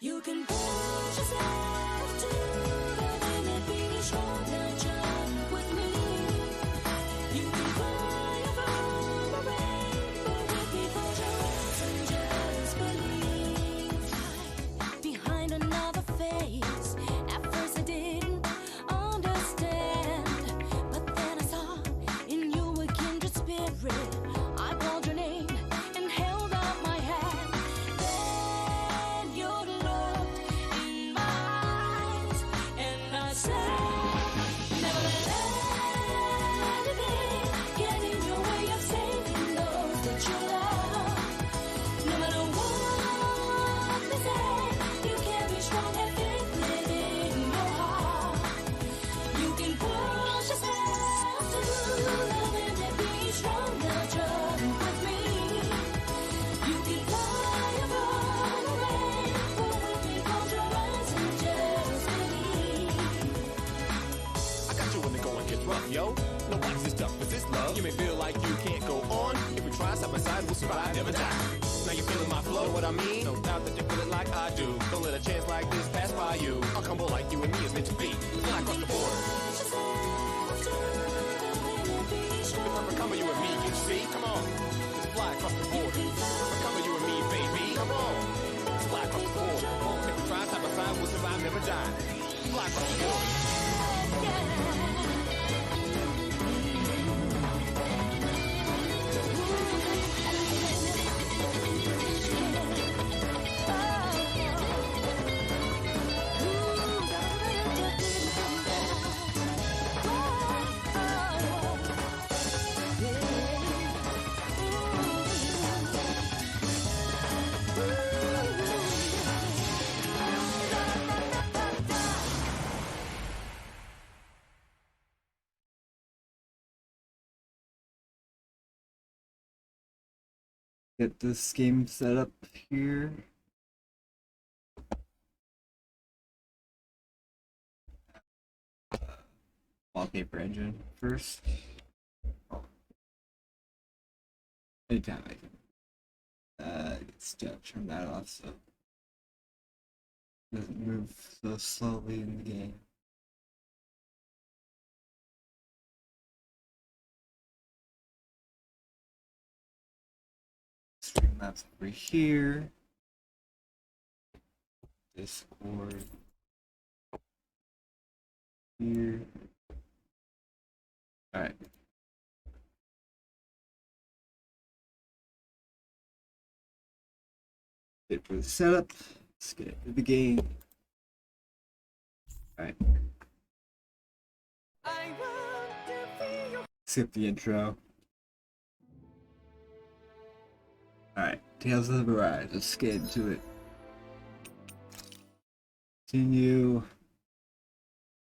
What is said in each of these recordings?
You can push yourself to the limit, be strong and jump with me. You can fly above the rainbow with me, close your eyes and just believe. Behind another face, at first I didn't understand, but then I saw in you a kindred spirit. I called your name and held out my hand. Then you looked in my eyes, and I said, never let anything get in your way of saving those that you love. No matter what they say, you can be strong and fit within your heart. You can push yourself to the limit and be strong now, jump with me. You can fly above the rainbow with me, close your eyes and just believe. I got you when the going gets rough, yo. No, watch this stuff, 'cause this love. You may feel like you can't go on. If we try side by side, we'll survive, never die. Now you're feeling my flow, what I mean? No doubt that you feel it like I do. Don't let a chance like this pass by you. I'll come like you and me is meant to be. Fly across the border. Push yourself to the limit, be strong. If I recover you and me, you see? Come on. Let's fly across the border. Recover you and me, baby. Come on. Let's fly across the border. If we try side by side, we'll survive, never die. Fly across the border. Get this game set up here. Wallpaper engine first. Oh. Anytime I can. Just turn that off so it doesn't move so slowly in the game. Streamlabs over here. Discord here. Alright. Wait for the setup. Let's get into the game. Alright. Skip the intro. Alright, Tales of Arise, let's get into it. Continue.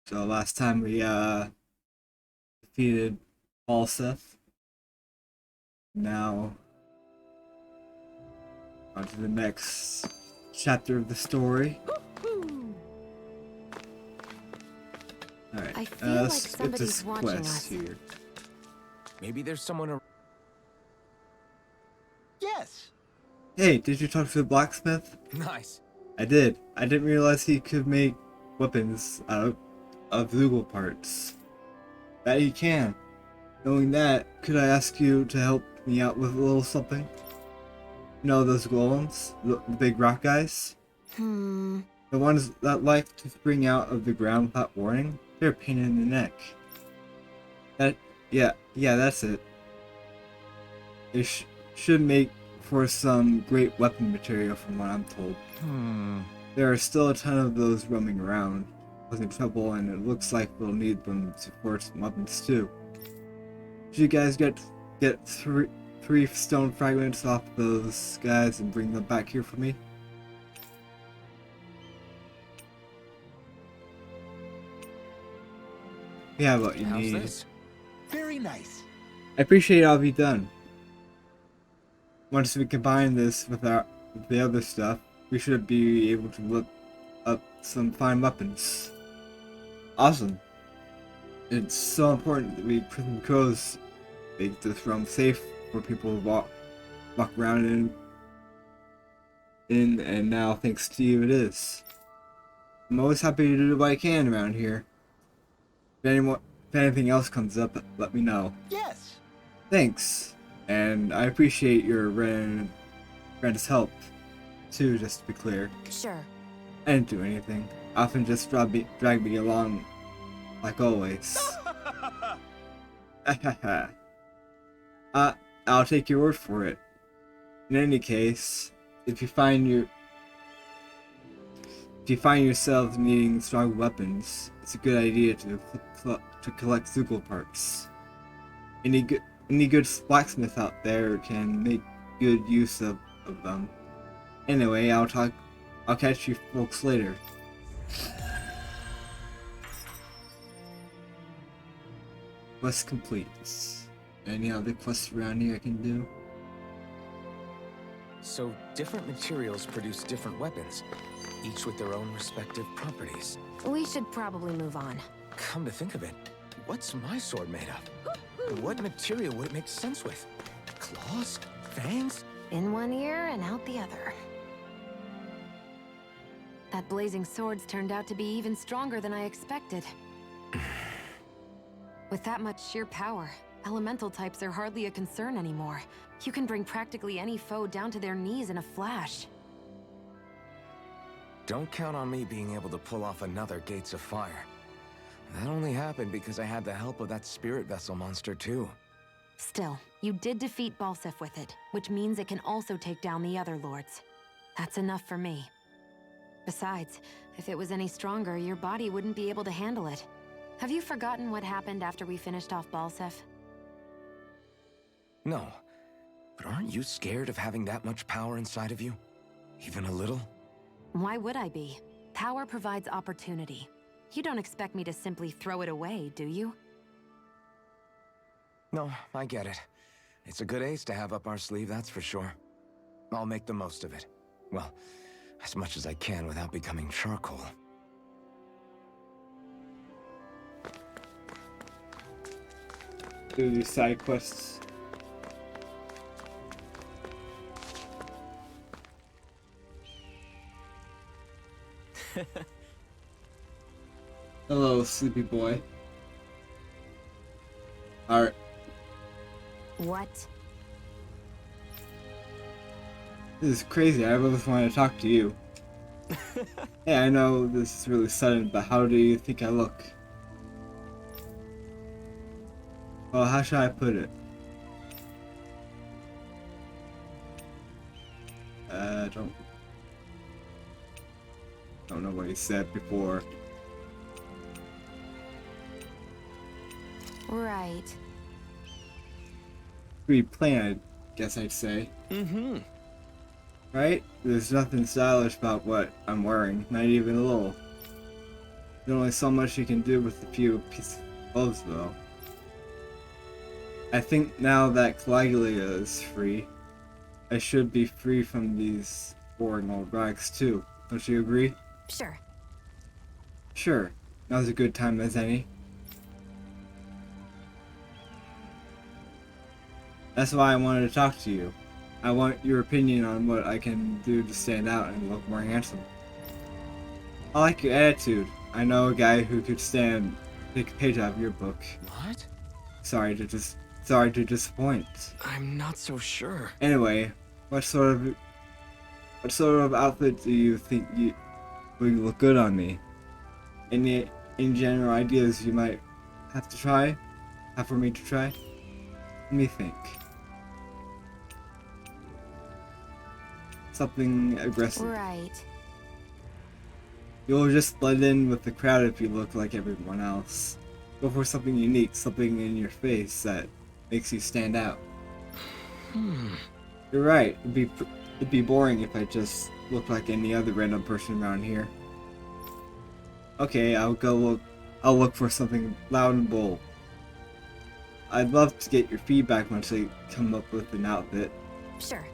So last time we defeated Falseth. Now on to the next chapter of the story. Alright, I feel like let's get this somebody's watching quest us. here. Maybe there's someone. Yes. Hey, did you talk to the blacksmith? Nice. I did. I didn't realize he could make weapons out of Lugal parts. That he can. Knowing that, could I ask you to help me out with a little something? You know those golems? The big rock guys? The ones that like to spring out of the ground without warning? They're a pain in the neck. Yeah, that's it. They should make for some great weapon material from what I'm told. There are still a ton of those roaming around, causing trouble, and it looks like we'll need them to forge some weapons too. Should you guys get three stone fragments off those guys and bring them back here for me? We have what you How's need. this? Very nice. I appreciate all you've done. Once we combine this with the other stuff, we should be able to look up some fine weapons. Awesome. It's so important that we prison crows make this realm safe for people walk around in, and now thanks to you it is. I'm always happy to do what I can around here. If anything else comes up, let me know. Yes. Thanks, and I appreciate your Ren's help, too, just to be clear. Sure. I didn't do anything. Often just drag me along, like always. I'll take your word for it. In any case, if you find yourself needing strong weapons, it's a good idea to collect Zoogle parts. Any good blacksmith out there can make good use of them. Anyway, I'll catch you folks later. Quest complete. Any other quests around here I can do? So, different materials produce different weapons, each with their own respective properties. We should probably move on. Come to think of it, what's my sword made of? What material would it make sense with? Claws? Fangs? In one ear and out the other. That blazing sword's turned out to be even stronger than I expected. With that much sheer power, elemental types are hardly a concern anymore. You can bring practically any foe down to their knees in a flash. Don't count on me being able to pull off another Gates of Fire. That only happened because I had the help of that spirit vessel monster too. Still, you did defeat Balseph with it, which means it can also take down the other lords. That's enough for me. Besides, if it was any stronger, your body wouldn't be able to handle it. Have you forgotten what happened after we finished off Balseph? No, but aren't you scared of having that much power inside of you? Even a little? Why would I be? Power provides opportunity. You don't expect me to simply throw it away, do you? No, I get it. It's a good ace to have up our sleeve, that's for sure. I'll make the most of it. Well, as much as I can without becoming charcoal. Do these side quests. Hello, sleepy boy. Alright. What? This is crazy. I really want to talk to you. Hey, I know this is really sudden, but how do you think I look? Well, how should I put it? Don't know what he said before. Right. Pre-planned, guess I'd say. Mm-hmm. Right? There's nothing stylish about what I'm wearing, not even a little. There's only so much you can do with a few pieces of clothes, though. I think now that Caligula is free, I should be free from these boring old rags too. Don't you agree? Sure. Sure. Now's a good time as any. That's why I wanted to talk to you. I want your opinion on what I can do to stand out and look more handsome. I like your attitude. I know a guy who could take a page out of your book. What? Sorry to disappoint. I'm not so sure. Anyway, what sort of outfit do you think would look good on me? Any general ideas you might have for me to try? Let me think. Something aggressive. Right. You'll just blend in with the crowd if you look like everyone else. Go for something unique, something in your face that makes you stand out. You're right. It'd be boring if I just looked like any other random person around here. Okay, I'll look for something loud and bold. I'd love to get your feedback once I come up with an outfit. Sure.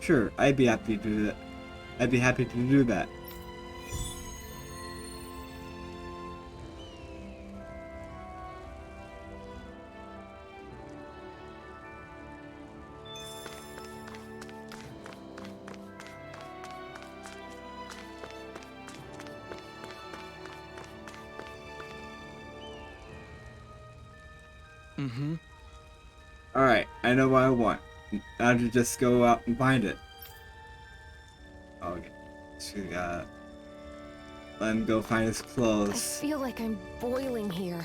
Sure, I'd be happy to do that. I'd be happy to do that. Mm-hmm. Alright, I know what I want. Now to just go out and find it. Okay. So we gotta let him go find his I clothes. feel like I'm boiling here.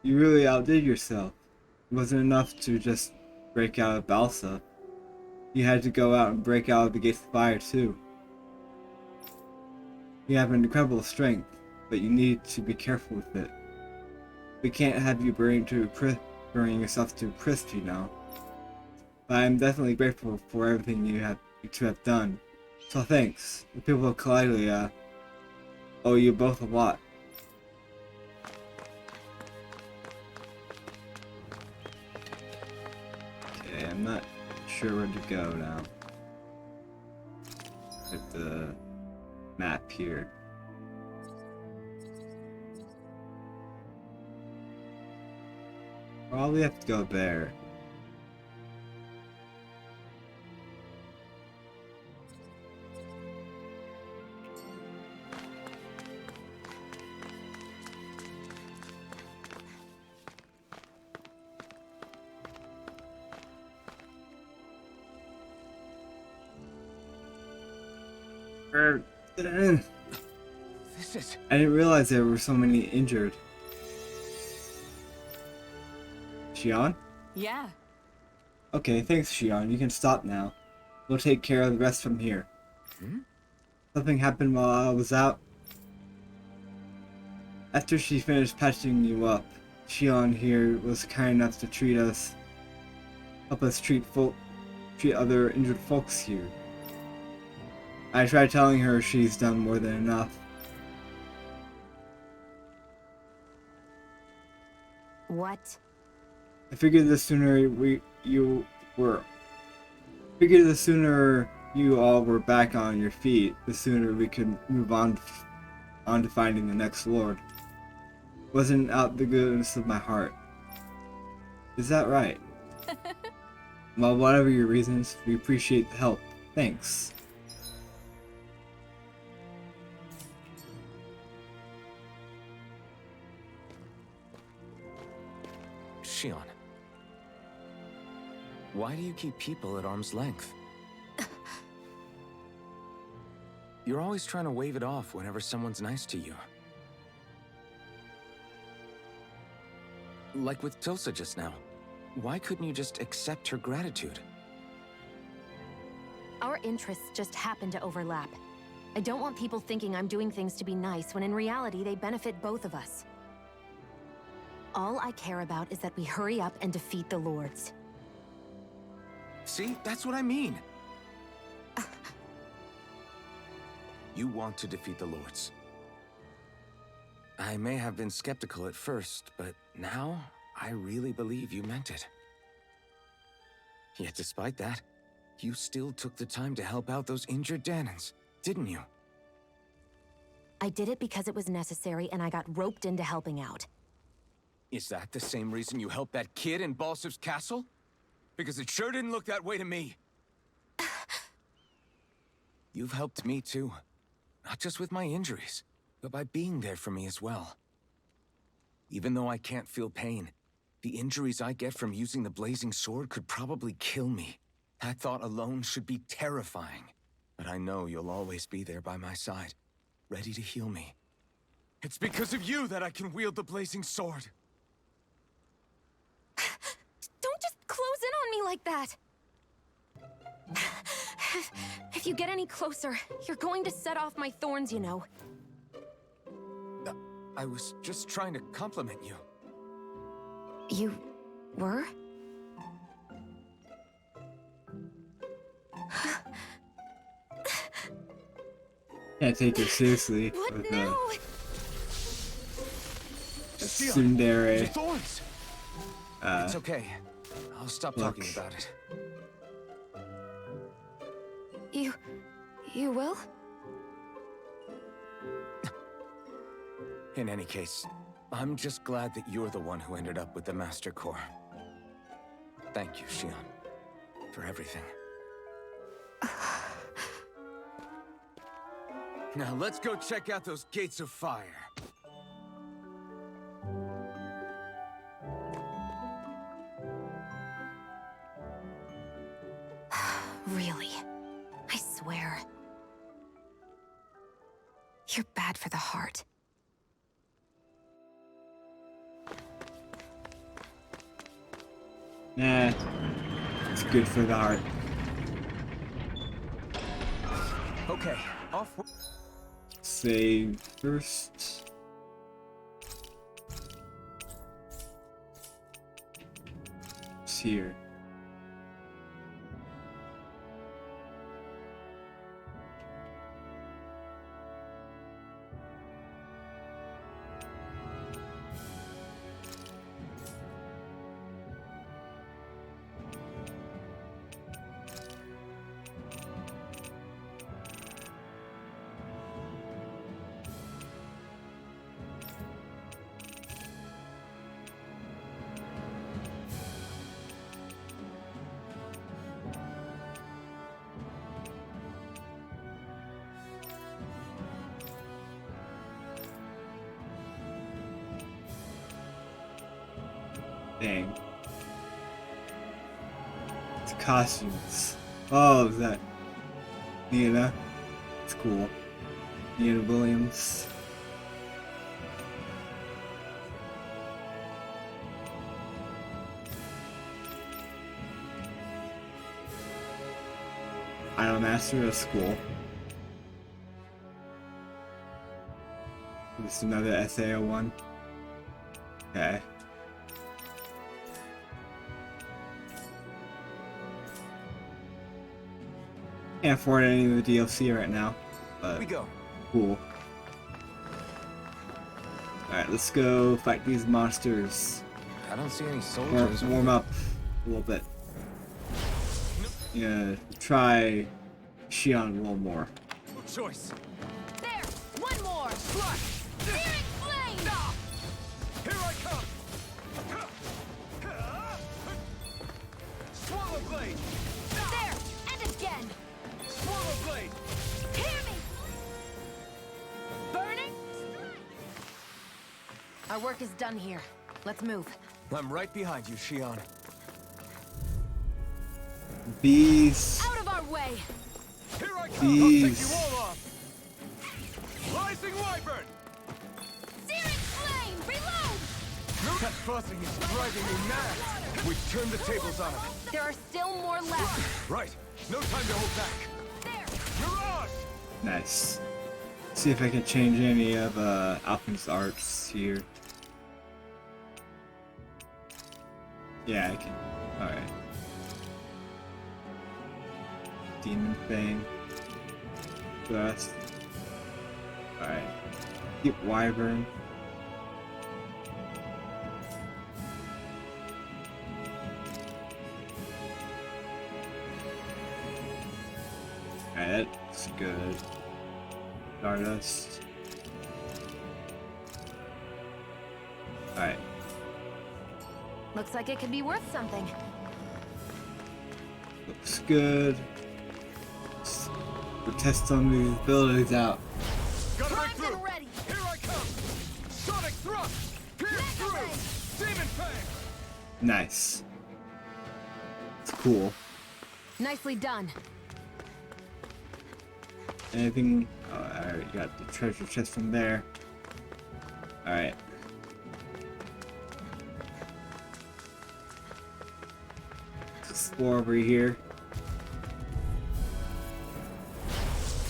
You really outdid yourself. It wasn't enough to just break out of Balsa. You had to go out and break out of the Gates of Fire too. You have an incredible strength, but you need to be careful with it. We can't have you burning yourself to a crisp, you know. But I'm definitely grateful for everything you two have done. So thanks. The people of Kalia owe you both a lot. Okay, I'm not sure where to go now. At the map here. Probably have to go there. This is... I didn't realize there were so many injured. Shion? Yeah. Okay, thanks, Shion. You can stop now. We'll take care of the rest from here. Hmm? Something happened while I was out. After she finished patching you up, Shion here was kind enough to help us treat other injured folks here. I tried telling her she's done more than enough. What? I figured the sooner you all were back on your feet, the sooner we could move on to finding the next lord. Wasn't out the goodness of my heart. Is that right? Well, whatever your reasons, we appreciate the help. Thanks. Shion. Why do you keep people at arm's length? You're always trying to wave it off whenever someone's nice to you. Like with Tilsa just now. Why couldn't you just accept her gratitude? Our interests just happen to overlap. I don't want people thinking I'm doing things to be nice when in reality they benefit both of us. All I care about is that we hurry up and defeat the Lords. See? That's what I mean. You want to defeat the Lords. I may have been skeptical at first, but now I really believe you meant it. Yet despite that, you still took the time to help out those injured Dahnans, didn't you? I did it because it was necessary and I got roped into helping out. Is that the same reason you helped that kid in Balsif's castle? Because it sure didn't look that way to me. You've helped me too. Not just with my injuries, but by being there for me as well. Even though I can't feel pain, the injuries I get from using the blazing sword could probably kill me. That thought alone should be terrifying. But I know you'll always be there by my side, ready to heal me. It's because of you that I can wield the blazing sword. Don't just close in on me like that! If you get any closer, you're going to set off my thorns, you know. I was just trying to compliment you. You were? Can't take her seriously What with now? the Your tsundere. thorns! It's okay. I'll stop talking look. about it. You will? In any case, I'm just glad that you're the one who ended up with the Master Core. Thank you, Shion, for everything. Now let's go check out those gates of fire. Really? I swear. You're bad for the heart. Nah, it's good for the heart. Okay, off. Save first. It's here. Dang. It's costumes. Oh, is that Nina? It's cool. Nina Williams. Idol Master of School. Just another SAO one. Okay. Can't afford any of the DLC right now, but We go. cool. Alright, let's go fight these monsters. I don't see any soldiers. Warm up a little bit. Yeah, try Shion a little more. No choice. There! One more! Flash! Searing flame! Here I come! Swallow blade! There! And again! Swallow blade! Hear me! Burning Our work is done here. Let's move. I'm right behind you, Shion. Bees. out of our way! Here I come! I'll take Bees. you all off! Rising Wyvern! Searing flame! Reload! That buzzing is driving me mad! We've turned the tables on him. There are still more left! Right. No time to hold back. There! Mirage! Nice. See if I can change any of Alchemist's arts here. Yeah, I can. Alright. Demon Fang. Dust. Alright. Keep Wyvern. Alright, that's good. Stardust. Alright. Looks like it could be worth something. Looks good. We'll test some of these abilities out. Gotta break Primed through! and ready! Here I come! Sonic thrust! Pierce Mega through! Ray! Demon Fang! Nice. It's cool. Nicely done. Anything? Oh, I already got the treasure chest from there. Alright. Explore over here.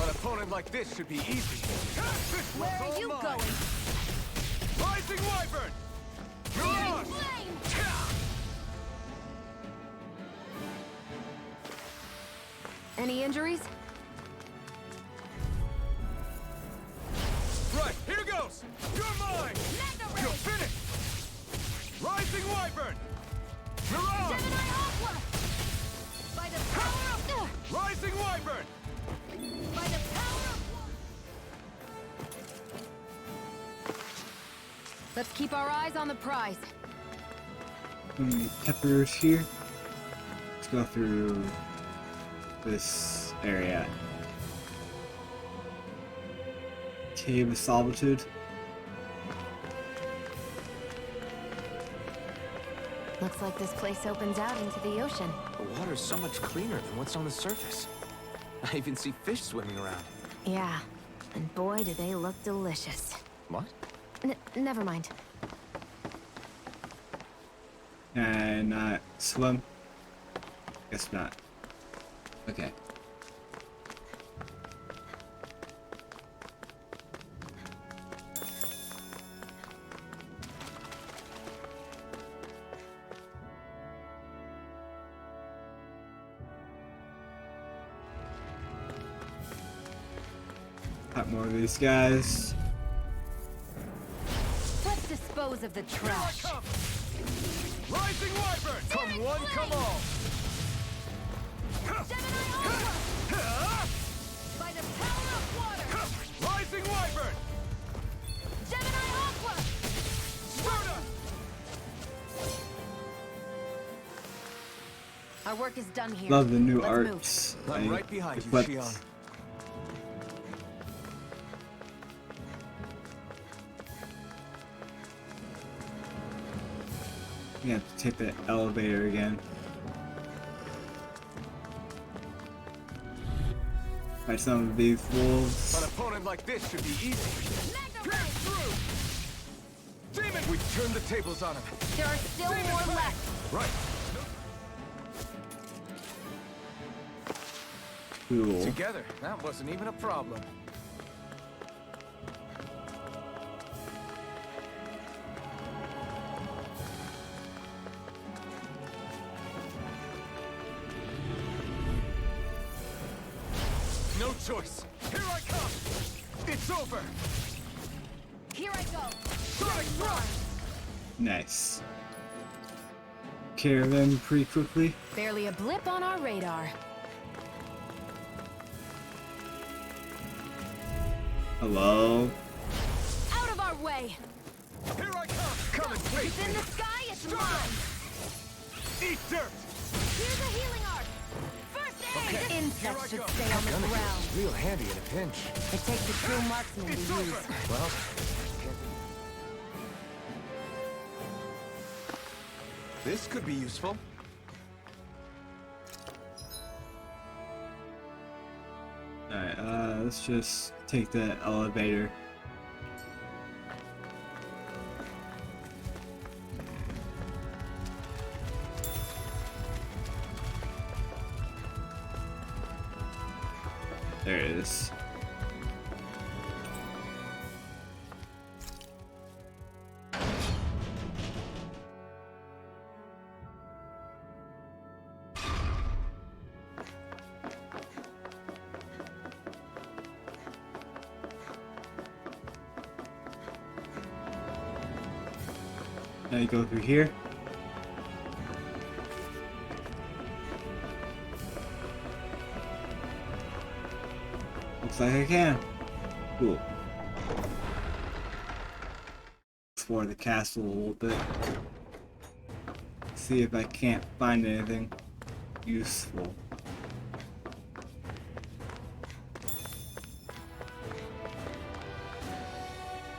An opponent like this should be easy. This Where one's are all you mine. going? Rising Wyvern! Searing Mirage! flame! Any injuries? Right, here goes! You're mine! Mega Ray! You're finished! Rising Wyvern! Mirage! Gemini Aqua! By the power of... Rising Wyvern! By the power of... Let's keep our eyes on the prize. Peppers here. Let's go through this area. Cave of Solitude. Looks like this place opens out into the ocean. The water's so much cleaner than what's on the surface. I even see fish swimming around. Yeah, and boy do they look delicious. What? Never mind. Can I swim? Guess not. Okay. Got more of these guys. Let's dispose of the trash. Rising Wyvern! Come one, come all! Gemini Aqua! By the power of water! Rising Wyvern! Gemini Aqua! Sparta! Our work is done here. Love the new Let's move. arts. I'm like right behind the you, weapons. Shion. We have to take the elevator again. Fight some of these wolves. An opponent like this should be easy. Pierce through! Demon! We turned the tables on him. There are still more left. Right. Cool. Together, that wasn't even a problem. No choice. Here I come! It's over! Here I go! Sonic Thrust! Nice. Care of them pretty quickly. Barely a blip on our radar. Hello. Out of our way! Here I come! Come and face It's in me! the sky, it's Strike! mine! Eat dirt! Here's a healing arc! First aid! Here I Insects should go. stay on the Gonna ground. get real handy in a pinch. It takes a true marksman to It's use. over! Well, this could be useful. Alright, let's just take the elevator. There it is. Now you go through here. Looks like I can. Cool. Explore the castle a little bit. See if I can't find anything useful.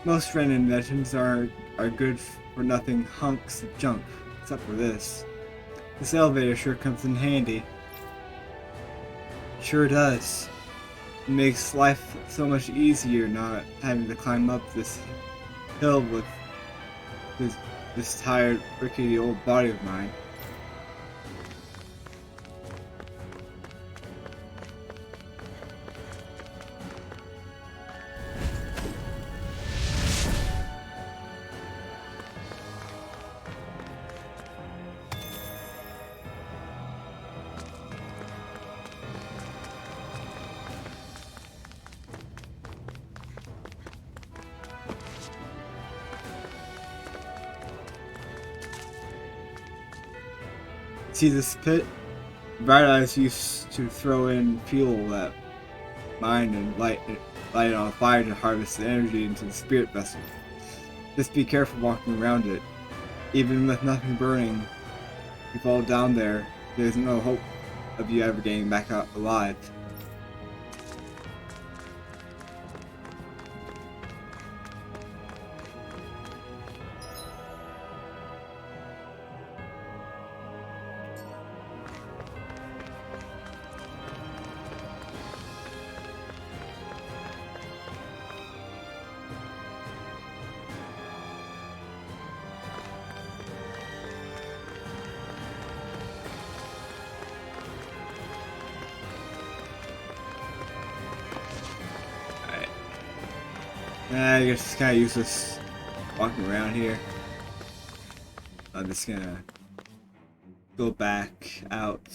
Most random inventions are good for nothing hunks of junk, except for this. This elevator sure comes in handy. Sure does. It makes life so much easier not having to climb up this hill with this tired, rickety old body of mine. See this pit? Bright Eyes used to throw in fuel at mine and light it on fire to harvest the energy into the spirit vessel. Just be careful walking around it. Even with nothing burning, if you fall down there, there's no hope of you ever getting back out alive. I guess it's kind of useless walking around here. I'm just gonna go back out.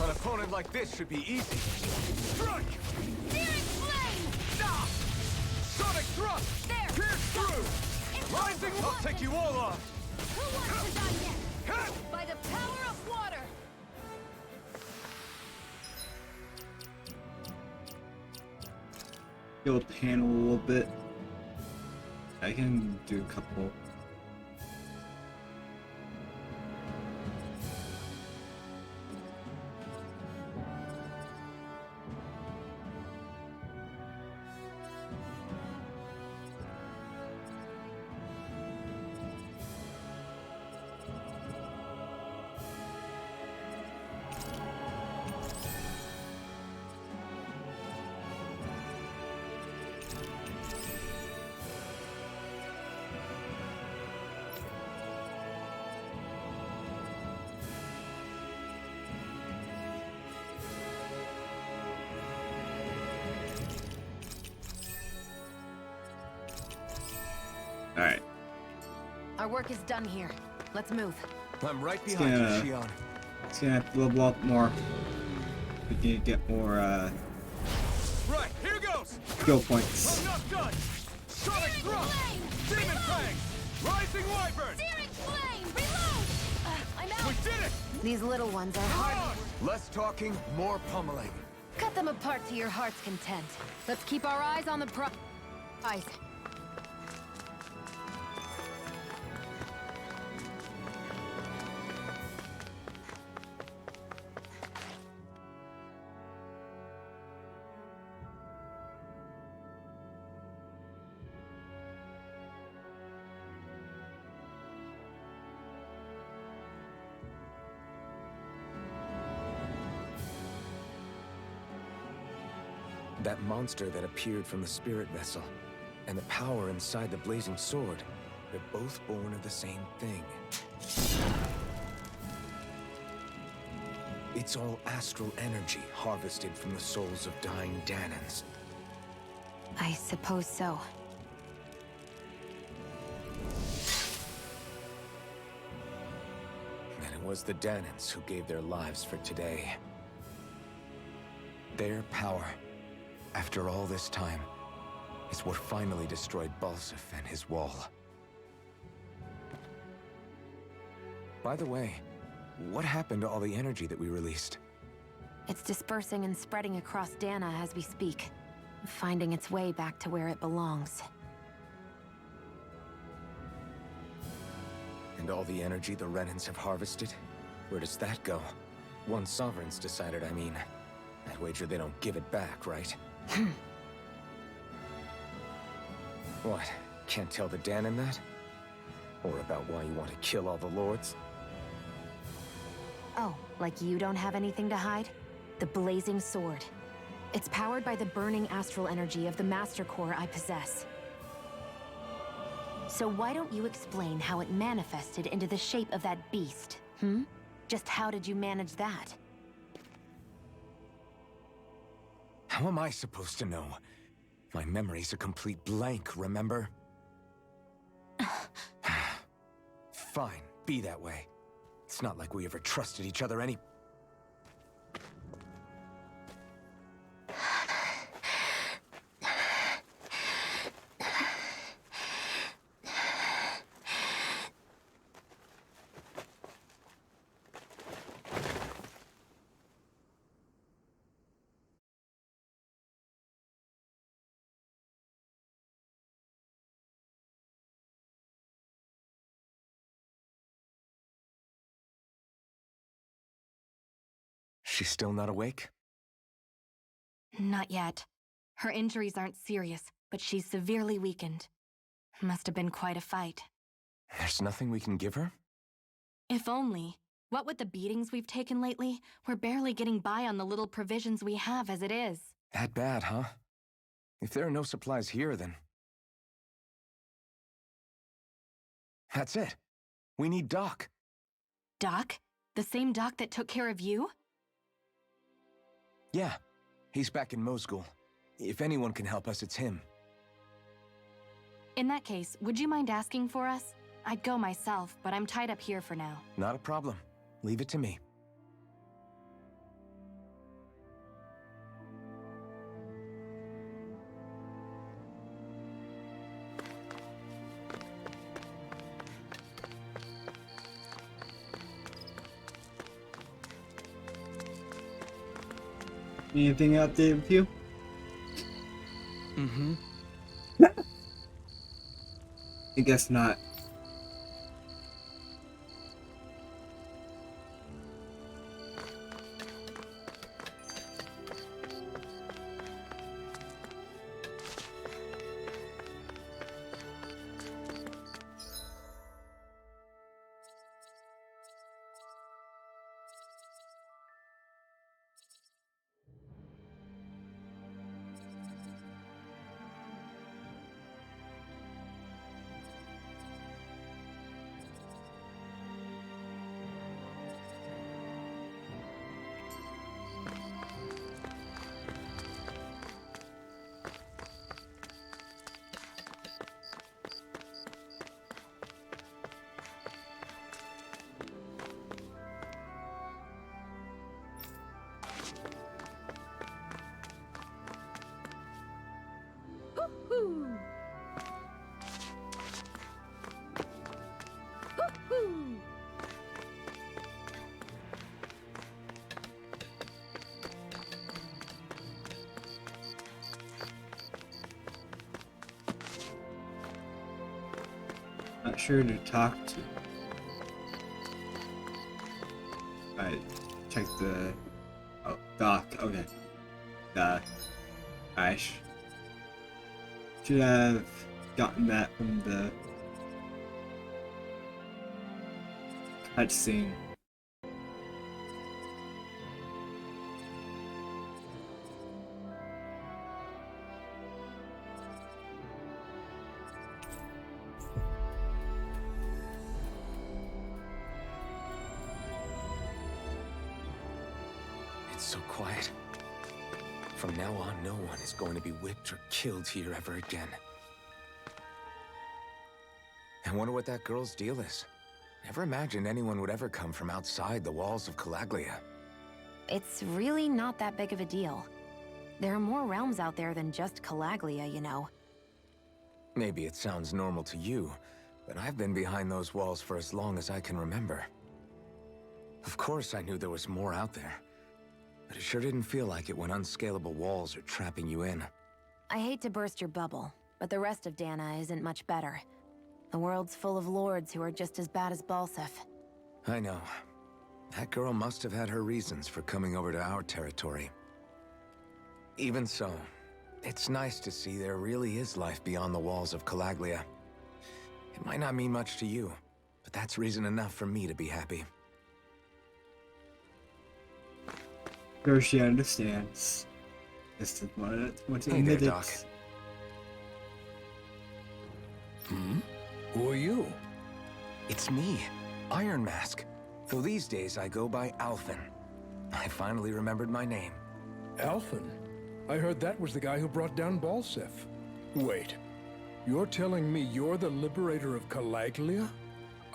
An opponent like this should be easy. Strike! Searing flame! Stop! Sonic thrust! There! Pierce through! Rising! I'll take you all on! Who wants to die yet? Hit! By the power of water! Heal panel a little bit. I can do a couple. Alright. Our work is done here. Let's move. I'm right behind you, Shion. It's gonna have to level up more. We can get more Right, here goes! skill points. I'm not done! Sonic thrust! Flame! Demon Fang! Rising Wyvern! Searing flame! Reload! I'm out! We did it! These little ones are hard. Less talking, more pummeling. Cut them apart to your heart's content. Let's keep our eyes on the prize. That monster that appeared from the spirit vessel, and the power inside the blazing sword, they're both born of the same thing. It's all astral energy harvested from the souls of dying Dahnans. I suppose so. And it was the Dahnans who gave their lives for today. Their power, after all this time, is what finally destroyed Balseph and his wall. By the way, what happened to all the energy that we released? It's dispersing and spreading across Dana as we speak, finding its way back to where it belongs. And all the energy the Renans have harvested? Where does that go? Once Sovereign's decided, I mean. I'd wager they don't give it back, right? What? Can't tell the Dahnan that? Or about why you want to kill all the lords? Oh, like you don't have anything to hide? The Blazing Sword. It's powered by the burning astral energy of the Master Core I possess. So why don't you explain how it manifested into the shape of that beast, hmm? Just how did you manage that? How am I supposed to know? My memory's a complete blank, remember? Fine, be that way. It's not like we ever trusted each other any... She's still not awake? Not yet. Her injuries aren't serious, but she's severely weakened. Must have been quite a fight. There's nothing we can give her? If only. What with the beatings we've taken lately, we're barely getting by on the little provisions we have as it is. That bad, huh? If there are no supplies here, then... That's it. We need Doc. Doc? The same Doc that took care of you? Yeah, he's back in Mosgul. If anyone can help us, it's him. In that case, would you mind asking for us? I'd go myself, but I'm tied up here for now. Not a problem. Leave it to me. Anything out there with you? Mm-hmm. I guess not. Not sure to talk to. Alright, check the... Oh, Doc, okay. Gosh. Should have gotten that from the cutscene. It's so quiet. From now on, no one is going to be whipped or killed here ever again. I wonder what that girl's deal is. Never imagined anyone would ever come from outside the walls of Calaglia. It's really not that big of a deal. There are more realms out there than just Calaglia, you know. Maybe it sounds normal to you, but I've been behind those walls for as long as I can remember. Of course I knew there was more out there, but it sure didn't feel like it when unscalable walls are trapping you in. I hate to burst your bubble, but the rest of Dana isn't much better. The world's full of lords who are just as bad as Balseph. I know. That girl must have had her reasons for coming over to our territory. Even so, it's nice to see there really is life beyond the walls of Calaglia. It might not mean much to you, but that's reason enough for me to be happy. Sure, she understands. Just want to Hey there, admit Doc. it. Who are you? It's me, Iron Mask. Though these days I go by Alphen. I finally remembered my name. Alphen? I heard that was the guy who brought down Balsef. Wait, you're telling me you're the liberator of Calaglia?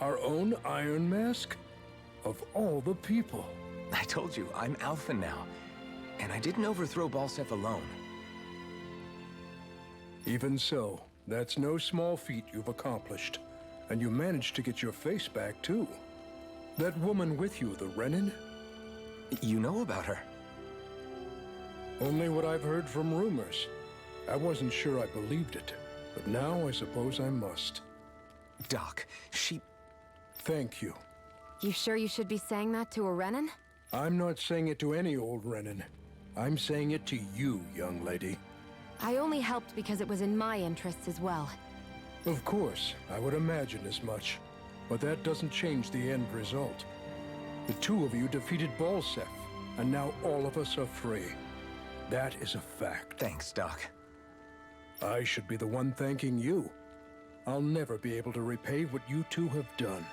Our own Iron Mask? Of all the people. I told you, I'm Alphen now. And I didn't overthrow Balsef alone. Even so, that's no small feat you've accomplished. And you managed to get your face back, too. That woman with you, the Renin? You know about her? Only what I've heard from rumors. I wasn't sure I believed it, but now I suppose I must. Doc, she... Thank you. You sure you should be saying that to a Renin? I'm not saying it to any old Renin. I'm saying it to you, young lady. I only helped because it was in my interests as well. Of course, I would imagine as much. But that doesn't change the end result. The two of you defeated Balsef, and now all of us are free. That is a fact. Thanks, Doc. I should be the one thanking you. I'll never be able to repay what you two have done.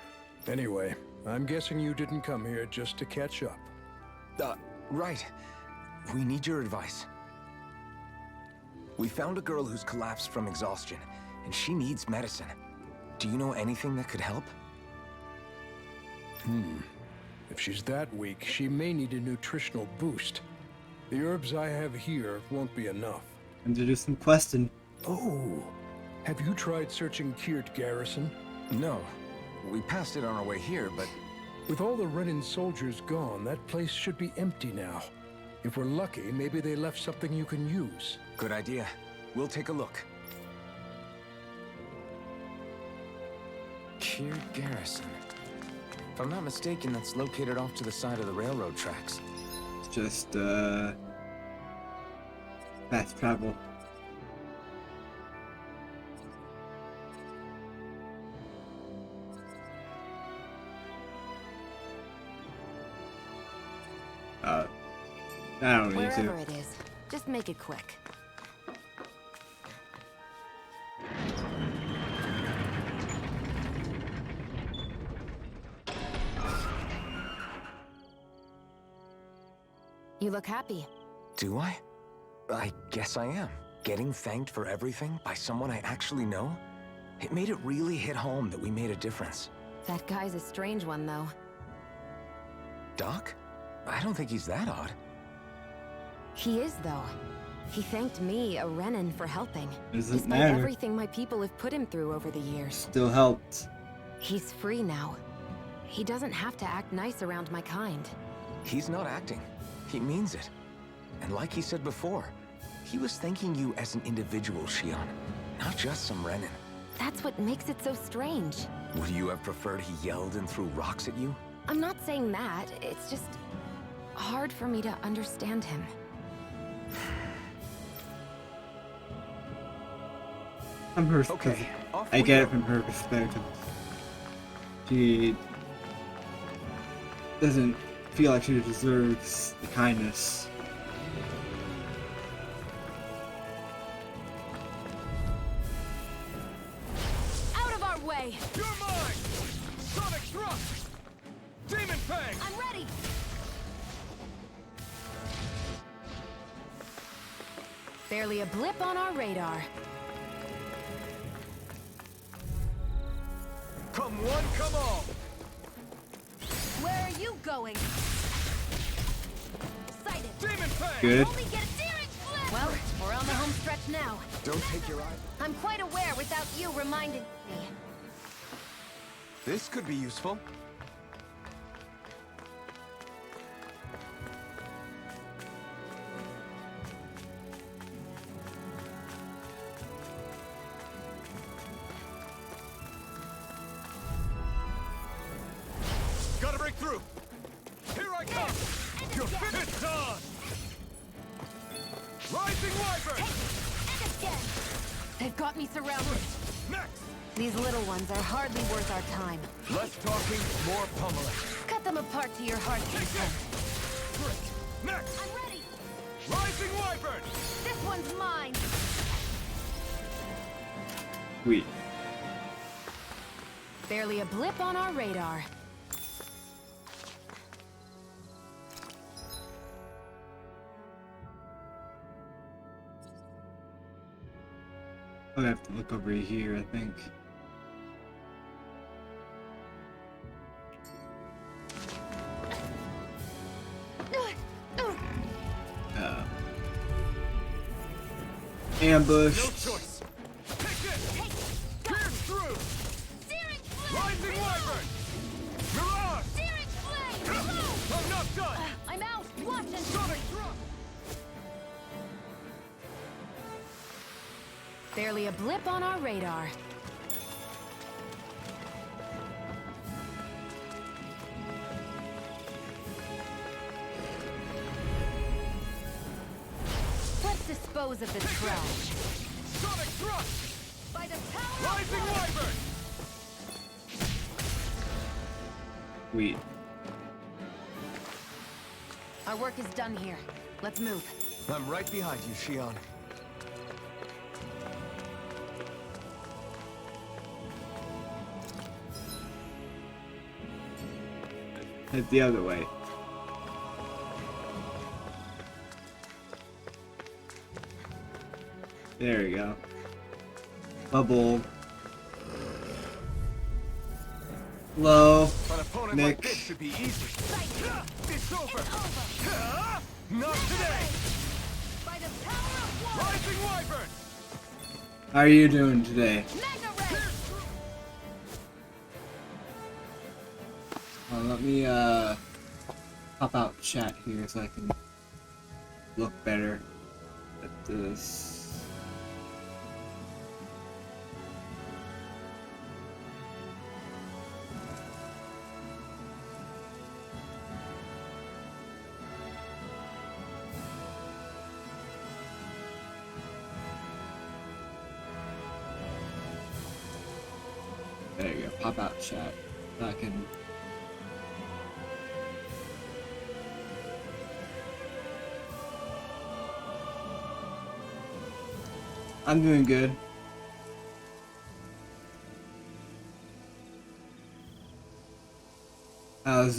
Anyway, I'm guessing you didn't come here just to catch up. Right. We need your advice. We found a girl who's collapsed from exhaustion, and she needs medicine. Do you know anything that could help? If she's that weak, she may need a nutritional boost. The herbs I have here won't be enough. And to do some questing. Oh, have you tried searching Kirt Garrison? No. We passed it on our way here, but... With all the Renin soldiers gone, that place should be empty now. If we're lucky, maybe they left something you can use. Good idea. We'll take a look. Kirt Garrison. If I'm not mistaken, that's located off to the side of the railroad tracks. It's just, fast travel. I don't need Wherever to. it is, just make it quick. You look happy. Do I? I guess I am. Getting thanked for everything by someone I actually know? It made it really hit home that we made a difference. That guy's a strange one, though. Doc? I don't think he's that odd. He is, though. He thanked me, a Renin, for helping. Doesn't Despite matter. everything my people have put him through over the years. Still helped. He's free now. He doesn't have to act nice around my kind. He's not acting. He means it. And like he said before, he was thanking you as an individual, Shion, not just some Renin. That's what makes it so strange. Would you have preferred he yelled and threw rocks at you? I'm not saying that. It's just hard for me to understand him. From her, Okay, off I we get go. it from her perspective. She doesn't feel like she deserves the kindness. Out of our way! You're mine! Sonic Thrust! Demon Fang! I'm ready! Barely a blip on our radar. Come one, come all! Where are you going? Sighted! Demon Fang! Good. Only get a daring flip! Well, we're on the home stretch now. Don't take your eye. I'm quite aware without you reminding me. This could be useful. Gotta break through! Here I come! Your fit's on! Rising Wyvern! And again! They've got me surrounded. Next! These little ones are hardly worth our time. Less talking, more pummeling. Cut them apart to your heart's content. Great! Next! I'm ready! Rising Wyvern! This one's mine! Sweet. Barely a blip on our radar. I have to look over here, I think. Ambushed. No choice. Take this! Pierce through! Searing flame! Rising Wyvern! Mirage! Searing flame! I'm not done! I'm out! Watch and Sonic thrust! barely a blip on our radar. Let's dispose of this trash. Sonic thrust! By the power Rising of blood! Wyvern! Sweet. Our work is done here. Let's move. I'm right behind you, Shion. Head the other way. There we go. Bubble. Low. An opponent Nick. like this should be easy. It's over! Not today! By the power of blood! Rising Wyvern! How are you doing today? Mega Ray! Let me pop out chat here so I can look better at this. There you go, pop out chat so I can. I'm doing good. How's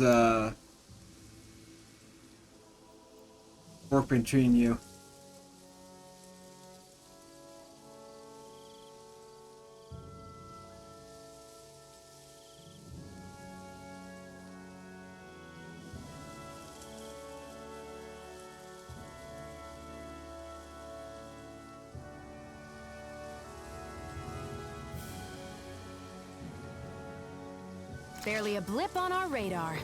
work been treating you? Barely a blip on our radar.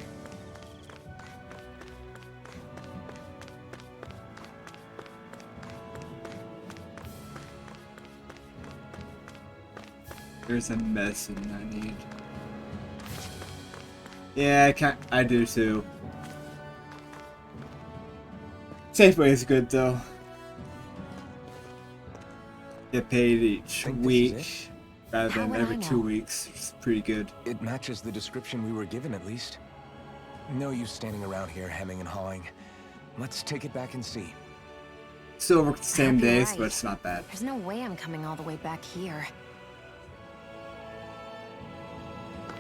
There's a medicine I need. Yeah, I do too. Safeway is good though. Get paid each Think this is week rather How than would every I 2 know? weeks. It's pretty good. It matches the description we were given, at least. No use standing around here hemming and hawing. Let's take it back and see. Still work the same Hope you're days, right. but it's not bad. There's no way I'm coming all the way back here.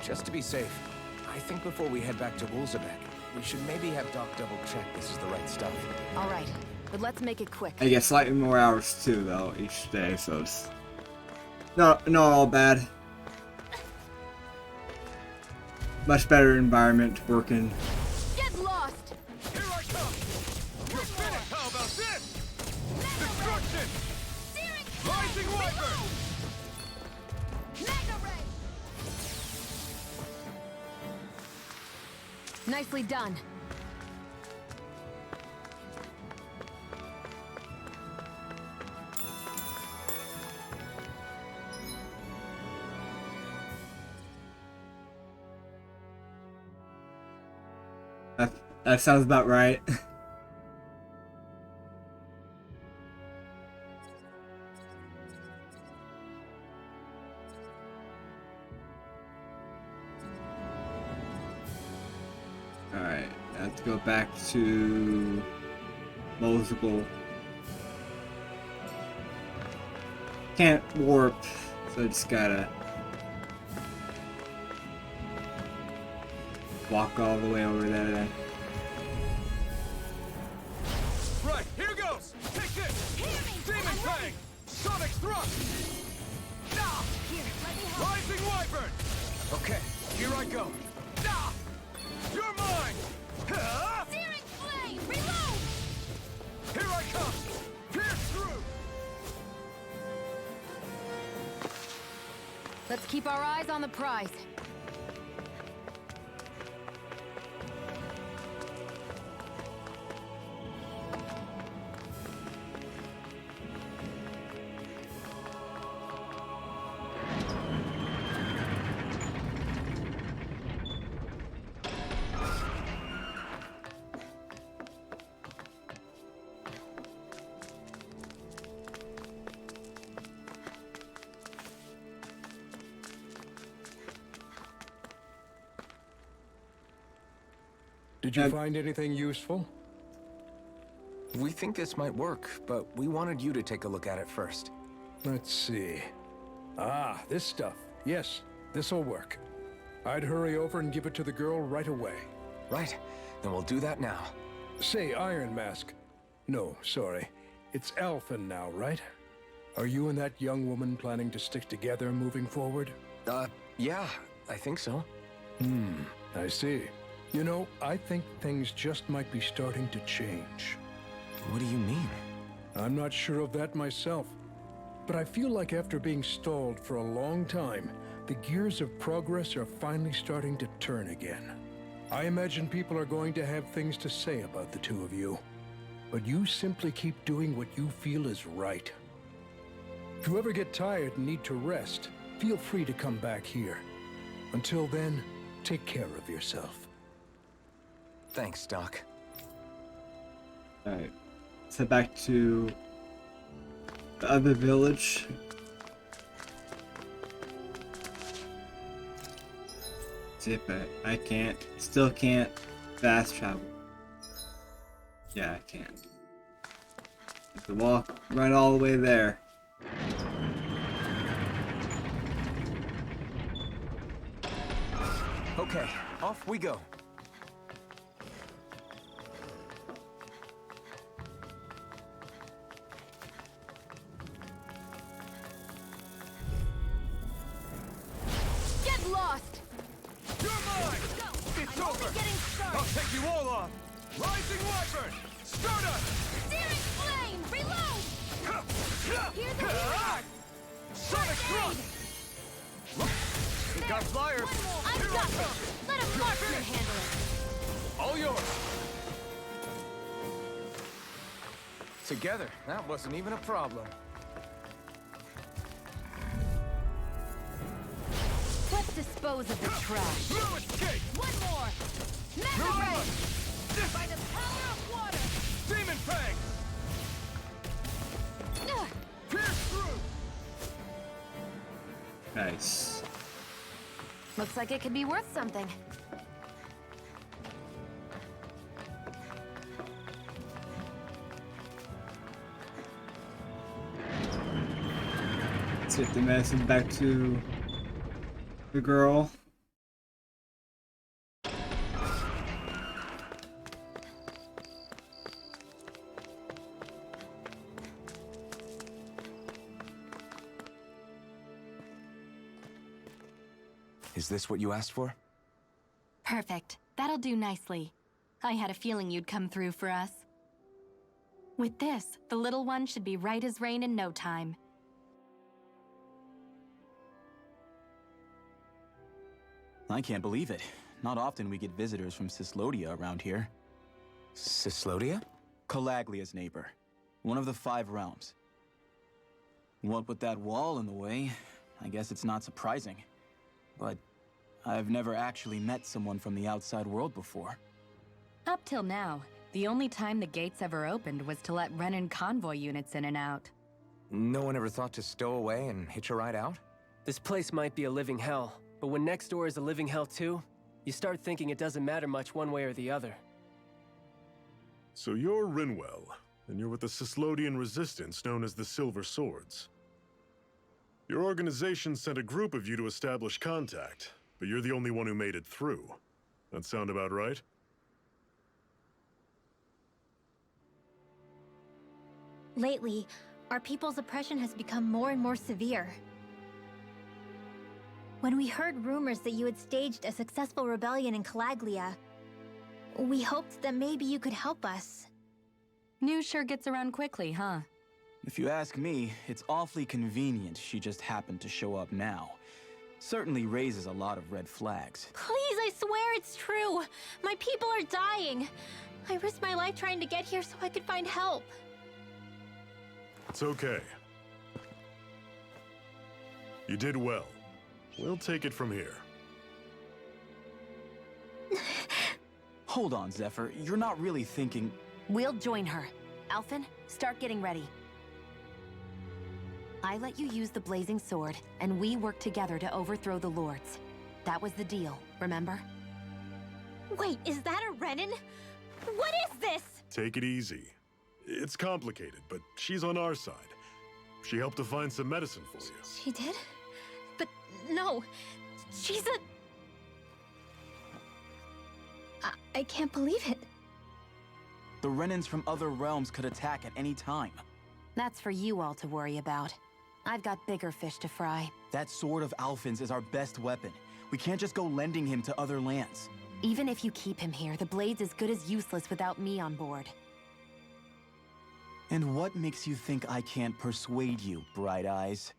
Just to be safe, I think before we head back to Wolzebek, we should maybe have Doc double-check this is the right stuff. All right, but let's make it quick. I get slightly more hours too though each day, so it's not all bad. Much better environment working. Get lost! Here I come! You're finished! How about this? Destruction! Searing Rising Wyvern! Mega Ray! Nicely done. That sounds about right. Alright, let's go back to disposable. Can't warp, so I just gotta walk all the way over there then. Right, here goes! Take this! Demon Fang! Sonic Thrust! Ah! Here, let me help. Rising Wyvern! Okay, here I go. Ah! You're mine! Ah! Searing flame, reload! Here I come! Pierce through! Let's keep our eyes on the prize. Did you find anything useful? We think this might work, but we wanted you to take a look at it first. Let's see. Ah, this stuff. Yes, this'll work. I'd hurry over and give it to the girl right away. Right, then we'll do that now. Say, Iron Mask. No, sorry. It's Alphen now, right? Are you and that young woman planning to stick together moving forward? Yeah, I think so. I see. You know, I think things just might be starting to change. What do you mean? I'm not sure of that myself, but I feel like after being stalled for a long time, the gears of progress are finally starting to turn again. I imagine people are going to have things to say about the two of you, but you simply keep doing what you feel is right. If you ever get tired and need to rest, feel free to come back here. Until then, take care of yourself. Thanks, Doc. Alright, let's head back to the other village. See if I can't, still can't fast travel. Yeah, I can. Have to walk right all the way there. Okay, off we go. Get lost! You're mine! It's I'm only over! getting I'll started. take you all on! Rising Wyvern! Stardust! Searing flame, reload! Here's the Ah! Sonic Thrust! Got flyers! I've got this. Let a marksman handle it. All yours! Together, that wasn't even a problem. Let's dispose of the trash. No escape! One more. Mega No ray. run! By the power of water. Demon Fang! Ugh. Pierce through! Nice. Looks like it could be worth something. Let's get the medicine back to the girl. Is this what you asked for? Perfect. That'll do nicely. I had a feeling you'd come through for us. With this, the little one should be right as rain in no time. I can't believe it. Not often we get visitors from Cyslodia around here. Cyslodia? Calaglia's neighbor. One of the 5 realms. What with that wall in the way, I guess it's not surprising. But I've never actually met someone from the outside world before. Up till now, the only time the gates ever opened was to let Renan convoy units in and out. No one ever thought to stow away and hitch a ride out? This place might be a living hell, but when next door is a living hell too, you start thinking it doesn't matter much one way or the other. So you're Rinwell. and you're with the Cyslodian resistance known as the Silver Swords. Your organization sent a group of you to establish contact, but you're the only one who made it through. That sound about right? Lately, our people's oppression has become more and more severe. When we heard rumors that you had staged a successful rebellion in Calaglia, we hoped that maybe you could help us. News sure gets around quickly, huh? If you ask me, it's awfully convenient she just happened to show up now. Certainly raises a lot of red flags. Please, I swear it's true! My people are dying! I risked my life trying to get here so I could find help. It's okay. You did well. We'll take it from here. Hold on, Zephyr. You're not really thinking... We'll join her. Alphen, start getting ready. I let you use the blazing sword, and we worked together to overthrow the Lords. That was the deal, remember? Wait, is that a Renan? What is this? Take it easy. It's complicated, but she's on our side. She helped to find some medicine for you. She did? But no, she's a... I can't believe it. The Renans from other realms could attack at any time. That's for you all to worry about. I've got bigger fish to fry. That sword of Alphen's is our best weapon. We can't just go lending him to other lands. Even if you keep him here, the blade's as good as useless without me on board. And what makes you think I can't persuade you, Bright Eyes?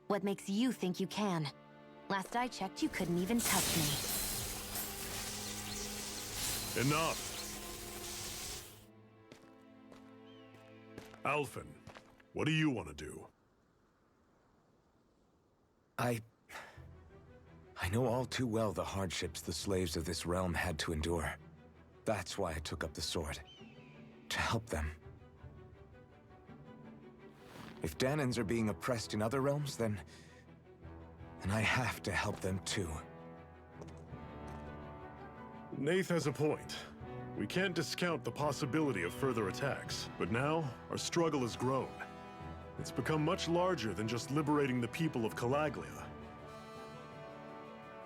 What makes you think you can? Last I checked, you couldn't even touch me. Enough! Alphen, what do you want to do? I know all too well the hardships the slaves of this realm had to endure. That's why I took up the sword. To help them. If Dahnans are being oppressed in other realms, then I have to help them too. Nath has a point. We can't discount the possibility of further attacks, but now our struggle has grown. It's become much larger than just liberating the people of Calaglia.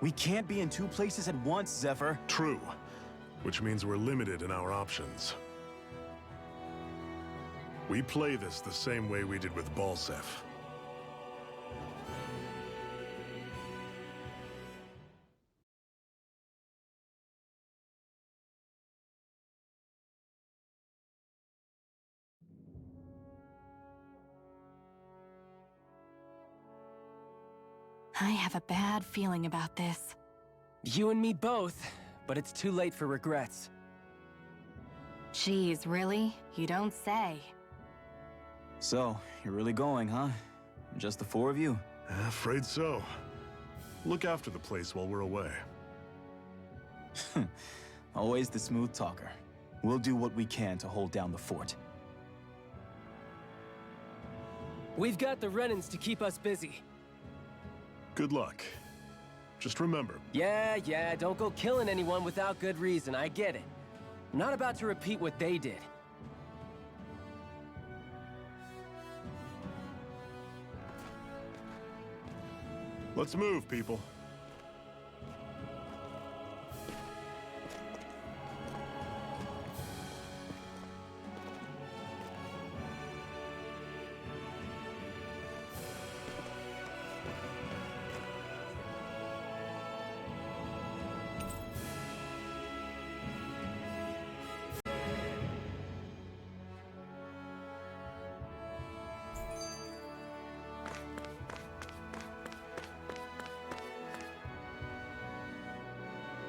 We can't be in two places at once, Zephyr. True, which means we're limited in our options. We play this the same way we did with Balseph. I have a bad feeling about this. You and me both, but it's too late for regrets. Jeez, really? You don't say. So, you're really going, huh? Just the four of you? Afraid so. Look after the place while we're away. Always the smooth talker. We'll do what we can to hold down the fort. We've got the Renans to keep us busy. Good luck. Just remember... Yeah, don't go killing anyone without good reason, I get it. I'm not about to repeat what they did. Let's move, people.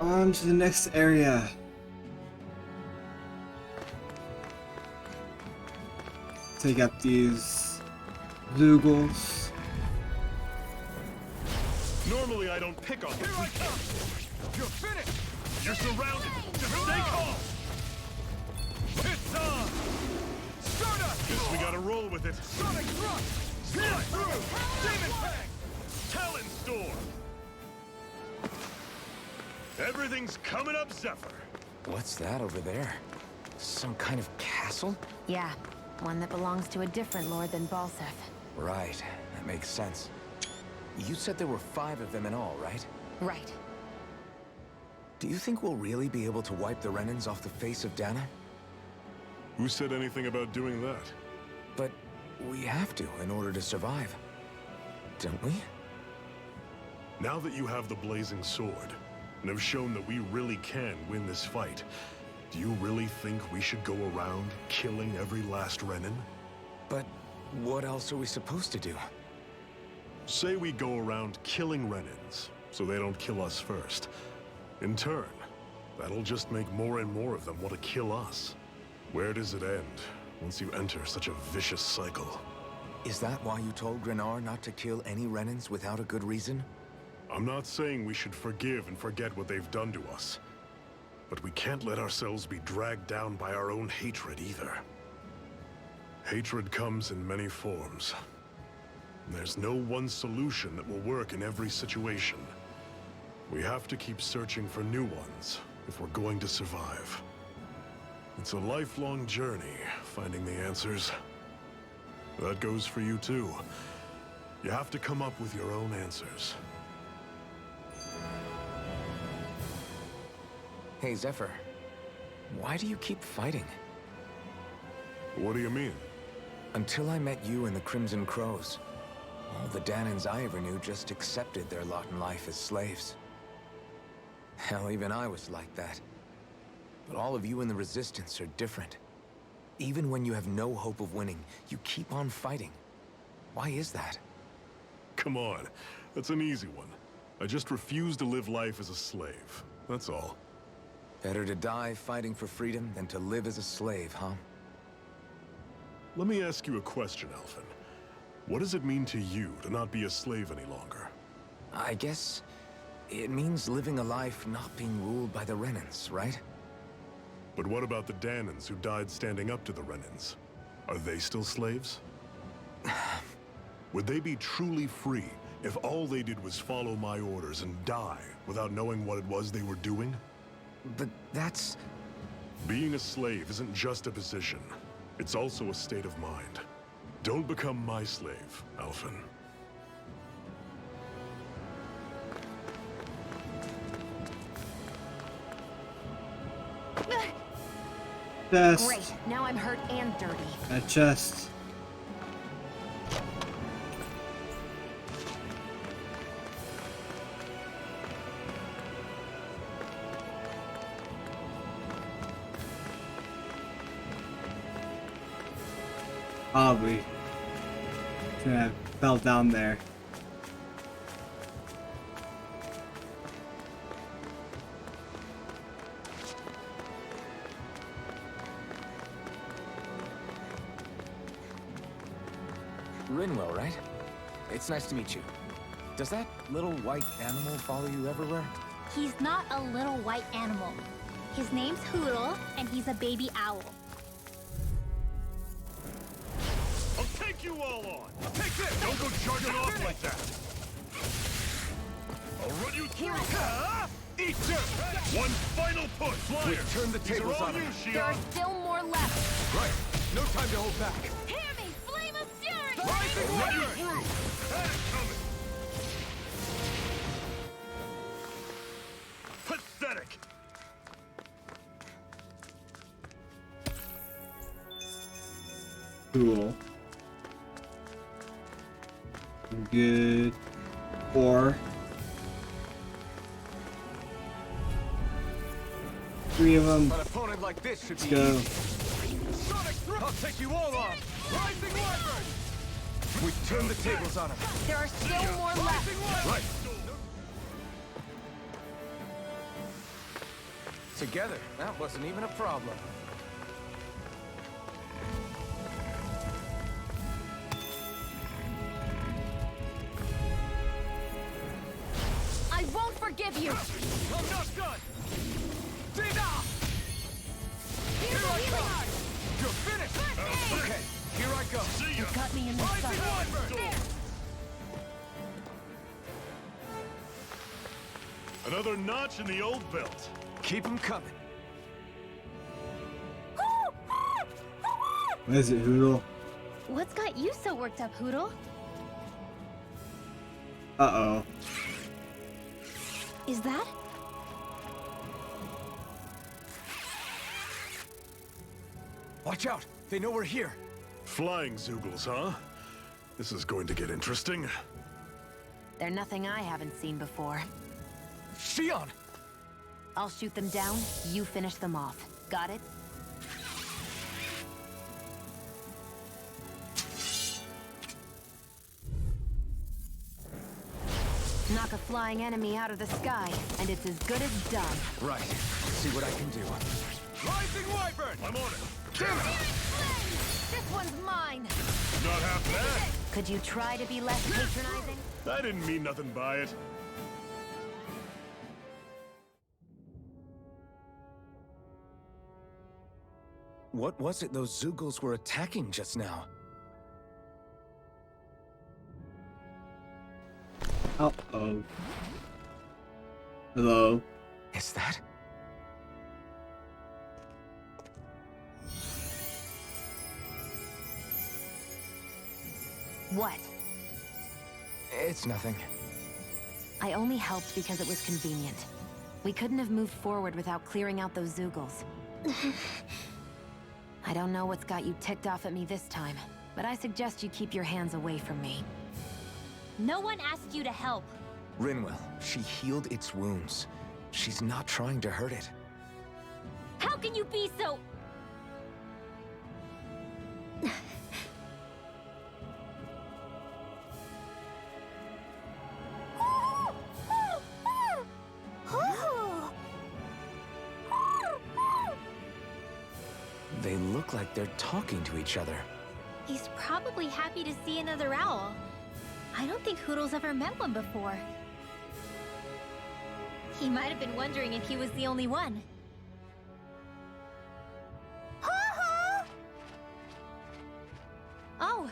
On to the next area. Take out these Lugals. Normally I don't pick on them. Here I come! You're finished! You're surrounded! Just stay calm! It's on! Stardust! Guess we gotta roll with it. Sonic Thrust! Slide through! Demon Fang! Talon Storm! Everything's coming up, Zephyr. What's that over there? Some kind of castle? Yeah, one that belongs to a different lord than Balsef. Right, that makes sense. You said there were 5 of them in all, right? Right. Do you think we'll really be able to wipe the Renans off the face of Dana? Who said anything about doing that? But we have to in order to survive. Don't we? Now that you have the Blazing Sword, and have shown that we really can win this fight, do you really think we should go around killing every last Renan? But what else are we supposed to do? Say we go around killing Renans, so they don't kill us first. In turn, that'll just make more and more of them want to kill us. Where does it end, once you enter such a vicious cycle? Is that why you told Grenar not to kill any Renans without a good reason? I'm not saying we should forgive and forget what they've done to us. But we can't let ourselves be dragged down by our own hatred either. Hatred comes in many forms. There's no one solution that will work in every situation. We have to keep searching for new ones if we're going to survive. It's a lifelong journey, finding the answers. That goes for you too. You have to come up with your own answers. Hey, Zephyr. Why do you keep fighting? What do you mean? Until I met you and the Crimson Crows, all the Danans I ever knew just accepted their lot in life as slaves. Hell, even I was like that. But all of you in the Resistance are different. Even when you have no hope of winning, you keep on fighting. Why is that? Come on, that's an easy one. I just refuse to live life as a slave, that's all. Better to die fighting for freedom than to live as a slave, huh? Let me ask you a question, Alphen. What does it mean to you to not be a slave any longer? I guess it means living a life not being ruled by the Renans, right? But what about the Danans who died standing up to the Renans? Are they still slaves? Would they be truly free if all they did was follow my orders and die without knowing what it was they were doing? But that's... Being a slave isn't just a position. It's also a state of mind. Don't become my slave, Alphen. Chest. Great, now I'm hurt and dirty. A chest. Probably. Should have fell down there. Rinwell, right? It's nice to meet you. Does that little white animal follow you everywhere? He's not a little white animal. His name's Hootle, and he's a baby owl. I'll take you all on! Take this! Don't go charging off like that! I'll run you through! Eat dirt! One final push! Flyer! We've turned the tables on him. There are still more left. Right. No time to hold back. Hear me! Flame of Fury! I'll run you through! Had it coming! Pathetic! Cool. Good. 4. 3 of them. An opponent like this should Let's be go. easy. I'll take you all on. Rising Wyvern! We've turned the tables on him. There are still more left. Right. Together, that wasn't even a problem. I won't forgive you. I'm not done! Dina! Here I come. You're finished! Okay, here I go. See ya! Got me in the Rising sun. Wyvern! Another notch in the old belt. Keep them coming. What is it, Hoodle? What's got you so worked up, Hoodle? Uh-oh. Is that? Watch out! They know we're here! Flying Zoogles, huh? This is going to get interesting. They're nothing I haven't seen before. Shion! I'll shoot them down, you finish them off. Got it? Knock a flying enemy out of the sky, and it's as good as done. Right. Let's see what I can do. Rising Wyvern! I'm on it. Damn it! This one's mine! Not half bad. Could you try to be less patronizing? I didn't mean nothing by it. What was it those Zoogles were attacking just now? Uh-oh. Hello? Is that? What? It's nothing. I only helped because it was convenient. We couldn't have moved forward without clearing out those Zoogles. I don't know what's got you ticked off at me this time, but I suggest you keep your hands away from me. No one asked you to help. Rinwell, she healed its wounds. She's not trying to hurt it. How can you be so... They look like they're talking to each other. He's probably happy to see another owl. I don't think Hoodle's ever met one before. He might have been wondering if he was the only one. Oh.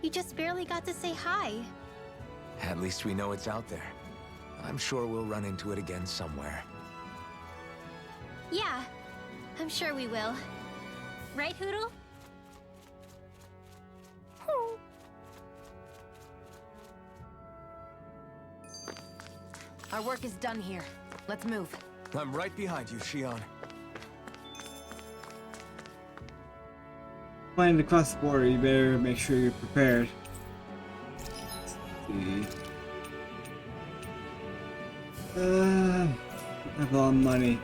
You just barely got to say hi. At least we know it's out there. I'm sure we'll run into it again somewhere. Yeah, I'm sure we will. Right, Hoodle? Our work is done here. Let's move. I'm right behind you, Shion. Flying across the border, you better make sure you're prepared. Let's see. I have a lot of money.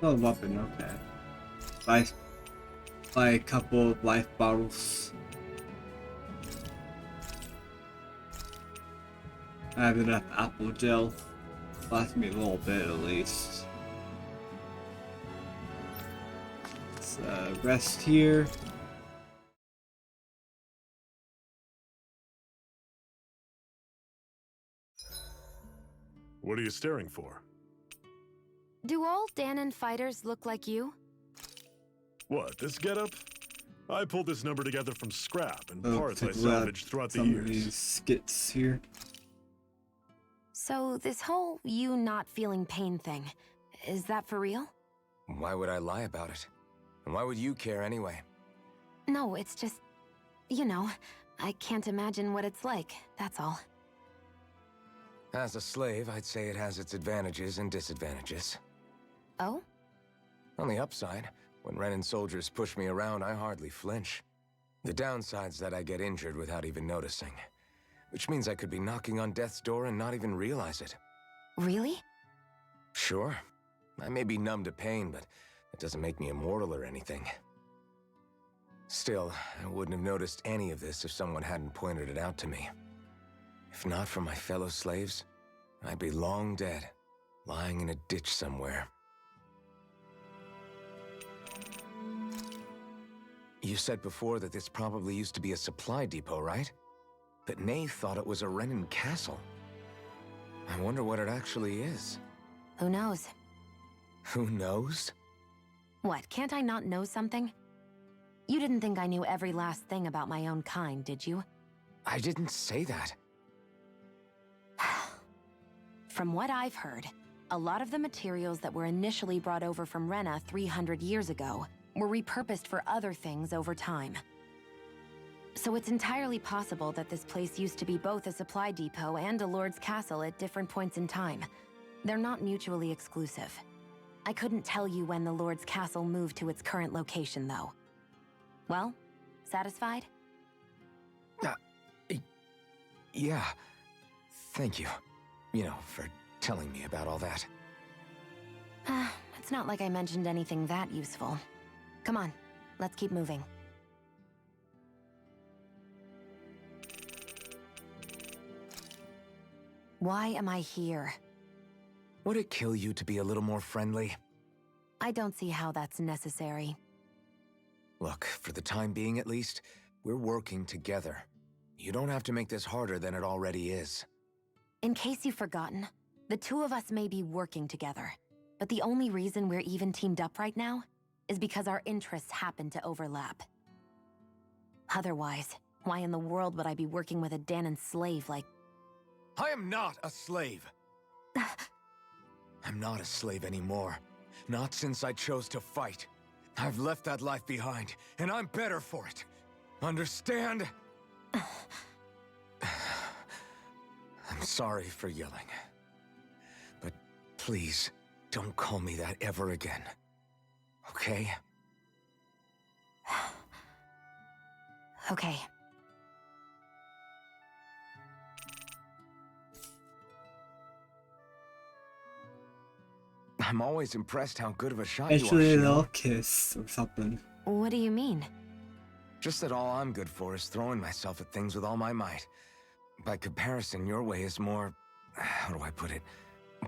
Oh, weapon, okay. Buy a couple of life bottles. I have enough apple gel. Last me a little bit at least. Let's rest here. What are you staring for? Do all Dahnan fighters look like you? What, this getup? I pulled this number together from scrap and parts I check out salvaged throughout the some years. of these skits here. So this whole you not feeling pain thing, is that for real? Why would I lie about it? And why would you care anyway? No, it's just, you know, I can't imagine what it's like, that's all. As a slave, I'd say it has its advantages and disadvantages. Oh? On the upside, when Renan soldiers push me around, I hardly flinch. The downside's that I get injured without even noticing. Which means I could be knocking on death's door and not even realize it. Really? Sure. I may be numb to pain, but it doesn't make me immortal or anything. Still, I wouldn't have noticed any of this if someone hadn't pointed it out to me. If not for my fellow slaves, I'd be long dead, lying in a ditch somewhere. You said before that this probably used to be a supply depot, right? But Nave thought it was a Renan castle. I wonder what it actually is. Who knows? Who knows? What, can't I not know something? You didn't think I knew every last thing about my own kind, did you? I didn't say that. From what I've heard, a lot of the materials that were initially brought over from Rena 300 years ago were repurposed for other things over time. So it's entirely possible that this place used to be both a supply depot and a lord's castle at different points in time. They're not mutually exclusive. I couldn't tell you when the lord's castle moved to its current location, though. Well, satisfied? Yeah. Thank you. You know, for telling me about all that. It's not like I mentioned anything that useful. Come on, let's keep moving. Why am I here? Would it kill you to be a little more friendly? I don't see how that's necessary. Look, for the time being at least, we're working together. You don't have to make this harder than it already is. In case you've forgotten, the two of us may be working together, but the only reason we're even teamed up right now is because our interests happen to overlap. Otherwise, why in the world would I be working with a Dahnan slave like... I am not a slave! I'm not a slave anymore. Not since I chose to fight. I've left that life behind, and I'm better for it. Understand? I'm sorry for yelling. But please, don't call me that ever again. Okay? Okay. I'm always impressed how good of a shot Actually, you are, they'll Shino. kiss or something. What do you mean? Just that all I'm good for is throwing myself at things with all my might. By comparison, your way is more... how do I put it?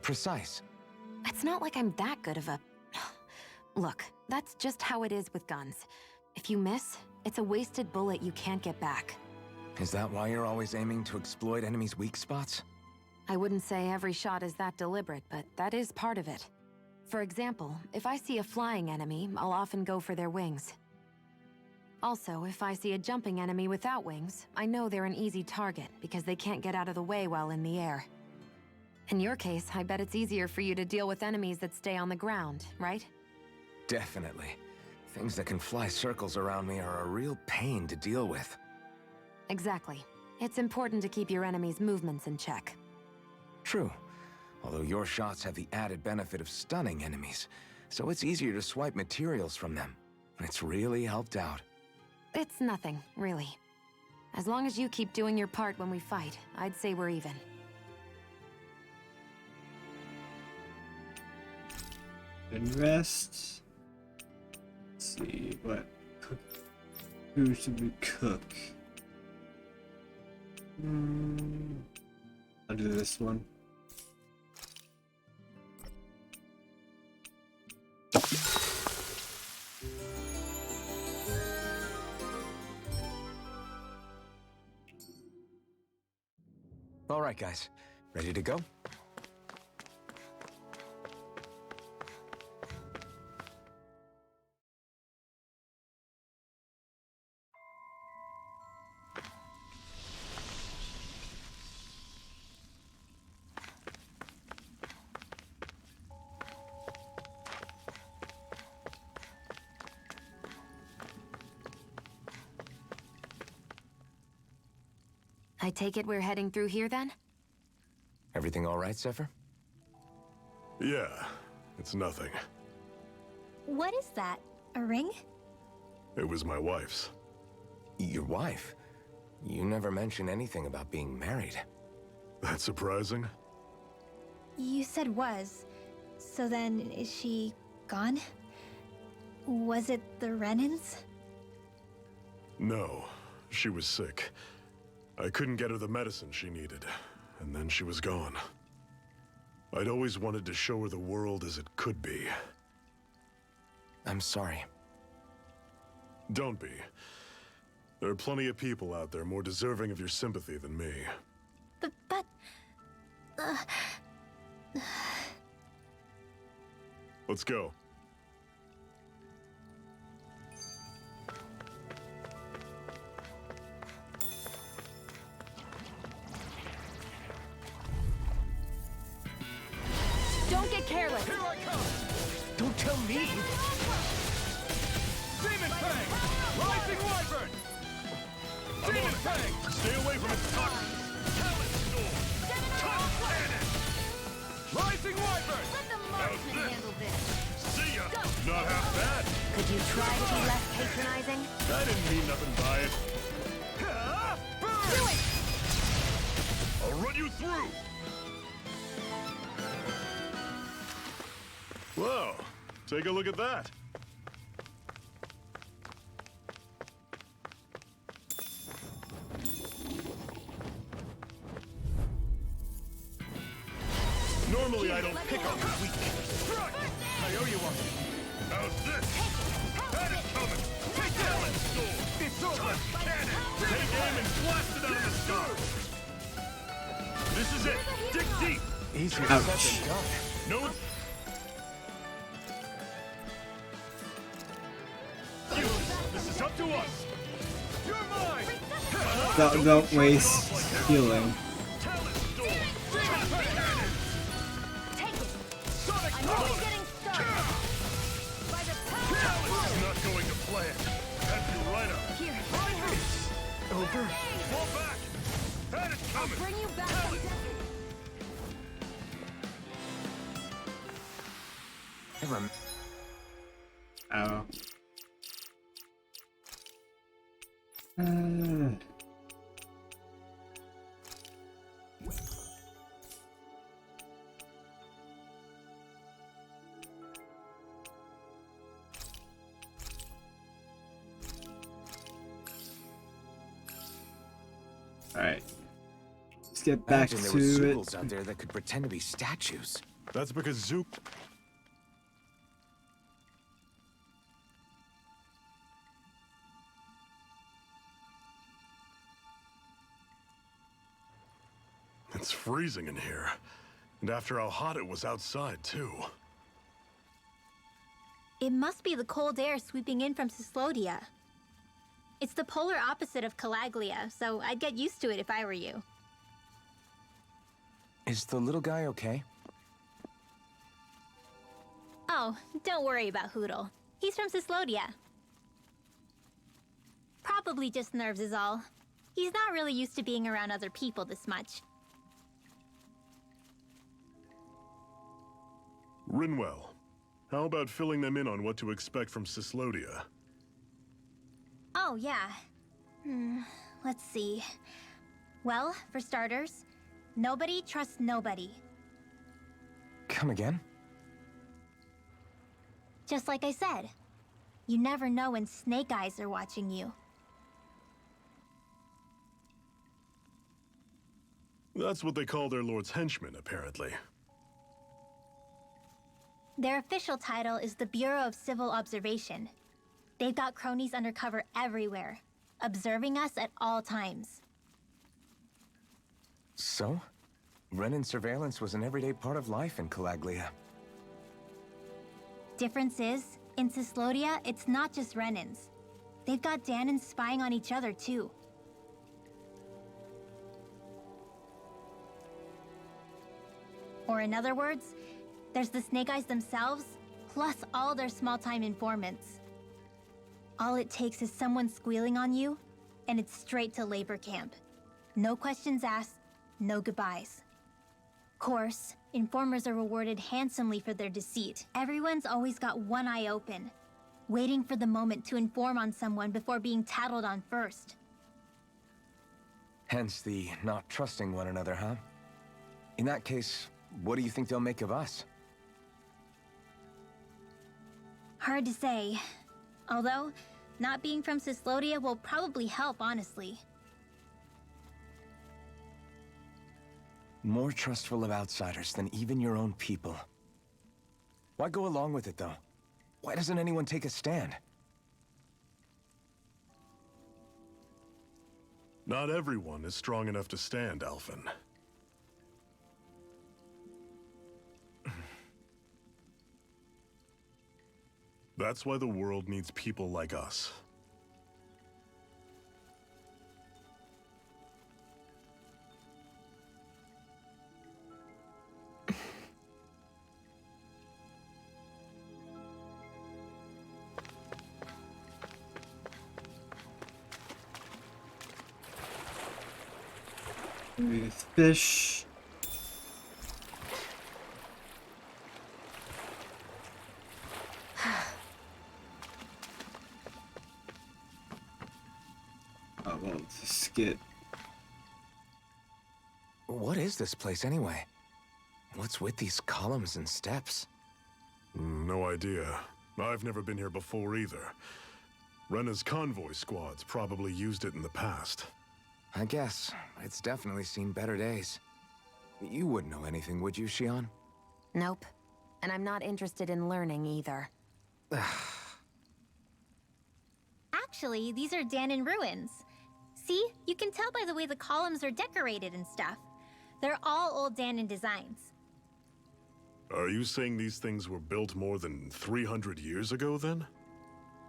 Precise. It's not like I'm that good of a... Look, that's just how it is with guns. If you miss, it's a wasted bullet you can't get back. Is that why you're always aiming to exploit enemies' weak spots? I wouldn't say every shot is that deliberate, but that is part of it. For example, if I see a flying enemy, I'll often go for their wings. Also, if I see a jumping enemy without wings, I know they're an easy target because they can't get out of the way while in the air. In your case, I bet it's easier for you to deal with enemies that stay on the ground, right? Definitely. Things that can fly circles around me are a real pain to deal with. Exactly. It's important to keep your enemy's movements in check. True. Although your shots have the added benefit of stunning enemies, so it's easier to swipe materials from them. It's really helped out. It's nothing, really. As long as you keep doing your part when we fight, I'd say we're even. And rest. Let's see, what who should we cook? I'll do this one. All right, guys. Ready to go? I take it we're heading through here then? Everything all right, Zephyr? Yeah, it's nothing. What is that? A ring? It was my wife's. Your wife? You never mentioned anything about being married. That's surprising? You said was. So then, is she gone? Was it the Renans? No, she was sick. I couldn't get her the medicine she needed, and then she was gone. I'd always wanted to show her the world as it could be. I'm sorry. Don't be. There are plenty of people out there more deserving of your sympathy than me. But... Let's go. Don't get careless. Here I come! Don't tell me! Demon Fang! Rising Wyvern! Demon Fang! Stay away from its toxins! Talent Storm! Touch Cannon! Rising Wyvern! Let the marksman handle this. See ya! Not half bad! Could you try to be less patronizing? I didn't mean nothing by it. Burn! Do it! I'll run you through! Whoa, take a look at that. Normally I don't pick on the weak. I owe you one. How's this? Had it coming! Take Talent Storm! It's over! Touch Cannon! Take aim and blast it out of the sky! This is it! Dig deep! Easier Ouch. said than done. No... This is up to us! You're mine! Don't waste healing. Talent Storm! Take it. Sonic I'm Power! only getting started. By the power of Talent is not going to plan. Have you right up. here, let me help. Over. Fall back! Had it coming! Bring you back some I rem- Oh. Alright. Let's get back Imagine there to were it. Zoogles out there that could pretend to be statues. That's because Zook... It's freezing in here. And after how hot it was outside, too. It must be the cold air sweeping in from Cyslodia. It's the polar opposite of Calaglia, so I'd get used to it if I were you. Is the little guy okay? Oh, don't worry about Hootle. He's from Cyslodia. Probably just nerves is all. He's not really used to being around other people this much. Rinwell, how about filling them in on what to expect from Cyslodia? Oh, yeah. Let's see. Well, for starters, nobody trusts nobody. Come again? Just like I said. You never know when Snake Eyes are watching you. That's what they call their lord's henchmen, apparently. Their official title is the Bureau of Civil Observation. They've got cronies undercover everywhere, observing us at all times. So? Renin surveillance was an everyday part of life in Calaglia. Difference is, in Cyslodia, it's not just Renins. They've got Danans spying on each other, too. Or in other words, there's the Snake Eyes themselves, plus all their small-time informants. All it takes is someone squealing on you, and it's straight to labor camp. No questions asked, no goodbyes. Course, informers are rewarded handsomely for their deceit. Everyone's always got one eye open, waiting for the moment to inform on someone before being tattled on first. Hence the not trusting one another, huh? In that case, what do you think they'll make of us? Hard to say. Although, not being from Cyslodia will probably help, honestly. More trustful of outsiders than even your own people. Why go along with it, though? Why doesn't anyone take a stand? Not everyone is strong enough to stand, Alphen. That's why the world needs people like us. With fish. Oh, well, it's a skit. What is this place, anyway? What's with these columns and steps? No idea. I've never been here before either. Rena's convoy squads probably used it in the past. I guess. It's definitely seen better days. You wouldn't know anything, would you, Xion? Nope. And I'm not interested in learning either. Actually, these are Dahnan ruins. See? You can tell by the way the columns are decorated and stuff. They're all old Dahnan designs. Are you saying these things were built more than 300 years ago, then?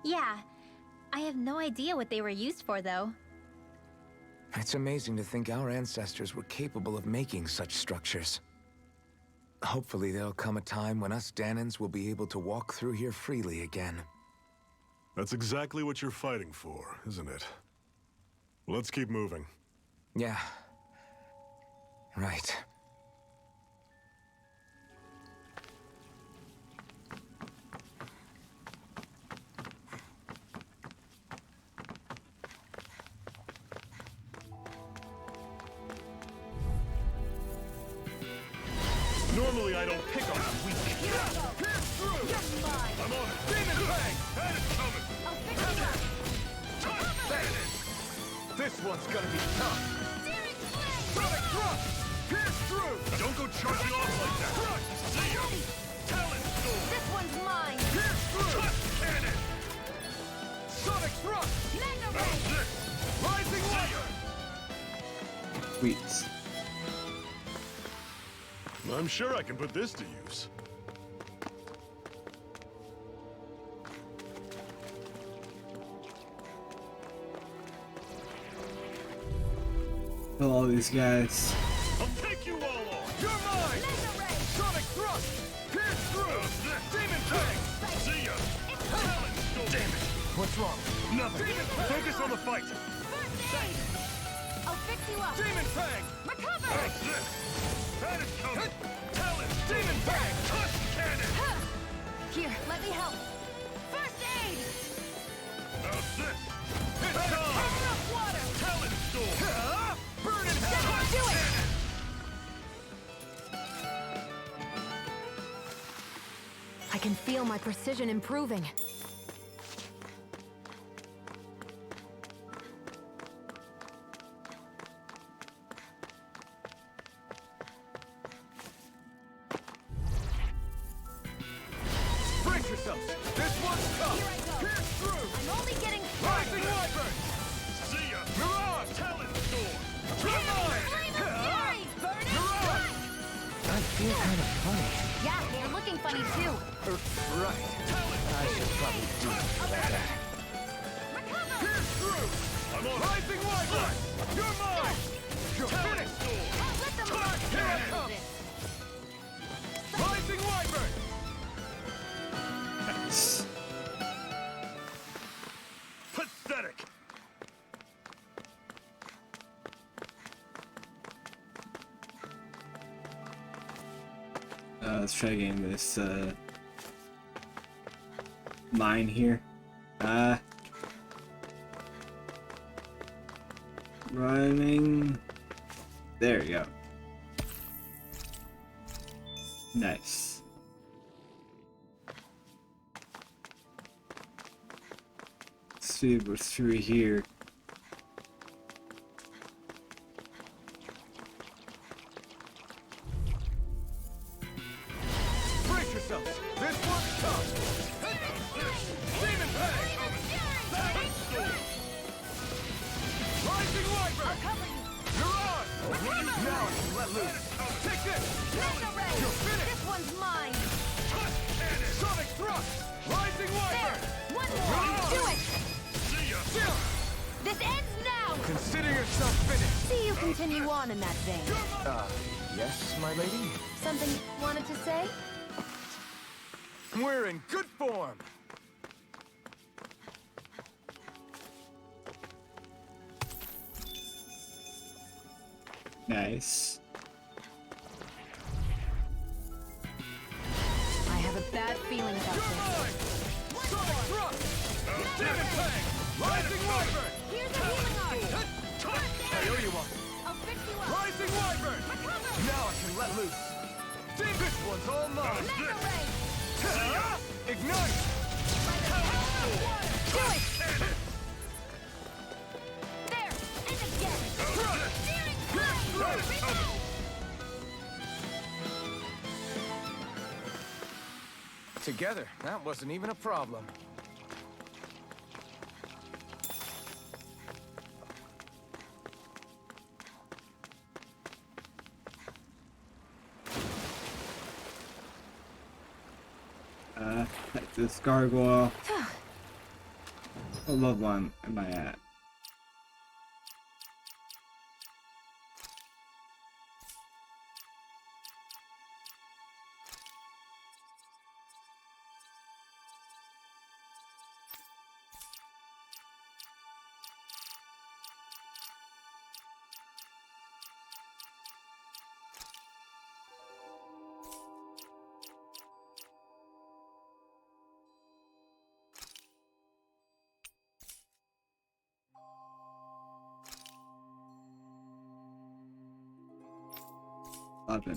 Yeah. I have no idea what they were used for, though. It's amazing to think our ancestors were capable of making such structures. Hopefully there'll come a time when us Dahnans will be able to walk through here freely again. That's exactly what you're fighting for, isn't it? Let's keep moving. Yeah. Right. Normally I don't pick on a weak. Pierce through! I'm on it! Demon Fang! That is coming! This one's gonna be tough! Sonic Thrust! Pierce through! Don't go charging off like that! See ya! Talon Storm! This one's mine! Pierce through! Tusk Cannon! Sonic Thrust! How's this? Rising Wire! Sweet. I'm sure I can put this to use. Kill all these guys. I'll take you all on! You're mine! Sonic Thrust! Pierce through! Demon Fang! See ya! Talon Storm! Damn it! What's wrong? Nothing! Focus on the fight! I'll fix you up! Demon Fang! Recover! How's this? That is coming! Talon! Demon Fang! Tusk Cannon! Here, let me help. First aid! How's this? It's on! Power up water! Talon Storm! Burn it! Tusk do it! Cannon! I can feel my precision improving. Brace yourselves! This one's tough! Here I go. Pierce through! I'm only getting Rising Wyvern! See ya! Mirage! Talon Storm! You're mine! Flame of Fury! Burn it! Mirage! I feel kind of funny. Yeah, you're looking funny too. Right. I should probably do that. Recover! Pierce through! I'm on Rising Wyvern! You're mine! You're finished! Let them Tusk Here I Cannon! come. Rising Wyvern! Pathetic! Let's try getting this mine here. Running. There you go. Nice. Let's see what's through here. Now I can let loose. Take this! Mega Ray! You're finished! This one's mine! Sonic thrust! Rising Wyvern! There! One more! Do it! See ya! This ends now! Consider yourself finished! See you continue on in that vein. Yes, my lady? Something you wanted to say? We're in good form! Nice. I have a bad feeling about You're this. mine! Sonic thrust! Demon Fang! Rising Wyvern! Here's a healing art! I owe you one! I'll fix you up! Rising Wyvern! Now I can let loose! This one's all mine! Mega Ray! Ignite! Do it! There! And again! Steering flame! Reload! Together, that wasn't even a problem. This gargoyle. What level am I at?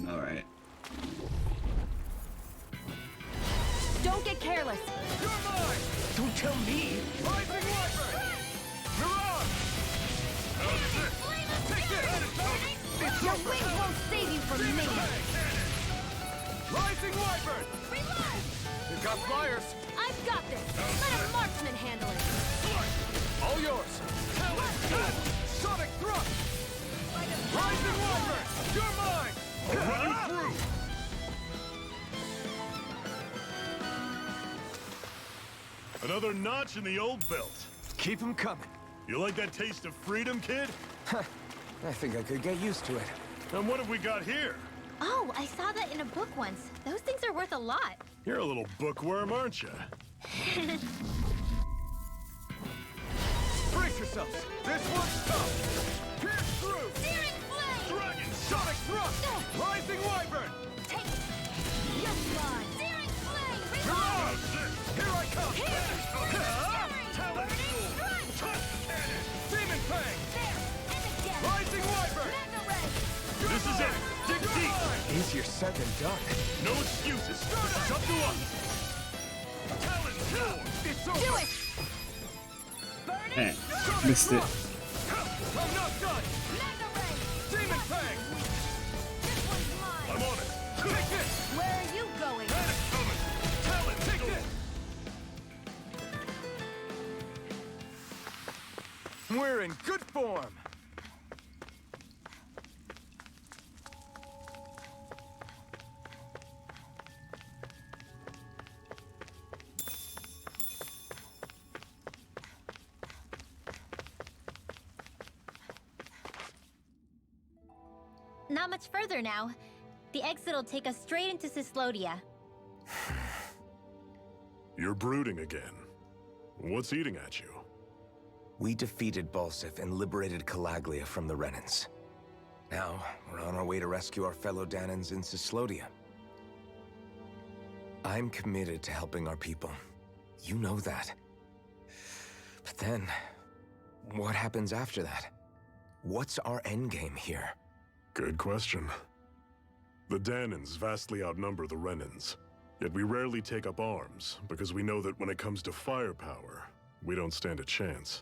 Alright. Don't get careless. You're mine! Don't tell me! Rising Wyvern! Mirage! Take this! Your wings won't save you from me! Rising Wyvern! Reload! You got flyers! I've got this! Let a marksman handle it! All yours! Sonic thrust! Rising Wyvern! You're mine! I'll run you through! Another notch in the old belt. Keep them coming. You like that taste of freedom, kid? I think I could get used to it. And what have we got here? Oh, I saw that in a book once. Those things are worth a lot. You're a little bookworm, aren't you? Brace yourselves! This one's tough! Pierce through! Steering flame! Dragon Sonic thrust! Rising Wyvern! Take it! Yes, mine! Steering flame! Reload! Mirage! Here I come! Talon Sword! Demon Fang! There! And again! Rising Wyvern! Mega Ray! This is it! Dig deep! Easier said than done. No excuses! It's up to us! Talon Sword! It's over! Do it! Hey, missed it. I'm not done! Mega Ray! Demon Fang! This one's mine! I'm on it! Take this! Where are you going? Panic coming! Talon Take Sword! this! We're in good form! Not much further now. The exit will take us straight into Cyslodia. You're brooding again. What's eating at you? We defeated Balsif and liberated Calaglia from the Renans. Now, we're on our way to rescue our fellow Danans in Cyslodia. I'm committed to helping our people. You know that. But then, what happens after that? What's our endgame here? Good question. The Danans vastly outnumber the Renans. Yet we rarely take up arms, because we know that when it comes to firepower, we don't stand a chance.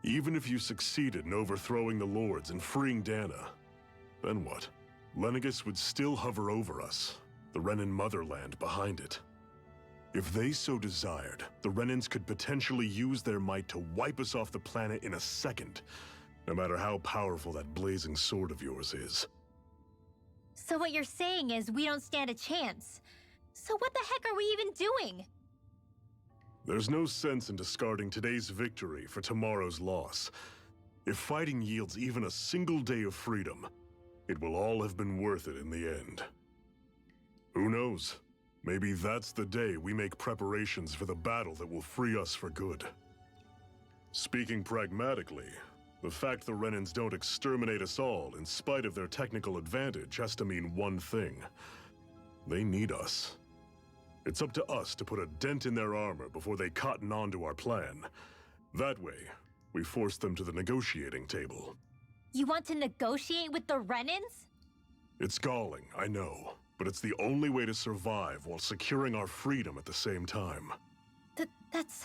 Even if you succeeded in overthrowing the Lords and freeing Dana, then what? Lenegis would still hover over us, the Renan motherland behind it. If they so desired, the Renans could potentially use their might to wipe us off the planet in a second. no matter how powerful that blazing sword of yours is. So what you're saying is we don't stand a chance. So what the heck are we even doing? There's no sense in discarding today's victory for tomorrow's loss. If fighting yields even a single day of freedom, it will all have been worth it in the end. Who knows? Maybe that's the day we make preparations for the battle that will free us for good. Speaking pragmatically, the fact the Renans don't exterminate us all in spite of their technical advantage has to mean one thing. They need us. It's up to us to put a dent in their armor before they cotton on to our plan. That way, we force them to the negotiating table. You want to negotiate with the Renans? It's galling, I know, but it's the only way to survive while securing our freedom at the same time. That's...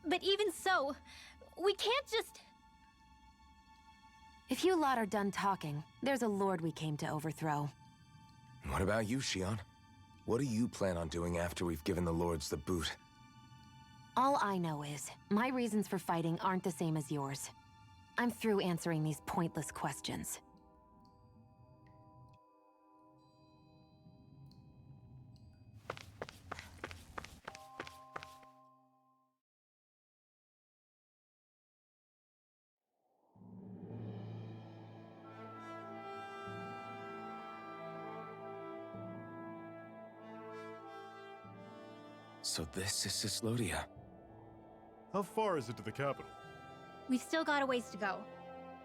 But even so, we can't just... If you lot are done talking, there's a lord we came to overthrow. What about you, Shionne? What do you plan on doing after we've given the lords the boot? All I know is, my reasons for fighting aren't the same as yours. I'm through answering these pointless questions. So this is Cyslodia. How far is it to the capital? We've still got a ways to go.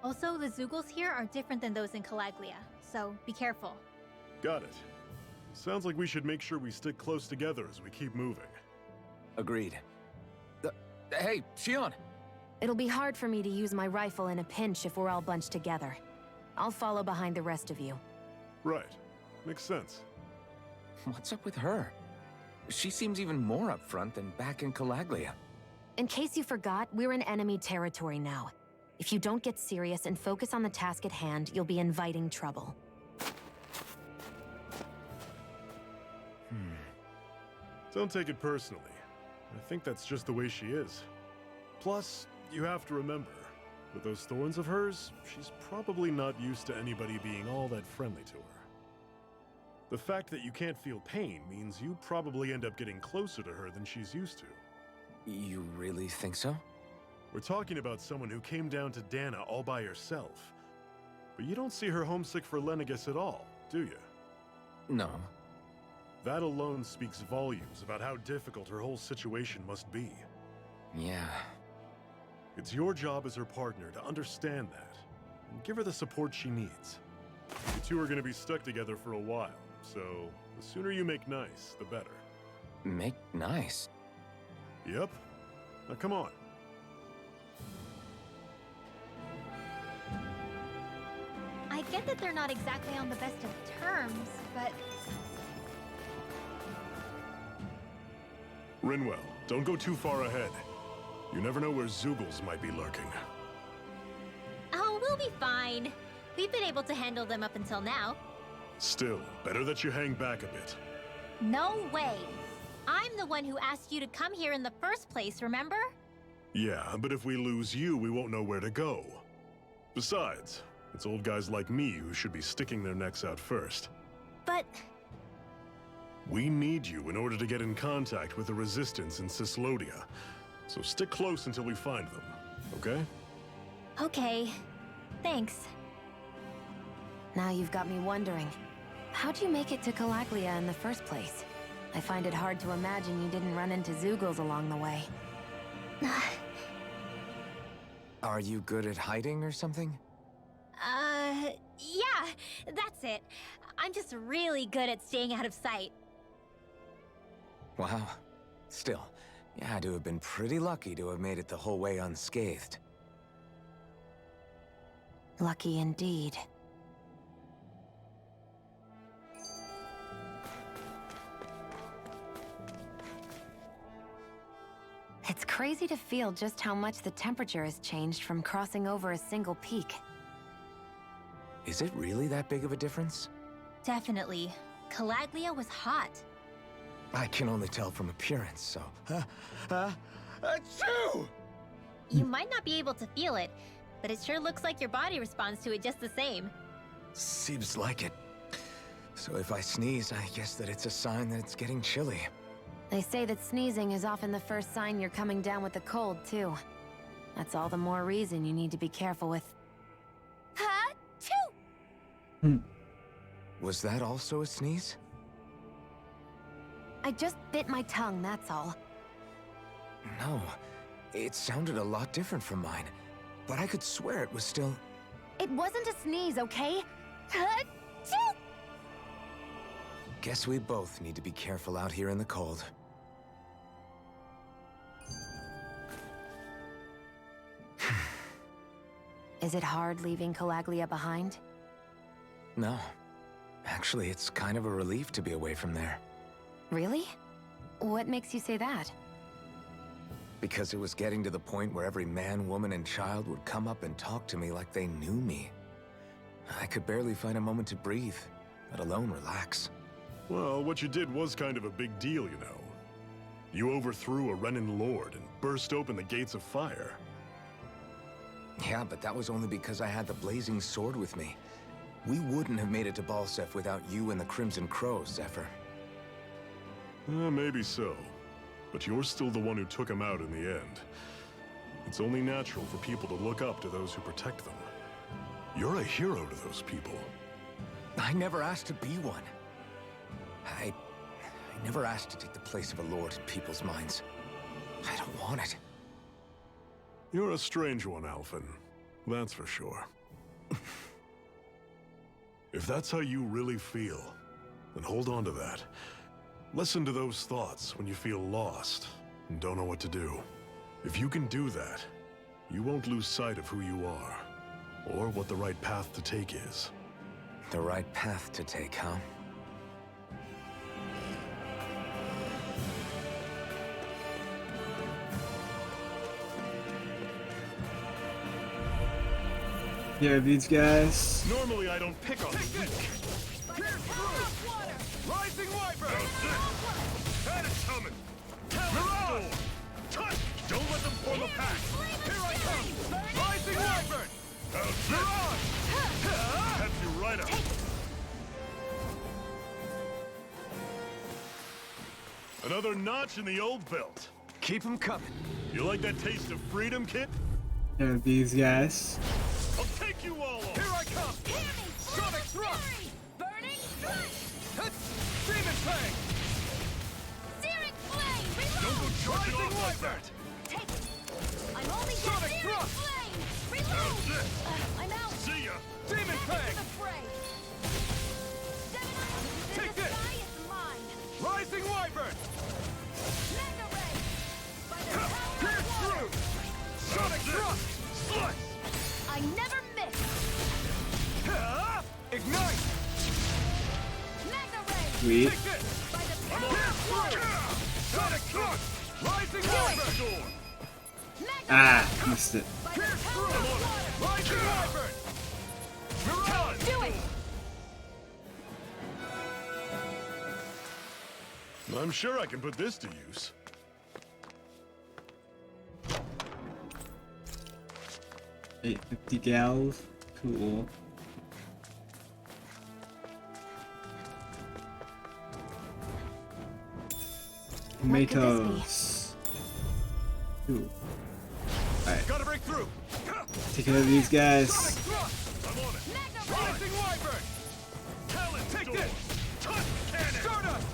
Also, the Zeugles here are different than those in Calaglia, so be careful. Got it. Sounds like we should make sure we stick close together as we keep moving. Agreed. Hey, Shionne! It'll be hard for me to use my rifle in a pinch if we're all bunched together. I'll follow behind the rest of you. Right. Makes sense. What's up with her? She seems even more upfront than back in Calaglia. In case you forgot, we're in enemy territory now. If you don't get serious and focus on the task at hand, you'll be inviting trouble. Don't take it personally. I think that's just the way she is. Plus, you have to remember, with those thorns of hers, she's probably not used to anybody being all that friendly to her. The fact that you can't feel pain means you probably end up getting closer to her than she's used to. You really think so? We're talking about someone who came down to Dahna all by herself. But you don't see her homesick for Lenegis at all, do you? No. That alone speaks volumes about how difficult her whole situation must be. Yeah. It's your job as her partner to understand that, and give her the support she needs. You two are going to be stuck together for a while, so the sooner you make nice, the better. Make nice? Yep. Now come on. I get that they're not exactly on the best of terms, but... Rinwell, don't go too far ahead. You never know where Zeugles might be lurking. Oh, we'll be fine. We've been able to handle them up until now. Still, better that you hang back a bit. No way. I'm the one who asked you to come here in the first place, remember? Yeah, but if we lose you, we won't know where to go. Besides, it's old guys like me who should be sticking their necks out first. But... We need you in order to get in contact with the Resistance in Cyslodia. So stick close until we find them, okay? Okay. Thanks. Now you've got me wondering, how'd you make it to Calaglia in the first place? I find it hard to imagine you didn't run into Zeugles along the way. Are you good at hiding or something? Yeah, that's it. I'm just really good at staying out of sight. Wow. Still, you had to have been pretty lucky to have made it the whole way unscathed. Lucky indeed. It's crazy to feel just how much the temperature has changed from crossing over a single peak. Is it really that big of a difference? Definitely. Calaglia was hot. I can only tell from appearance, so... Achoo! You might not be able to feel it, but it sure looks like your body responds to it just the same. Seems like it. So if I sneeze, I guess that it's a sign that it's getting chilly. They say that sneezing is often the first sign you're coming down with the cold, too. That's all the more reason you need to be careful with... Ha-choo! Was that also a sneeze? I just bit my tongue, that's all. No, it sounded a lot different from mine. But I could swear it was still... It wasn't a sneeze, okay? Ha-choo! Guess we both need to be careful out here in the cold. Is it hard leaving Calaglia behind? No. Actually, it's kind of a relief to be away from there. Really? What makes you say that? Because it was getting to the point where every man, woman, and child would come up and talk to me like they knew me. I could barely find a moment to breathe, let alone relax. Well, what you did was kind of a big deal, you know. You overthrew a Renan lord and burst open the gates of fire. Yeah, but that was only because I had the blazing sword with me. We wouldn't have made it to Balseph without you and the Crimson Crow, Zephyr. Maybe so. But you're still the one who took him out in the end. It's only natural for people to look up to those who protect them. You're a hero to those people. I never asked to be one. I never asked to take the place of a lord in people's minds. I don't want it. You're a strange one, Alphen. That's for sure. If that's how you really feel, then hold on to that. Listen to those thoughts when you feel lost and don't know what to do. If you can do that, you won't lose sight of who you are, or what the right path to take is. The right path to take, huh? Yeah, these guys. Normally I don't pick on Take this! Rising Wyvern! That is coming! Mirage! Touch! Don't let them form a pack! Here I come! Rising Wyvern! Mirage! Have you right up! Another notch in the old belt. Keep them coming. You like that taste of freedom, kid? Yeah, these guys. I'll take you all on! Here I come! Sonic Thrust! Burning Strike! Demon Fang! Searing Flame! Don't go charging Rising off like Wyvern! that! Take it! I'm only Sonic Searing Thrust! Flame! That's Reload! it! I'm out! See ya! Demon Fang! The fray! Take this! Sky is mine! Rising Wyvern! Mega Ray! By the power Pierce of water! through! Sonic Thrust! Slice! I never miss! Ignite! Mega Ray! Sweet. Take this! By the I'm power on of water! Sonic Thrust! Rising Wyvern! Storm! Mega Ah, missed it. By the Pierce power through! of water! Rising Wyvern! Mirage! Do it! I'm sure I can put this to use. Hey, 50 gals. Cool. Tomatoes. Ooh. Alright, Gotta break through! take care of these guys. Sonic Thrust! I'm on it! Rising Wyvern! Talon Take Storm! this! Touch cannon! Stardust!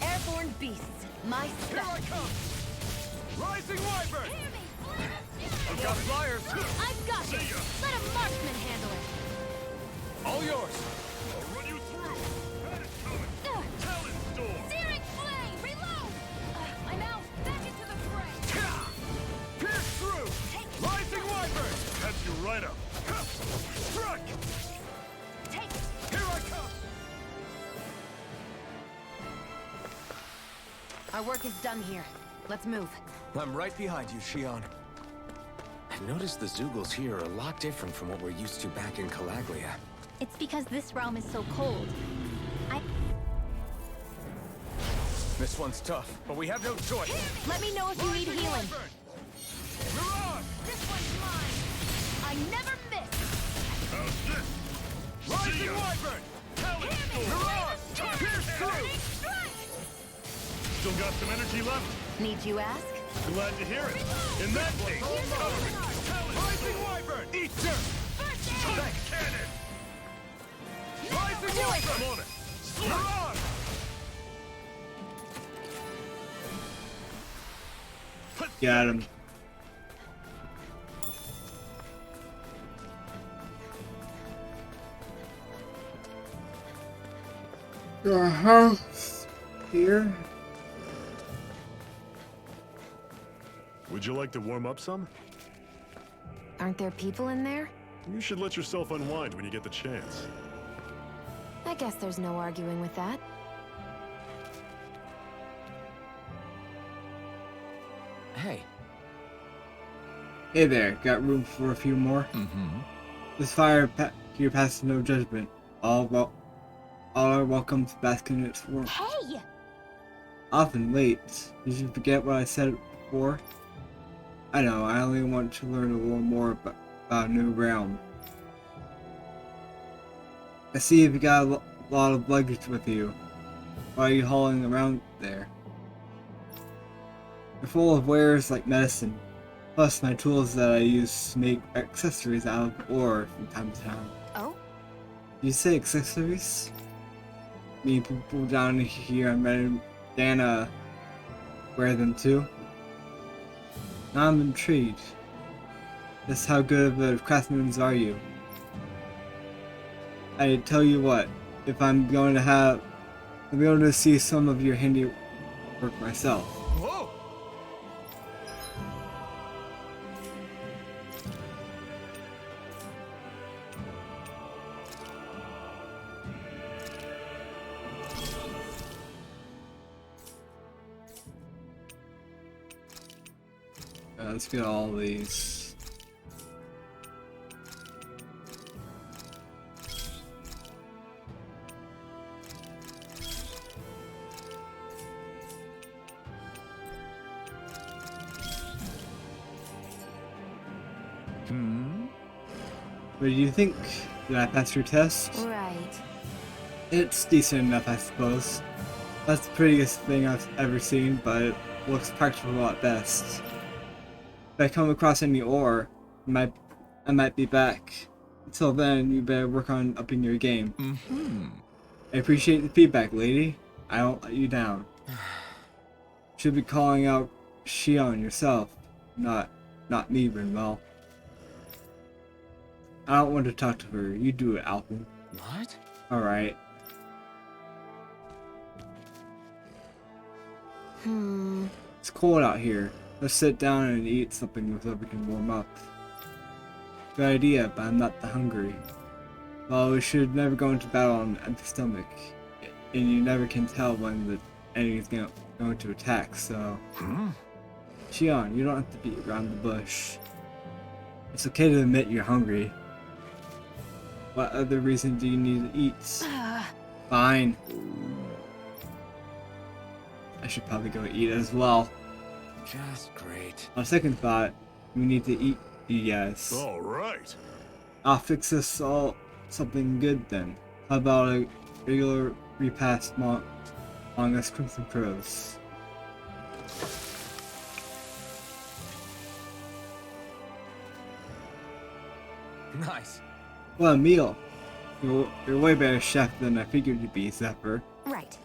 Airborne beasts, my Here I stuff. come! Rising Wyvern! Hear me! Flame! I've got flyers! I've got See this! ya. Let a marksman handle it! All yours! I'll run you through! That is coming! Ugh. Talon Storm! Searing Flame! Reload! I'm out! Back into the fray! Pierce through! Rising Wyvern! Have you right up! Strike! Take it! Here I come! Our work is done here. Let's move. I'm right behind you, Shion. I noticed the Zeugles here are a lot different from what we're used to back in Calaglia. It's because this realm is so cold. This one's tough, but we have no choice. Let me know if you need healing. Mirage! This one's mine! I never got some energy left? Need you ask? Glad to hear it. In that case, cover it. Rising Wyvern! Eat dirt! Strike cannon! Rising Wyvern! I'm on it! You're on! Got him. Your house here. Would you like to warm up some? Aren't there people in there? You should let yourself unwind when you get the chance. I guess there's no arguing with that. Hey. Hey there, got room for a few more? This fire here passes no judgment. All are welcome to bask in its warmth. Hey! Often late. Did you forget what I said before? I know, I only want to learn a little more about a new realm. I see you've got a lot of luggage with you. Why are you hauling around there? They're full of wares like medicine, plus my tools that I use to make accessories out of ore from time to time. Oh? You say accessories? Me people down here in Medana wear them too? Now I'm intrigued. Just how good of a craftsman are you? I tell you what, if I'm going to see some of your handiwork myself. Whoa! Let's get all these. What do you think? Did I pass your test? Right. It's decent enough, I suppose. That's the prettiest thing I've ever seen, but it looks practical at best. If I come across any ore, I might be back. Until then, you better work on upping your game. I appreciate the feedback, lady. I won't let you down. Should be calling out Shion yourself, not me, Rinwell. I don't want to talk to her. You do it, Alpin. What? Alright. It's cold out here. Let's sit down and eat something so we can warm up. Good idea, but I'm not that hungry. Well, we should never go into battle on an empty stomach. And you never can tell when the enemy's going to attack, so... Shion, you don't have to beat around the bush. It's okay to admit you're hungry. What other reason do you need to eat? Fine. I should probably go eat as well. Just great. On second thought, we need to eat, you guys. All right. I'll fix us all something good then. How about a regular repast among us Crimson Crows? Nice. What a meal! You're way better chef than I figured you'd be, Zephyr. Right.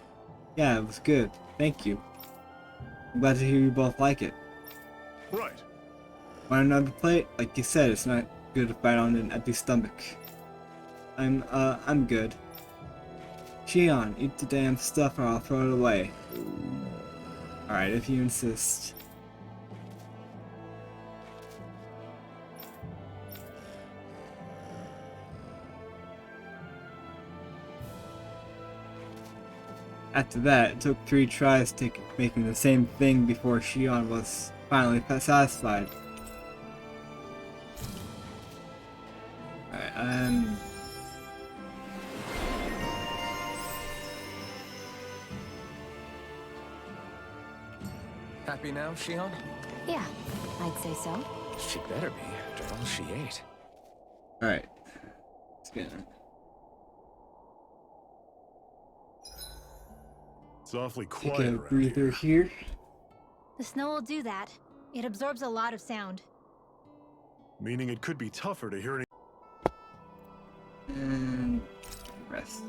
Yeah, it was good. Thank you. I'm glad to hear you both like it. Right. Want another plate? Like you said, it's not good to fight on an empty stomach. I'm good. Shion, eat the damn stuff or I'll throw it away. Alright, if you insist. After that, it took 3 tries to making the same thing before Shion was finally satisfied. Alright, Happy now, Shion? Yeah, I'd say so. She better be, after all she ate. Alright. Let's get it. awfully Take quiet a around breather here. The snow will do that. It absorbs a lot of sound. Meaning it could be tougher to hear any. And rest.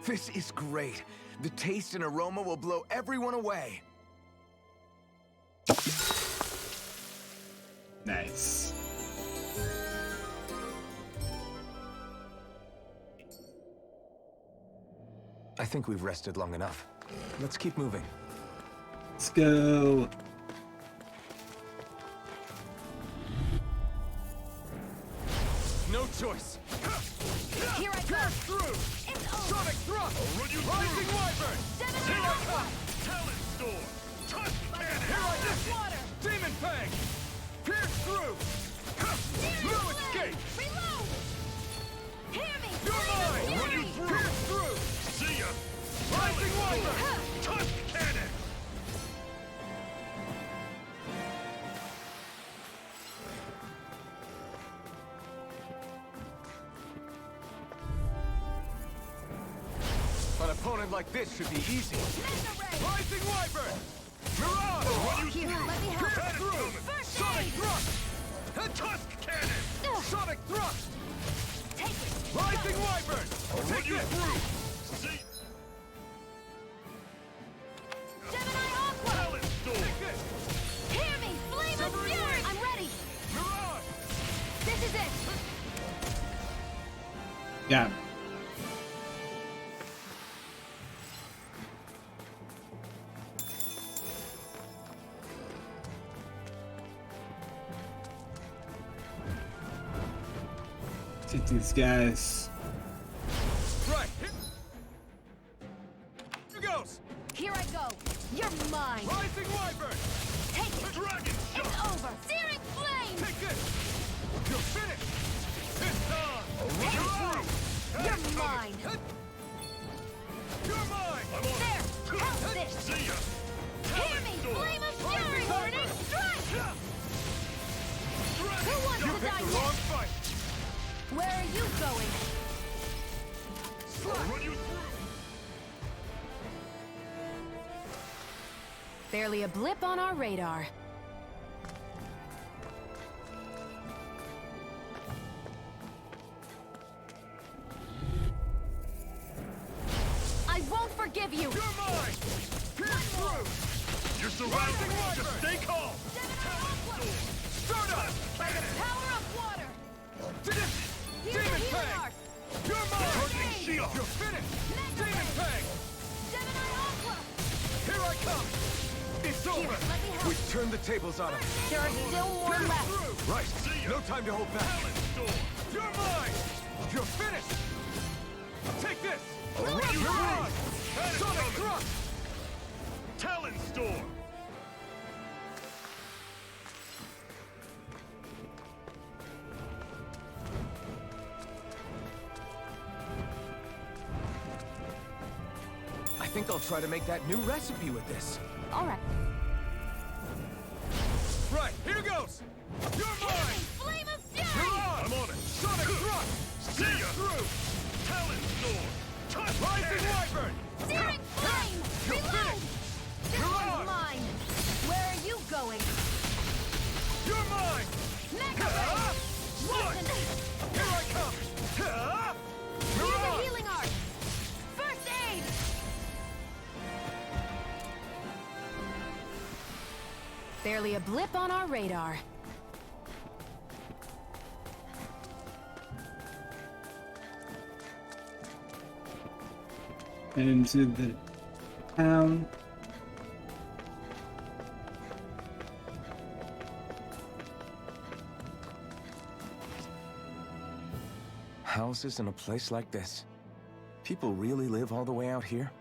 This is great. The taste and aroma will blow everyone away. Nice. I think we've rested long enough. Let's keep moving. Let's go. No choice. Here I go. Through! It's over. Sonic thrust! I'll run you Rising through! Wyvern! Seven Here I hours. come! Talent Storm! Touch cannon! Here I am! Water. Demon Fang! Pierce through! No escape! Reload. Hear me. You're mine! I'll run you through! Pierce through! See ya! Rising Wyvern! Touch cannon! An opponent like this should be easy. Mega ray. Rising Wyvern! Mirage! Run you Here, through! let me help. Cannon coming! First Sonic aid. Thrust! And Tusk cannon! Sonic Thrust! Take it. Rising Wyvern! I'll run Take you this! through! See? Gemini Aqua. Talent Storm! Take this! Hear me. Flame of Severing Fury. Wing. I'm ready. Mirage! This is it. Got him. Take these guys. Right! Here goes! Here I go. You're mine. Rising Wyvern! Take it. Dragon It's Shot! over. Searing flame. Take this! You're finished! It's on! I'll run you through! You're mine. You're mine! I'm on There. it! How's this? See ya! Hear me. Storm. Flame of Rising Fury. Wyvern. Burning strike. Dragon Who wants You to picked die the wrong next? fight! Where are you going? I'll run you through! Barely a blip on our radar. I won't forgive you. You're mine! Pierce through! You're surrounded! Rising Just Wyvern. stay calm! Stardust! Cannon! Power of water. Finish! Here's the Demon healing Fang! art. You're mine! Charging shield! You're finished! Mega Demon Ray. Fang! Gemini Aqua. Here I come! It's Here, over! let me help. We've turned the tables on him. There are still more Pierce left. through! Right! See ya. No time to hold back! Talent Storm! You're mine! You're finished! Take this! I'll run you Mirage! through! Cannon Sonic coming. Thrust! Talon Storm! I think I'll try to make that new recipe with this. All right. Right, here goes! You're mine! Flame of Fury. Mirage! I'm on it! Sonic Thrust! See ya. Through! Talon Storm! Touch Rising cannon! Wyvern! Searing flame. You're Reload. finished! This Mirage. one's mine. Where are you going? You're mine! Mega Ray. Poison. Here I come! Here's a Mirage! healing art. First aid. Barely a blip on our radar. And into the town. Houses in a place like this. People really live all the way out here?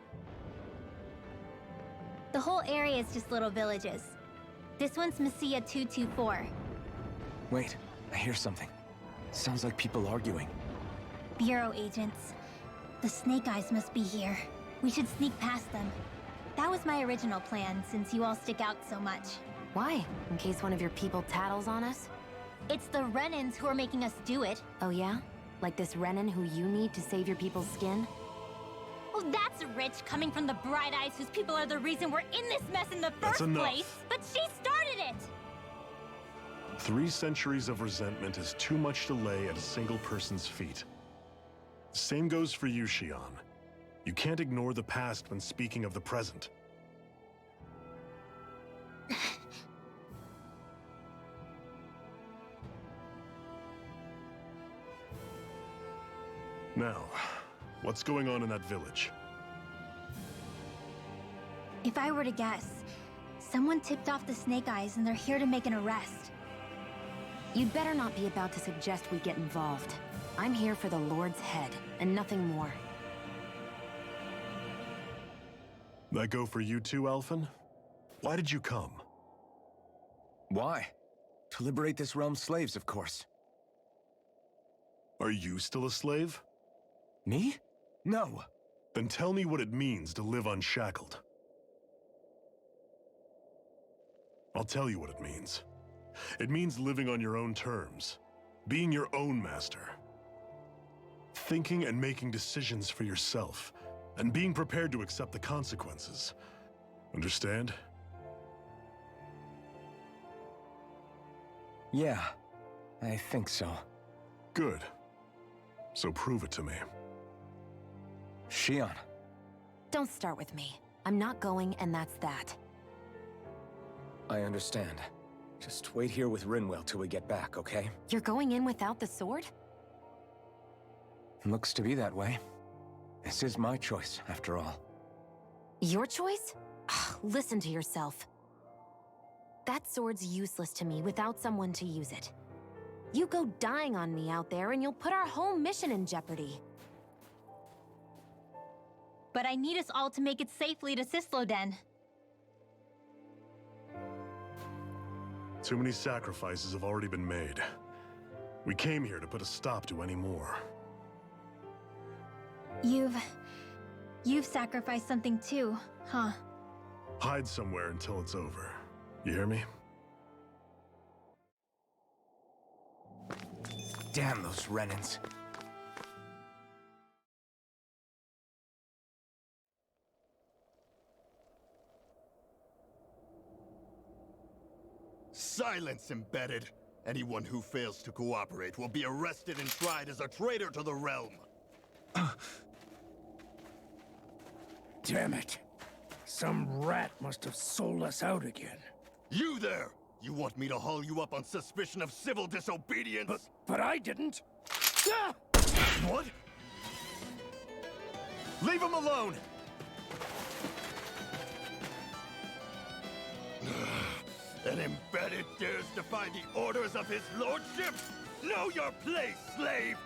The whole area is just little villages. This one's Messia 224. Wait, I hear something. Sounds like people arguing. Bureau agents. The Snake Eyes must be here. We should sneak past them. That was my original plan, since you all stick out so much. Why? In case one of your people tattles on us? It's the Renans who are making us do it. Oh yeah? Like this Renan who you need to save your people's skin? Oh, that's rich coming from the Bright Eyes whose people are the reason we're in this mess in the first place. But she started it! 3 centuries of resentment is too much to lay at a single person's feet. Same goes for you, Xion. You can't ignore the past when speaking of the present. Now, what's going on in that village? If I were to guess, someone tipped off the Snake Eyes and they're here to make an arrest. You'd better not be about to suggest we get involved. I'm here for the Lord's head, and nothing more. That go for you too, Alphen? Why did you come? Why? To liberate this realm's slaves, of course. Are you still a slave? Me? No. Then tell me what it means to live unshackled. I'll tell you what it means. It means living on your own terms, being your own master. Thinking and making decisions for yourself, and being prepared to accept the consequences. Understand? Yeah, I think so. Good. So prove it to me. Xion. Don't start with me. I'm not going, and that's that. I understand. Just wait here with Rinwell till we get back, okay? You're going in without the sword? Looks to be that way. This is my choice, after all. Your choice? Listen to yourself. That sword's useless to me without someone to use it. You go dying on me out there and you'll put our whole mission in jeopardy. But I need us all to make it safely to Sisloden. Too many sacrifices have already been made. We came here to put a stop to any more. You've sacrificed something too, huh? Hide somewhere until it's over. You hear me? Damn those Renans. Silence, Embedded! Anyone who fails to cooperate will be arrested and tried as a traitor to the realm. Damn it. Some rat must have sold us out again. You there! You want me to haul you up on suspicion of civil disobedience? But I didn't. Ah! What? Leave him alone! An Embedded dares defy the orders of his lordship? Know your place, slave!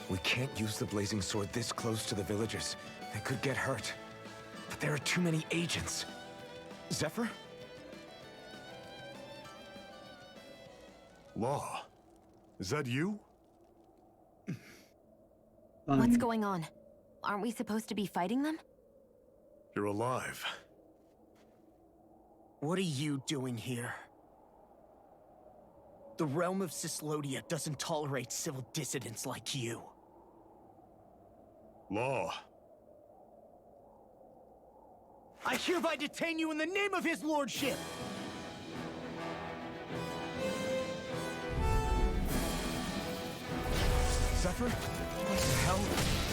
We can't use the blazing sword this close to the villagers. They could get hurt. But there are too many agents. Zephyr? Law. Is that you? What's going on? Aren't we supposed to be fighting them? You're alive. What are you doing here? The realm of Cyslodia doesn't tolerate civil dissidents like you. Law. I hereby detain you in the name of his lordship! Zephyr? What the hell?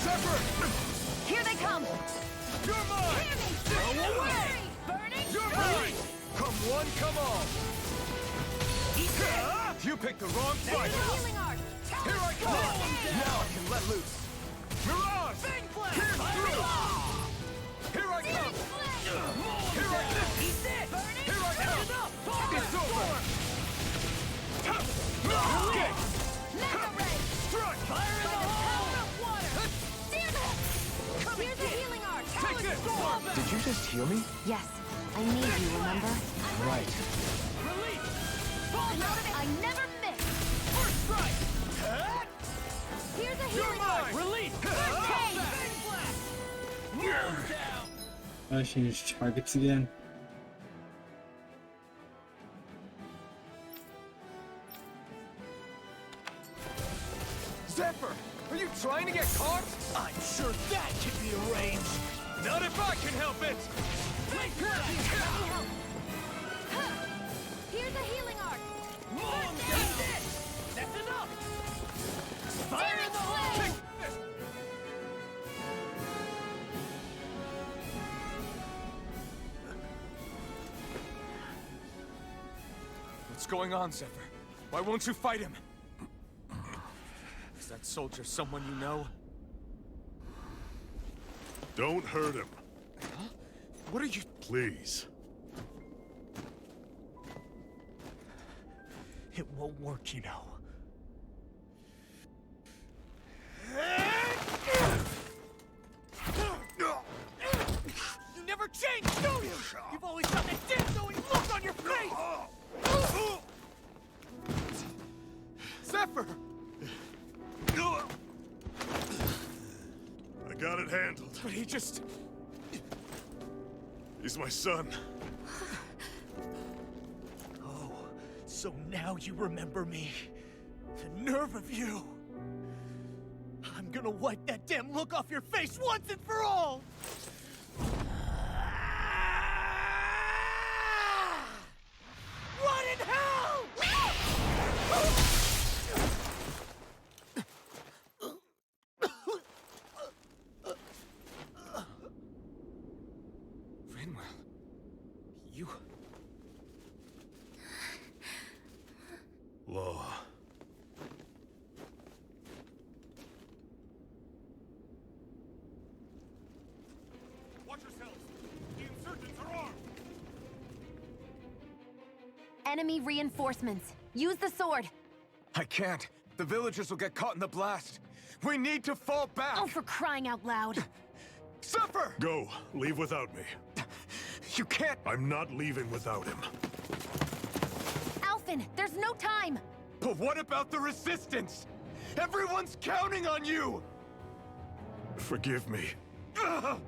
Zephyr! Here they come! You're mine! No way! Burning! You're mine! Come one, come all! You picked the wrong fight! Here I come! Now I can let loose! Mirage! Here's through! Here I come! Here I come! Here I come! It's over! Okay! Strike! Fire in the hole! Water! Here's the healing arc! Take this! Did you just heal me? Yes. I need you, remember? Right. I never miss! First strike! Here's a healing arc! Release! I change targets again. Not if I can help it! Here's a healing arc. That's it! That's enough! Fire in the hole! What's going on, Zephyr? Why won't you fight him? Is that soldier someone you know? Don't hurt him. Huh? What are you... Please. It won't work, you know. You never change, do you? You've always got that damn knowing look on your face! Zephyr! I got it handled. But he just... He's my son. Oh, so now you remember me. The nerve of you! I'm gonna wipe that damn look off your face once and for all! Run in hell! Rinwell... You... Law. Watch yourselves! The insurgents are armed! Enemy reinforcements. Use the sword. I can't. The villagers will get caught in the blast. We need to fall back! Oh, for crying out loud. Zephyr! Go. Leave without me. You can't... I'm not leaving without him. Alphen, there's no time. But what about the resistance? Everyone's counting on you! Forgive me. Ugh!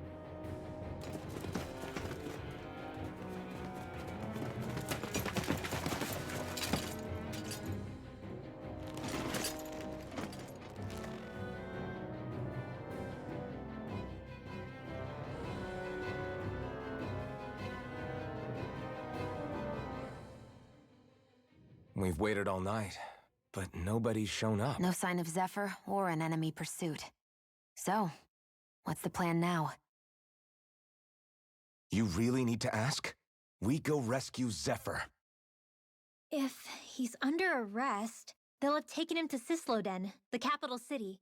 We've waited all night, but nobody's shown up. No sign of Zephyr or an enemy pursuit. So, what's the plan now? You really need to ask? We go rescue Zephyr. If he's under arrest, they'll have taken him to Cisloden, the capital city.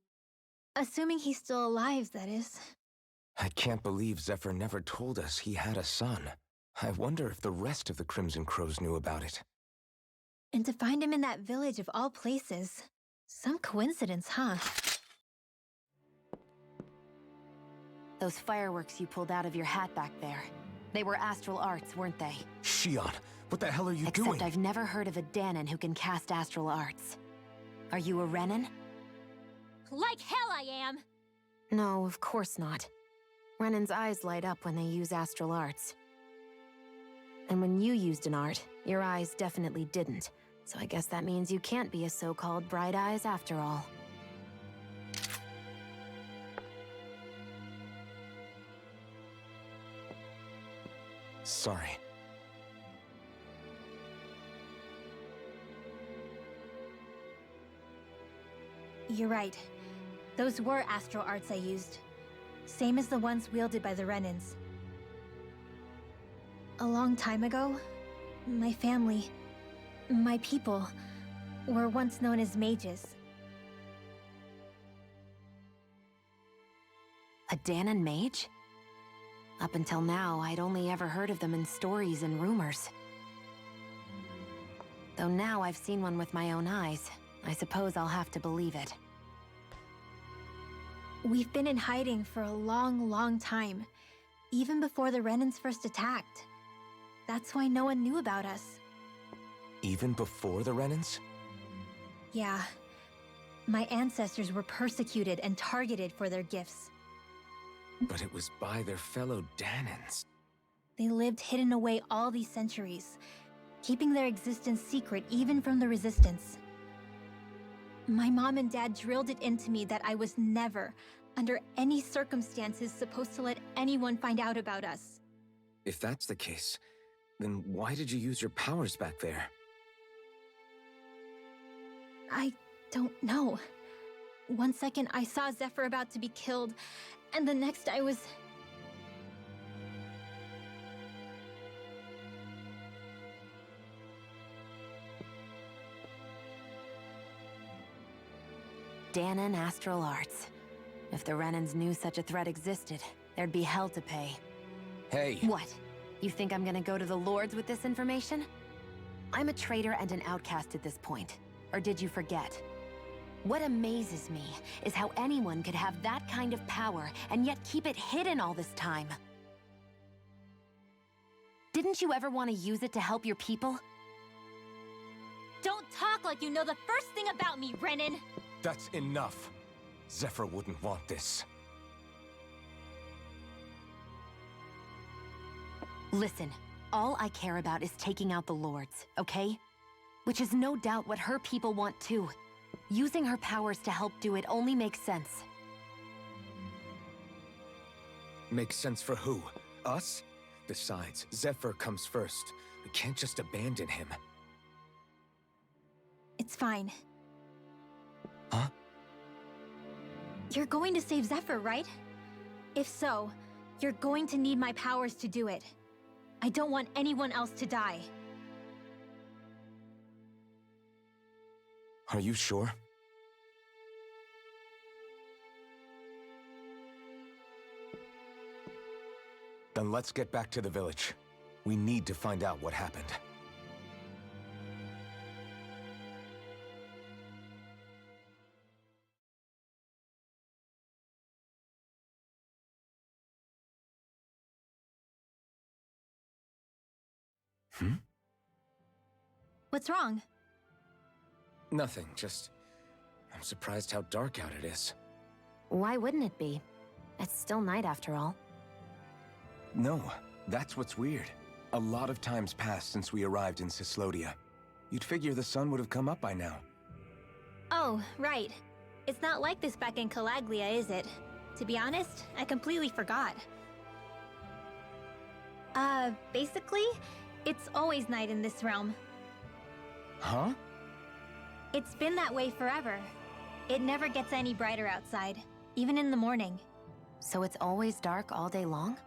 Assuming he's still alive, that is. I can't believe Zephyr never told us he had a son. I wonder if the rest of the Crimson Crows knew about it. And to find him in that village of all places. Some coincidence, huh? Those fireworks you pulled out of your hat back there. They were astral arts, weren't they? Shionne, what the hell are you doing? Except I've never heard of a Dahnan who can cast astral arts. Are you a Renan? Like hell I am! No, of course not. Renan's eyes light up when they use astral arts. And when you used an art, your eyes definitely didn't. So I guess that means you can't be a so-called Bright Eyes after all. Sorry. You're right. Those were astral arts I used. Same as the ones wielded by the Renans. A long time ago, my family, my people, were once known as mages. A Dahnan mage? Up until now, I'd only ever heard of them in stories and rumors. Though now I've seen one with my own eyes, I suppose I'll have to believe it. We've been in hiding for a long, long time. Even before the Renans first attacked. That's why no one knew about us. Even before the Renans? Yeah. My ancestors were persecuted and targeted for their gifts. But it was by their fellow Dahnans. They lived hidden away all these centuries, keeping their existence secret even from the Resistance. My mom and dad drilled it into me that I was never, under any circumstances, supposed to let anyone find out about us. If that's the case, then why did you use your powers back there? I don't know. One second I saw Zephyr about to be killed, and the next I was... Dahnan Astral Arts. If the Renans knew such a threat existed, there'd be hell to pay. Hey! What? You think I'm gonna go to the Lords with this information? I'm a traitor and an outcast at this point. Or did you forget? What amazes me is how anyone could have that kind of power and yet keep it hidden all this time. Didn't you ever want to use it to help your people? Don't talk like you know the first thing about me, Renan! That's enough. Zephyr wouldn't want this. Listen, all I care about is taking out the Lords, okay? Which is no doubt what her people want too. Using her powers to help do it only makes sense. Makes sense for who? Us? Besides, Zephyr comes first. We can't just abandon him. It's fine. Huh? You're going to save Zephyr, right? If so, you're going to need my powers to do it. I don't want anyone else to die. Are you sure? Then let's get back to the village. We need to find out what happened. What's wrong? Nothing, just... I'm surprised how dark out it is. Why wouldn't it be? It's still night after all. No, that's what's weird. A lot of time's passed since we arrived in Cyslodia. You'd figure the sun would have come up by now. Oh, right. It's not like this back in Calaglia, is it? To be honest, I completely forgot. Basically, it's always night in this realm. Huh? It's been that way forever. It never gets any brighter outside, even in the morning. So it's always dark all day long?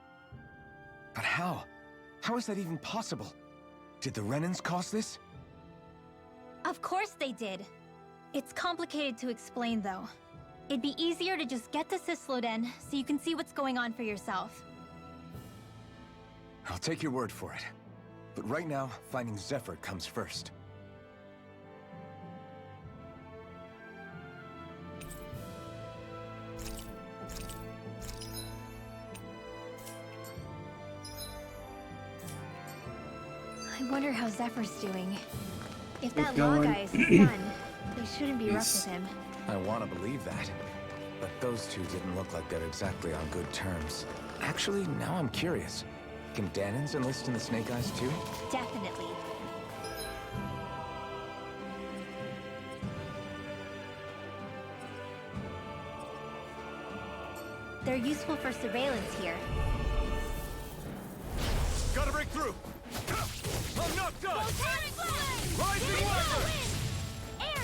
But how? How is that even possible? Did the Renans cause this? Of course they did. It's complicated to explain, though. It'd be easier to just get to Cysloden so you can see what's going on for yourself. I'll take your word for it. But right now, finding Zephyr comes first. I wonder how Zephyr's doing. If that It's law going. guy is his son, they shouldn't be rough with him. I want to believe that. But those two didn't look like they're exactly on good terms. Actually, now I'm curious. Can Dahnans enlist in the Snake Eyes too? Definitely. They're useful for surveillance here. Gotta break through! I'm not done! Rising Wyvern!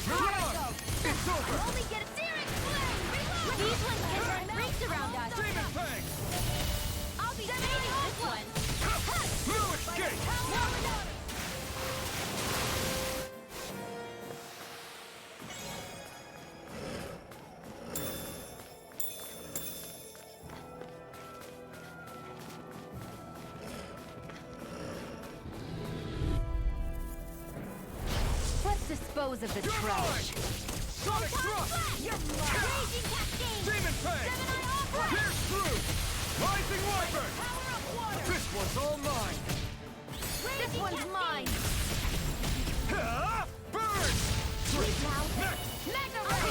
Move on! It's over! Only get a searing flame! These ones can run rings around us. Demon Fang! I'll be saving this one! No escape! Let's dispose of the trash. Sonic Thrust! Raging Cascade! Demon Fang! Gemini Opera! Pierce through! Rising Wyvern! Power of water! This one's all mine! This one's mine! Burn! Mega Ray!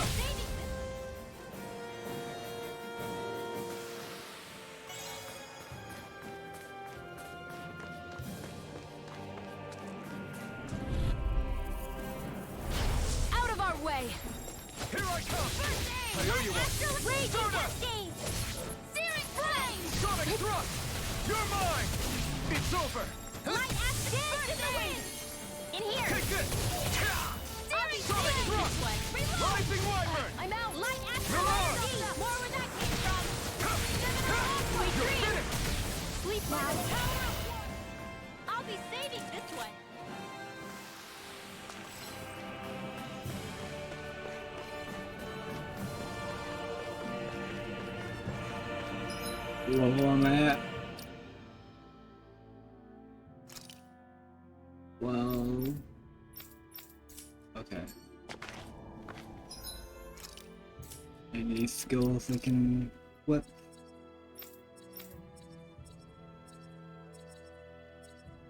Out of our way! Here I I come! I owe you one! Rage Soda! Cascade! Searing Flame! Sonic Thrust! You're mine! It's over! Light Action! Burst in the wind! In here! Take this! Searing Sonic Flame! Thrust! Reload! Rising Wyvern! I'm out! Light Action! Mirage! More where that came from! Point You're three! finished! Sleep now! I'll be saving this one! Level am I at? Well, okay. Any skills I can whip?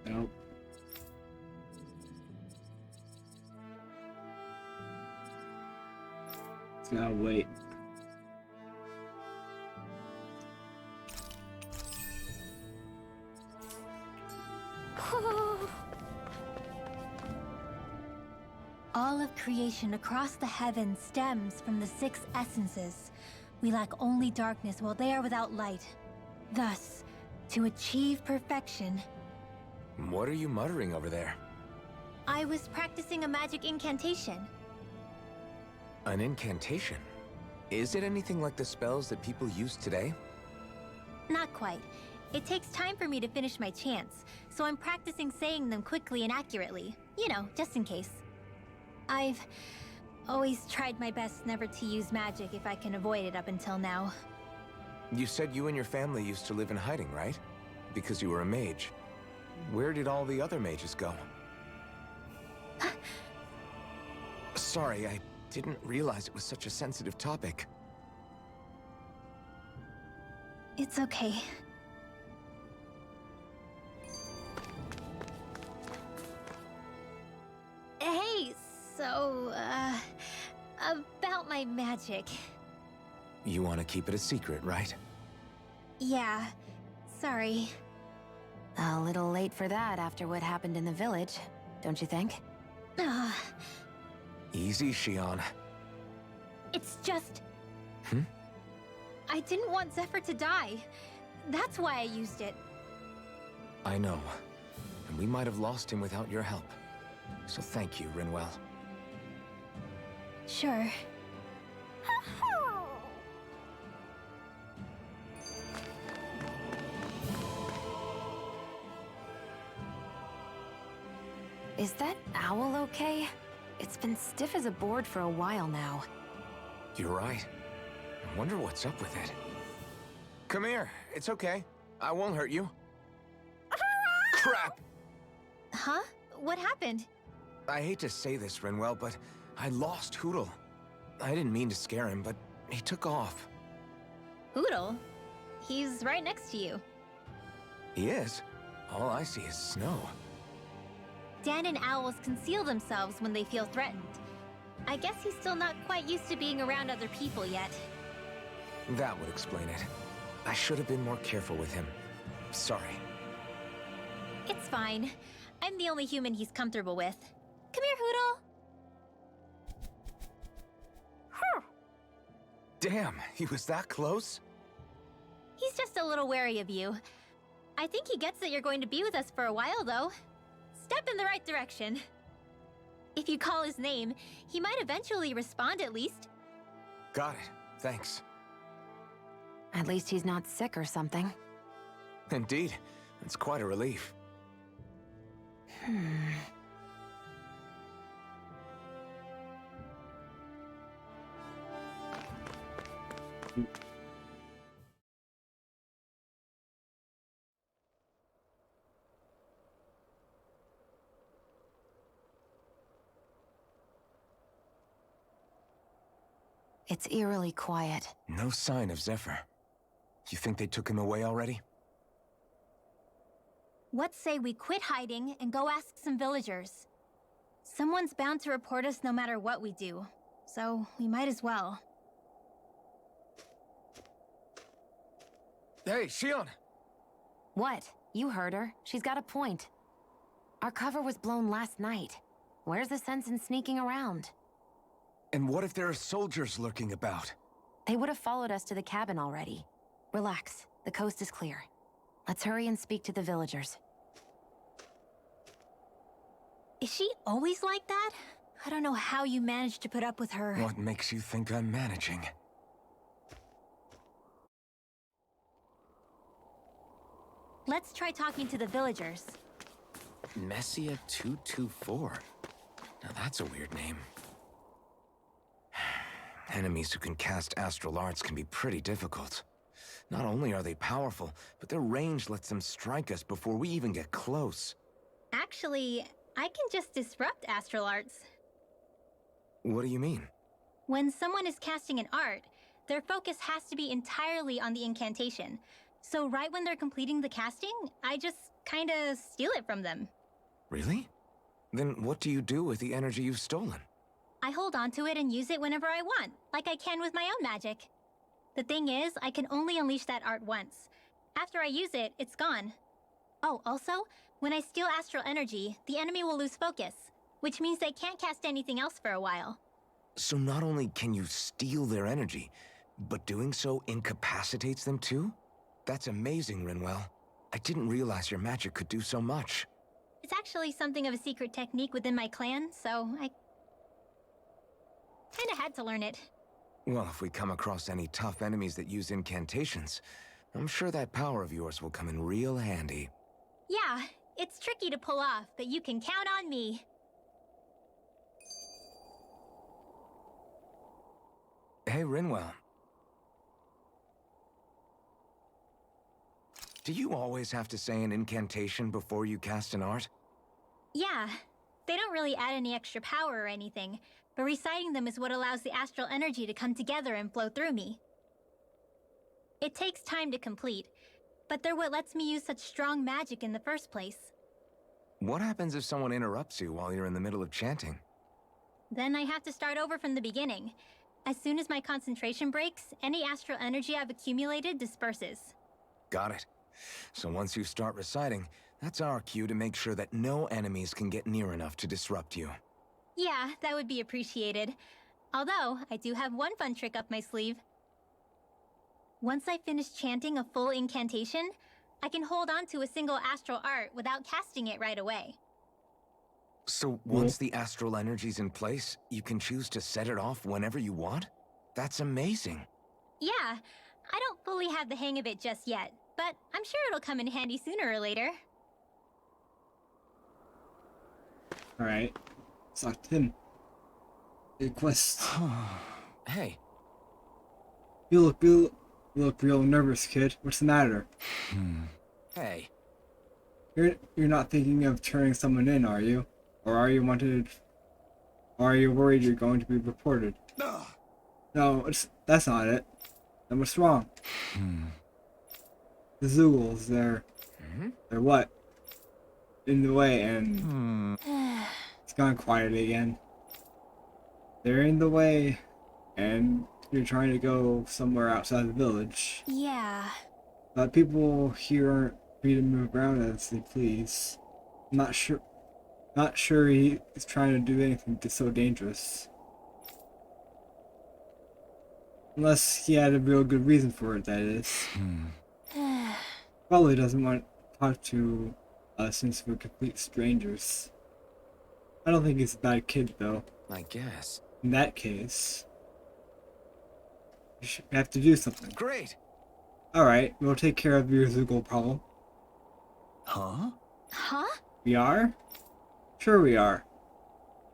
Nope. Just gotta wait. All of creation across the heavens stems from the 6 essences. We lack only darkness while they are without light. Thus, to achieve perfection, What are you muttering over there? I was practicing a magic incantation. An incantation? Is it anything like the spells that people use today? Not quite. It takes time for me to finish my chants, so I'm practicing saying them quickly and accurately. You know, just in case. I've always tried my best never to use magic if I can avoid it up until now. You said you and your family used to live in hiding, right? Because you were a mage. Where did all the other mages go? Sorry, I didn't realize it was such a sensitive topic. It's okay. Hey, so, about my magic. You want to keep it a secret, right? Yeah, sorry. A little late for that after what happened in the village, don't you think? Easy, Shion. It's just... Hmm? I didn't want Zephyr to die. That's why I used it. I know. And we might have lost him without your help. So thank you, Rinwell. Sure. Is that owl okay? It's been stiff as a board for a while now. You're right. I wonder what's up with it. Come here. It's okay. I won't hurt you. Crap! Huh? What happened? I hate to say this, Rinwell, but I lost Hootle. I didn't mean to scare him, but he took off. Hootle? He's right next to you. He is? All I see is snow. Dan and owls conceal themselves when they feel threatened. I guess he's still not quite used to being around other people yet. That would explain it. I should have been more careful with him. Sorry. It's fine. I'm the only human he's comfortable with. Come here, Hootle. Damn, he was that close? He's just a little wary of you. I think he gets that you're going to be with us for a while, though. Step in the right direction. If you call his name, he might eventually respond at least. Got it. Thanks. At least he's not sick or something. Indeed. It's quite a relief. It's eerily quiet. No sign of Zephyr. You think they took him away already? What say we quit hiding and go ask some villagers? Someone's bound to report us no matter what we do, so we might as well. Hey, Shion! What? You heard her. She's got a point. Our cover was blown last night. Where's the sense in sneaking around? And what if there are soldiers lurking about? They would have followed us to the cabin already. Relax. The coast is clear. Let's hurry and speak to the villagers. Is she always like that? I don't know how you managed to put up with her. What makes you think I'm managing? Let's try talking to the villagers. Messia 224. Now that's a weird name. Enemies who can cast astral arts can be pretty difficult. Not only are they powerful, but their range lets them strike us before we even get close. Actually, I can just disrupt astral arts. What do you mean? When someone is casting an art, their focus has to be entirely on the incantation. So right when they're completing the casting, I just kinda steal it from them. Really? Then what do you do with the energy you've stolen? I hold onto it and use it whenever I want, like I can with my own magic. The thing is, I can only unleash that art once. After I use it, it's gone. Oh, also, when I steal astral energy, the enemy will lose focus, which means they can't cast anything else for a while. So not only can you steal their energy, but doing so incapacitates them too? That's amazing, Rinwell. I didn't realize your magic could do so much. It's actually something of a secret technique within my clan, so I kinda had to learn it. Well, if we come across any tough enemies that use incantations, I'm sure that power of yours will come in real handy. Yeah, it's tricky to pull off, but you can count on me. Hey, Rinwell. Do you always have to say an incantation before you cast an art? Yeah, they don't really add any extra power or anything, but reciting them is what allows the astral energy to come together and flow through me. It takes time to complete, but they're what lets me use such strong magic in the first place. What happens if someone interrupts you while you're in the middle of chanting? Then I have to start over from the beginning. As soon as my concentration breaks, any astral energy I've accumulated disperses. Got it. So once you start reciting, that's our cue to make sure that no enemies can get near enough to disrupt you. Yeah, that would be appreciated. Although, I do have one fun trick up my sleeve. Once I finish chanting a full incantation, I can hold on to a single astral art without casting it right away. So once the astral energy's in place, you can choose to set it off whenever you want? That's amazing. Yeah, I don't fully have the hang of it just yet, but I'm sure it'll come in handy sooner or later. Alright. Talk to him. Good quest. Hey. You look real nervous, kid. What's the matter? Hey. You're not thinking of turning someone in, are you? Or are you wanted? Or are you worried you're going to be reported? No, that's not it. Then what's wrong? The Zoogles, they're what? In the way, and it's gone quiet again. They're in the way, and you're trying to go somewhere outside the village. Yeah. But people here aren't free to move around as they please. I'm not sure he's trying to do anything that's so dangerous. Unless he had a real good reason for it, that is. Probably doesn't want to talk to us since we're complete strangers. I don't think he's a bad kid, though. I guess. In that case, you should have to do something. Great! Alright, we'll take care of your Zoogle problem. Huh? Huh? We are? Sure we are.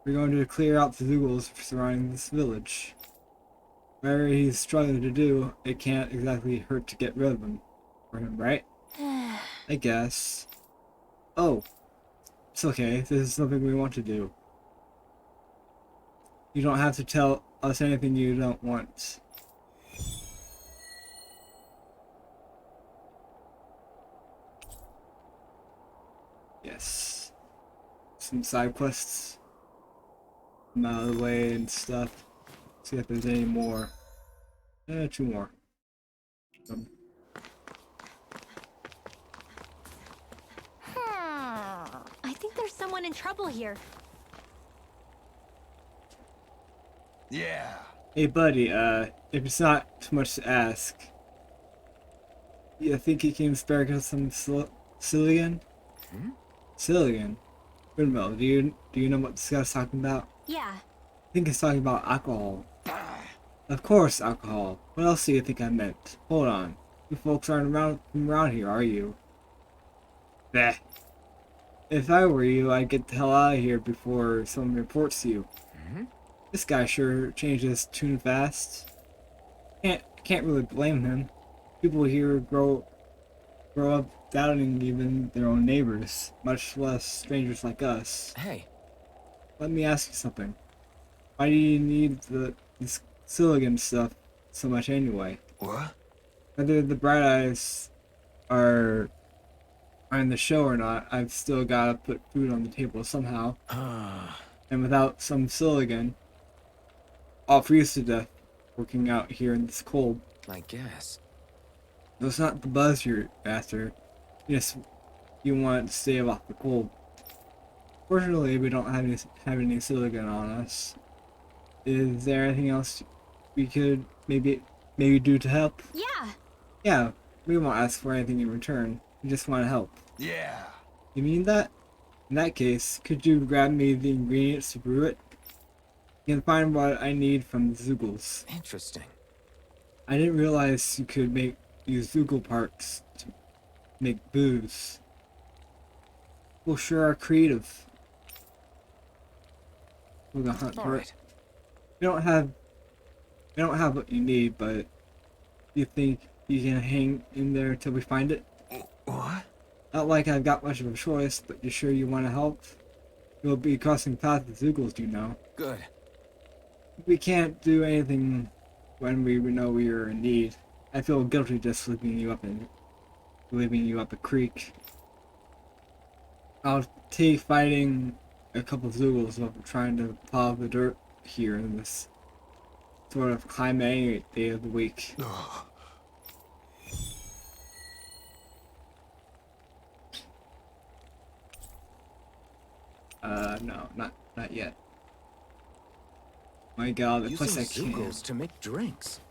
We're going to clear out the Zoogles surrounding this village. Whatever he's struggling to do, it can't exactly hurt to get rid of him. For him, right? I guess. Oh. It's okay, this is something we want to do. You don't have to tell us anything you don't want. Yes. Some side quests. I'm out of the way and stuff. See if there's any more. 2 more. I think there's someone in trouble here. Yeah. Hey buddy, if it's not too much to ask, you think you can spare us some Cillian? Cillian? Windmill, do you know what this guy's talking about? Yeah. I think he's talking about alcohol. Of course, alcohol. What else do you think I meant? Hold on. You folks aren't from around here, are you? Bleh. If I were you, I'd get the hell out of here before someone reports you. This guy sure changed his tune fast. Can't really blame him. People here grow up doubting even their own neighbors, much less strangers like us. Hey. Let me ask you something. Why do you need this Cillian stuff so much anyway? What? Whether the Bright Eyes are in the show or not, I've still gotta put food on the table somehow. And without some Cillian, I'll freeze to death working out here in this cold. I guess. No, it's not the buzz you're after. Yes, you want to stay off the cold. Fortunately, we don't have any Cillian on us. Is there anything else we could maybe do to help? Yeah. Yeah, we won't ask for anything in return. We just want to help. Yeah. You mean that? In that case, could you grab me the ingredients to brew it? You can find what I need from the Zoogles. Interesting. I didn't realize you could use Zoogle parts to make booze. People sure are creative. We're gonna hunt for it. We don't have what you need, but you think you can hang in there till we find it? What? Not like I've got much of a choice, but you sure you want to help? We'll be crossing paths with Zoogles, you know. Good. We can't do anything when we know we are in need. I feel guilty just leaving you up a creek. I'll take fighting a couple of Zoogles over trying to plow the dirt here in this sort of climate any day of the week. No, not yet. My God, the place I Using can. Zoogles to make drinks.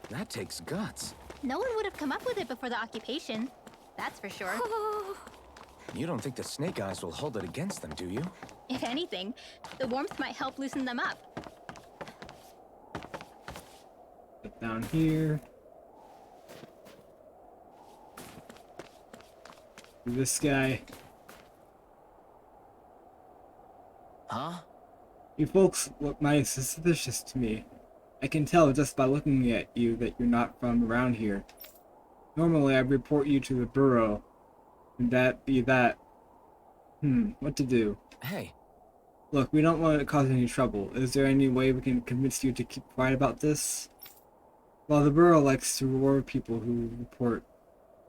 That takes guts. No one would have come up with it before the occupation. That's for sure. You don't think the Snake Eyes will hold it against them, do you? If anything, the warmth might help loosen them up. Put down here. This guy. Huh? You folks look mighty suspicious to me. I can tell just by looking at you that you're not from around here. Normally I'd report you to the Bureau. And that be that. What to do? Hey. Look, we don't want to cause any trouble. Is there any way we can convince you to keep quiet about this? Well, the Bureau likes to reward people who report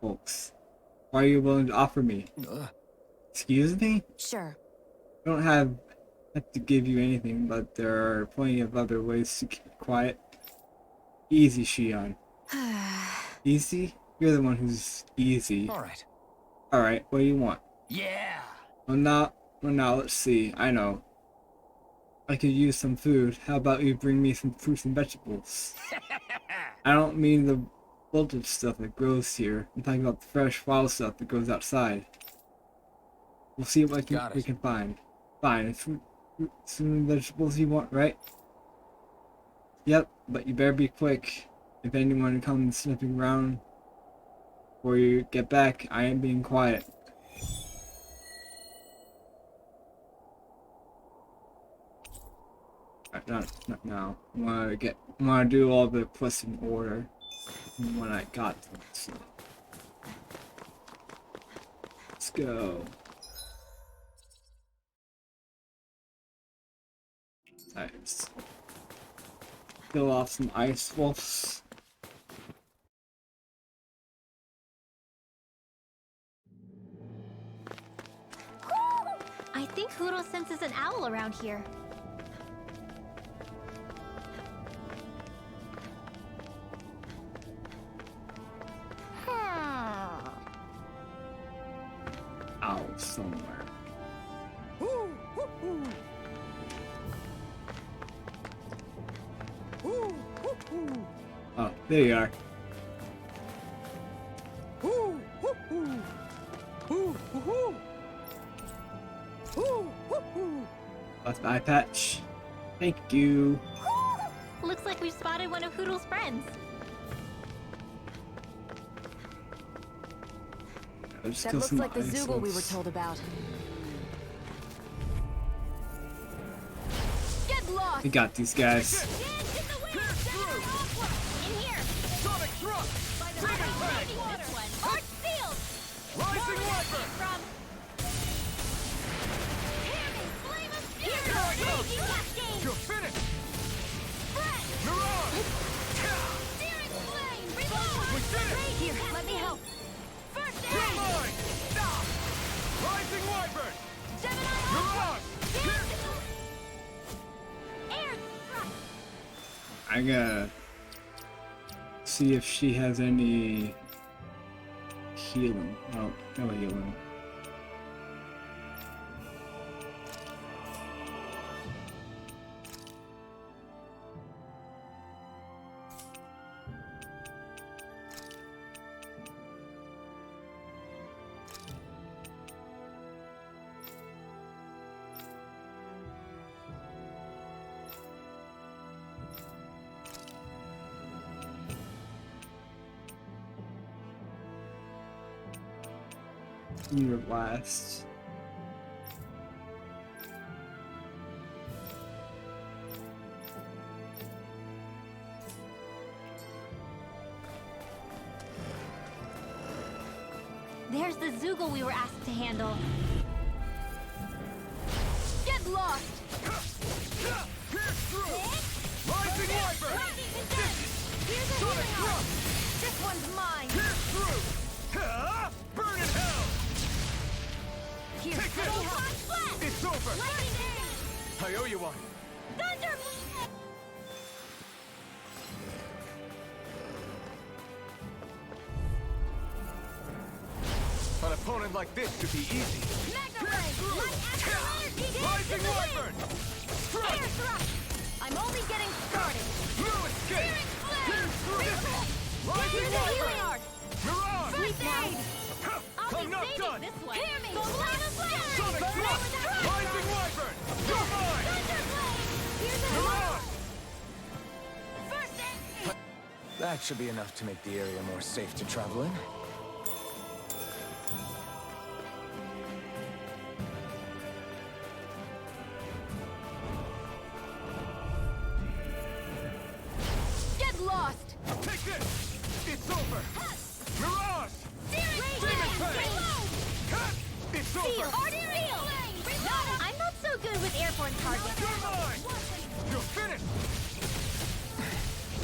folks. Why are you willing to offer me? Excuse me? Sure. I don't have to give you anything, but there are plenty of other ways to keep it quiet. Easy, Shion. Easy? You're the one who's easy. Alright. Alright, what do you want? Yeah. Well now, let's see. I know. I could use some food. How about you bring me some fruits and vegetables? I don't mean the wilted stuff that grows here. I'm talking about the fresh, wild stuff that grows outside. We'll see what we can find. Fine, it's fruits and vegetables you want, right? Yep, but you better be quick. If anyone comes sniffing around before you get back, I ain't being quiet. Not now. I wanna do all the quests in order when I got them. So. Let's go. Alright, let's kill off some ice wolves. I think Huro senses an owl around here. Owl somewhere. There you are. Ooh, ooh, ooh. Ooh, ooh, ooh. Ooh, ooh, ooh. Lost the eye patch. Thank you. Looks like we've spotted one of Hoodle's friends. Let's That kill looks some like the Zoogle we were dinosaurs. told about. Get lost! We got these guys. In here! Sonic Truck! Demon Tank! This one! Arch Field! Rising Wiper! From... Flame of Here I come! You're finished! Mirage! Searing Flame! Reload! We did it! Here, let me help. First You're aid! mine! Rising Wyvern! Gemini Mirage! Air thrust! I gotta see if she has any healing. Oh, no healing. Your blast. There's the Zoogle we were asked to handle. Get lost! Pierce through! Rising Wyvern! Here's a Sonic healing Truck! arm. This one's mine. Pierce through! Burn in hell! Here, Take let me this! help. Blast! It's over! Lightning Bane! I owe you one. Thunder! An opponent like this should be easy. Mega Ray! Light Action Energy! Rising Wyvern! Air thrust! I'm only getting started. No escape! Searing Flame! Pierce through! Rising Here's a healing Wyvern! art. Mirage! Sweet aid! I'll I'm be not saving done! this one. Hear me! Flame of Flame! Sonic Truck! Rising Wyvern! You're mine! Thunder Flame! Here's a Mirage! First aid! That should be enough to make the area more safe to travel in. Get lost! Take this! It's over! Mirage! Demon Tank! It's Seal! over! Seal! I'm not so good with airborne targets. You're mine! You're finished!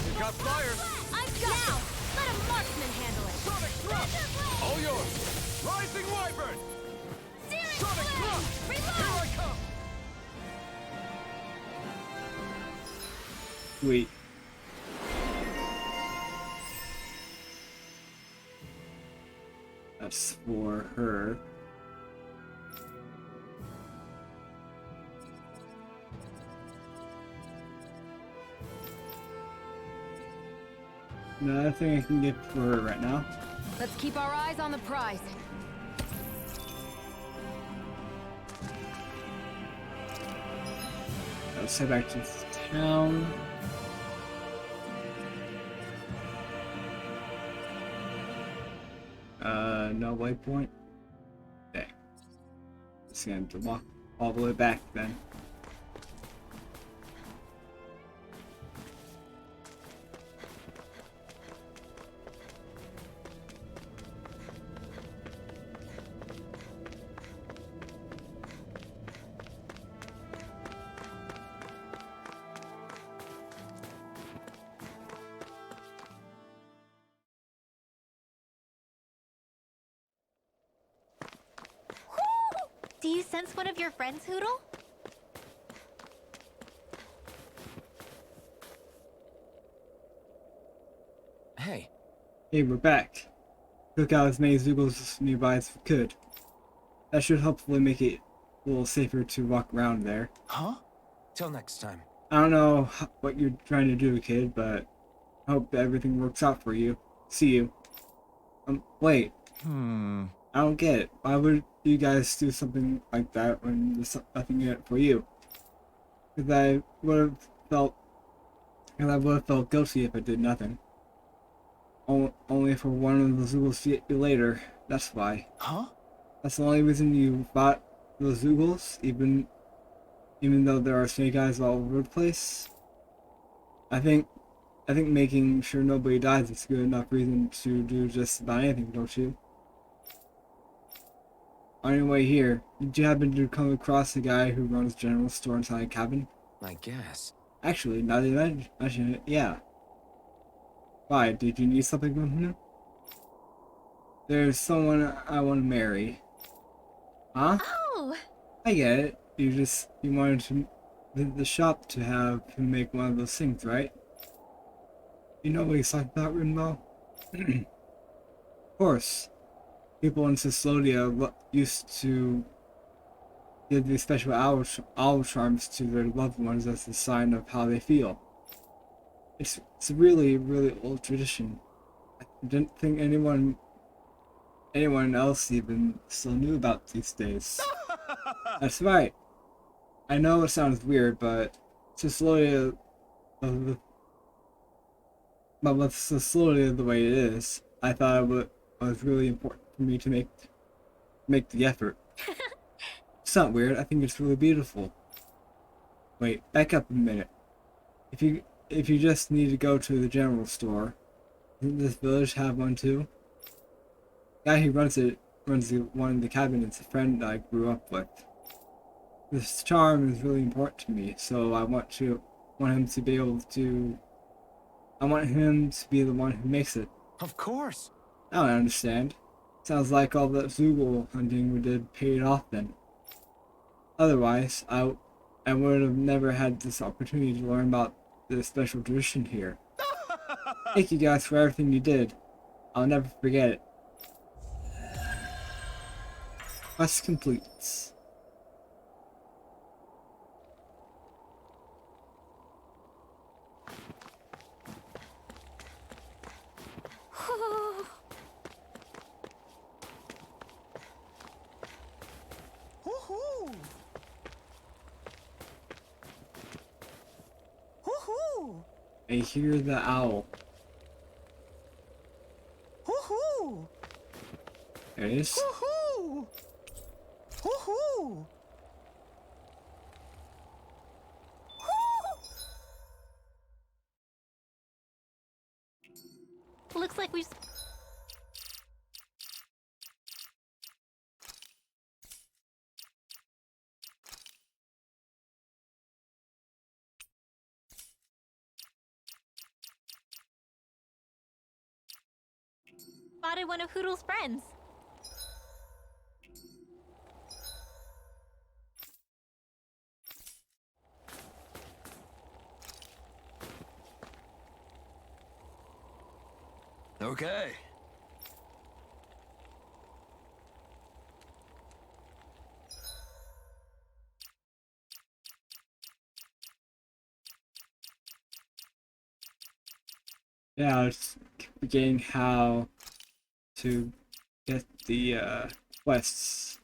You got flyers! I've got now! Let a marksman handle it! Sonic Thrust! All yours! Rising Wyvern! Searing Sonic Flame! Thrust! Reload! Here I come! Wait. That's for her. Nothing I can get for her right now. Let's keep our eyes on the prize. Let's head back to town. No waypoint. Okay. Just gonna have to walk all the way back then. Do you sense one of your friends, Hoodle? Hey. Hey, we're back. Took out as many Zoogles nearby as we could. That should hopefully make it a little safer to walk around there. Huh? Till next time. I don't know what you're trying to do, kid, but I hope everything works out for you. See you. Wait. I don't get it. Why would you guys do something like that when there's nothing in it for you? Because I would have felt guilty if I did nothing. Only for one of the Zoogles to get you later. That's why. Huh? That's the only reason you fought those Zoogles, even though there are snake eyes all over the place. I think making sure nobody dies is good enough reason to do just about anything, don't you? On your way here, did you happen to come across the guy who runs general store inside a cabin? I guess. Actually, now that you mention it, yeah. Why, did you need something from him? There's someone I want to marry. Huh? Oh! I get it. You wanted to visit the shop to have him make one of those things, right? You know what he's talking about, Rinbo? Of course. People in Cyslodia used to give these special owl charms to their loved ones as a sign of how they feel. It's a really, really old tradition. I didn't think anyone else even still knew about these days. That's right. I know it sounds weird, but Cyslodia, but with Cyslodia the way it is, I thought it was really important for me to make the effort. It's not weird. I think it's really beautiful. Wait, back up a minute. If you just need to go to the general store, doesn't this village have one too? The guy who runs one in the cabinets, a friend I grew up with. This charm is really important to me, so I want him to be the one who makes it. Of course. Now I understand. Sounds like all that Zoogle hunting we did paid off then. Otherwise, I would have never had this opportunity to learn about this special tradition here. Thank you guys for everything you did. I'll never forget it. Quest complete. Woohoo! Woohoo! I hear the owl. Woohoo! There it is. Woohoo! Woohoo! Looks like we've... spotted one of Hoodle's friends. Okay. Yeah, I was forgetting how to get the quests.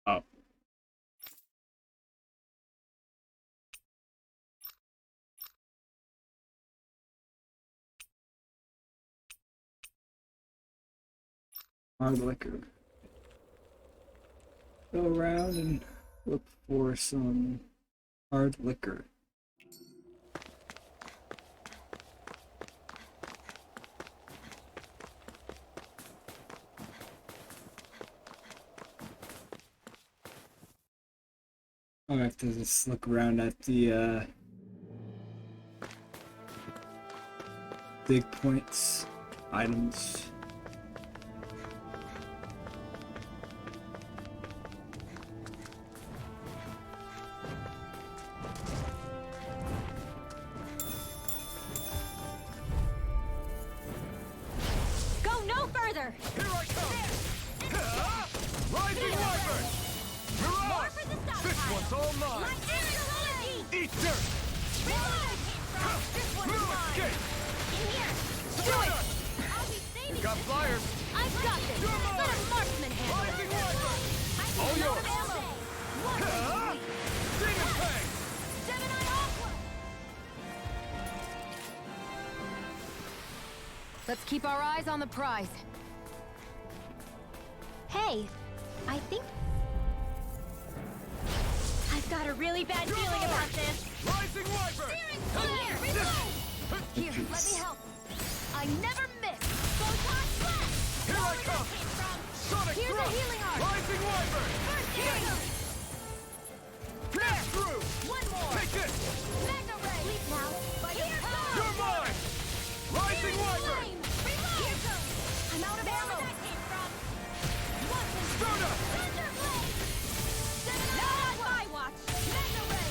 Oh. Hard liquor. Go around and look for some hard liquor. I have to just look around at the big points items. Go no further! Here I come! Rising Wyvern! Mirage! This one's all mine! Eat dirt! This one's mine! Escape! In here! Do it! I'll be saving You got this. flyers! I've got this! You're mine. Let a marksman handle it! Rising Wyvern! I can All load yours. of ammo! One complete. Demon Fang! Gemini Aqua! Let's keep our eyes on the prize. Hey, I think I've got a really bad feeling about this! Rising Wyvern! Here, let me help! I never miss! Photon blast! Here I come! Sonic Here's a Thrust! healing arm! Rising Wyvern! First aid! Pierce through! One more! Take this! Magna Ray! Sleep now! Here comes! You're mine! Rising Wyvern! Here goes! I'm out of ammo! Where that came from? Stardust! Thunder Blade! Not on my watch! Magna Ray!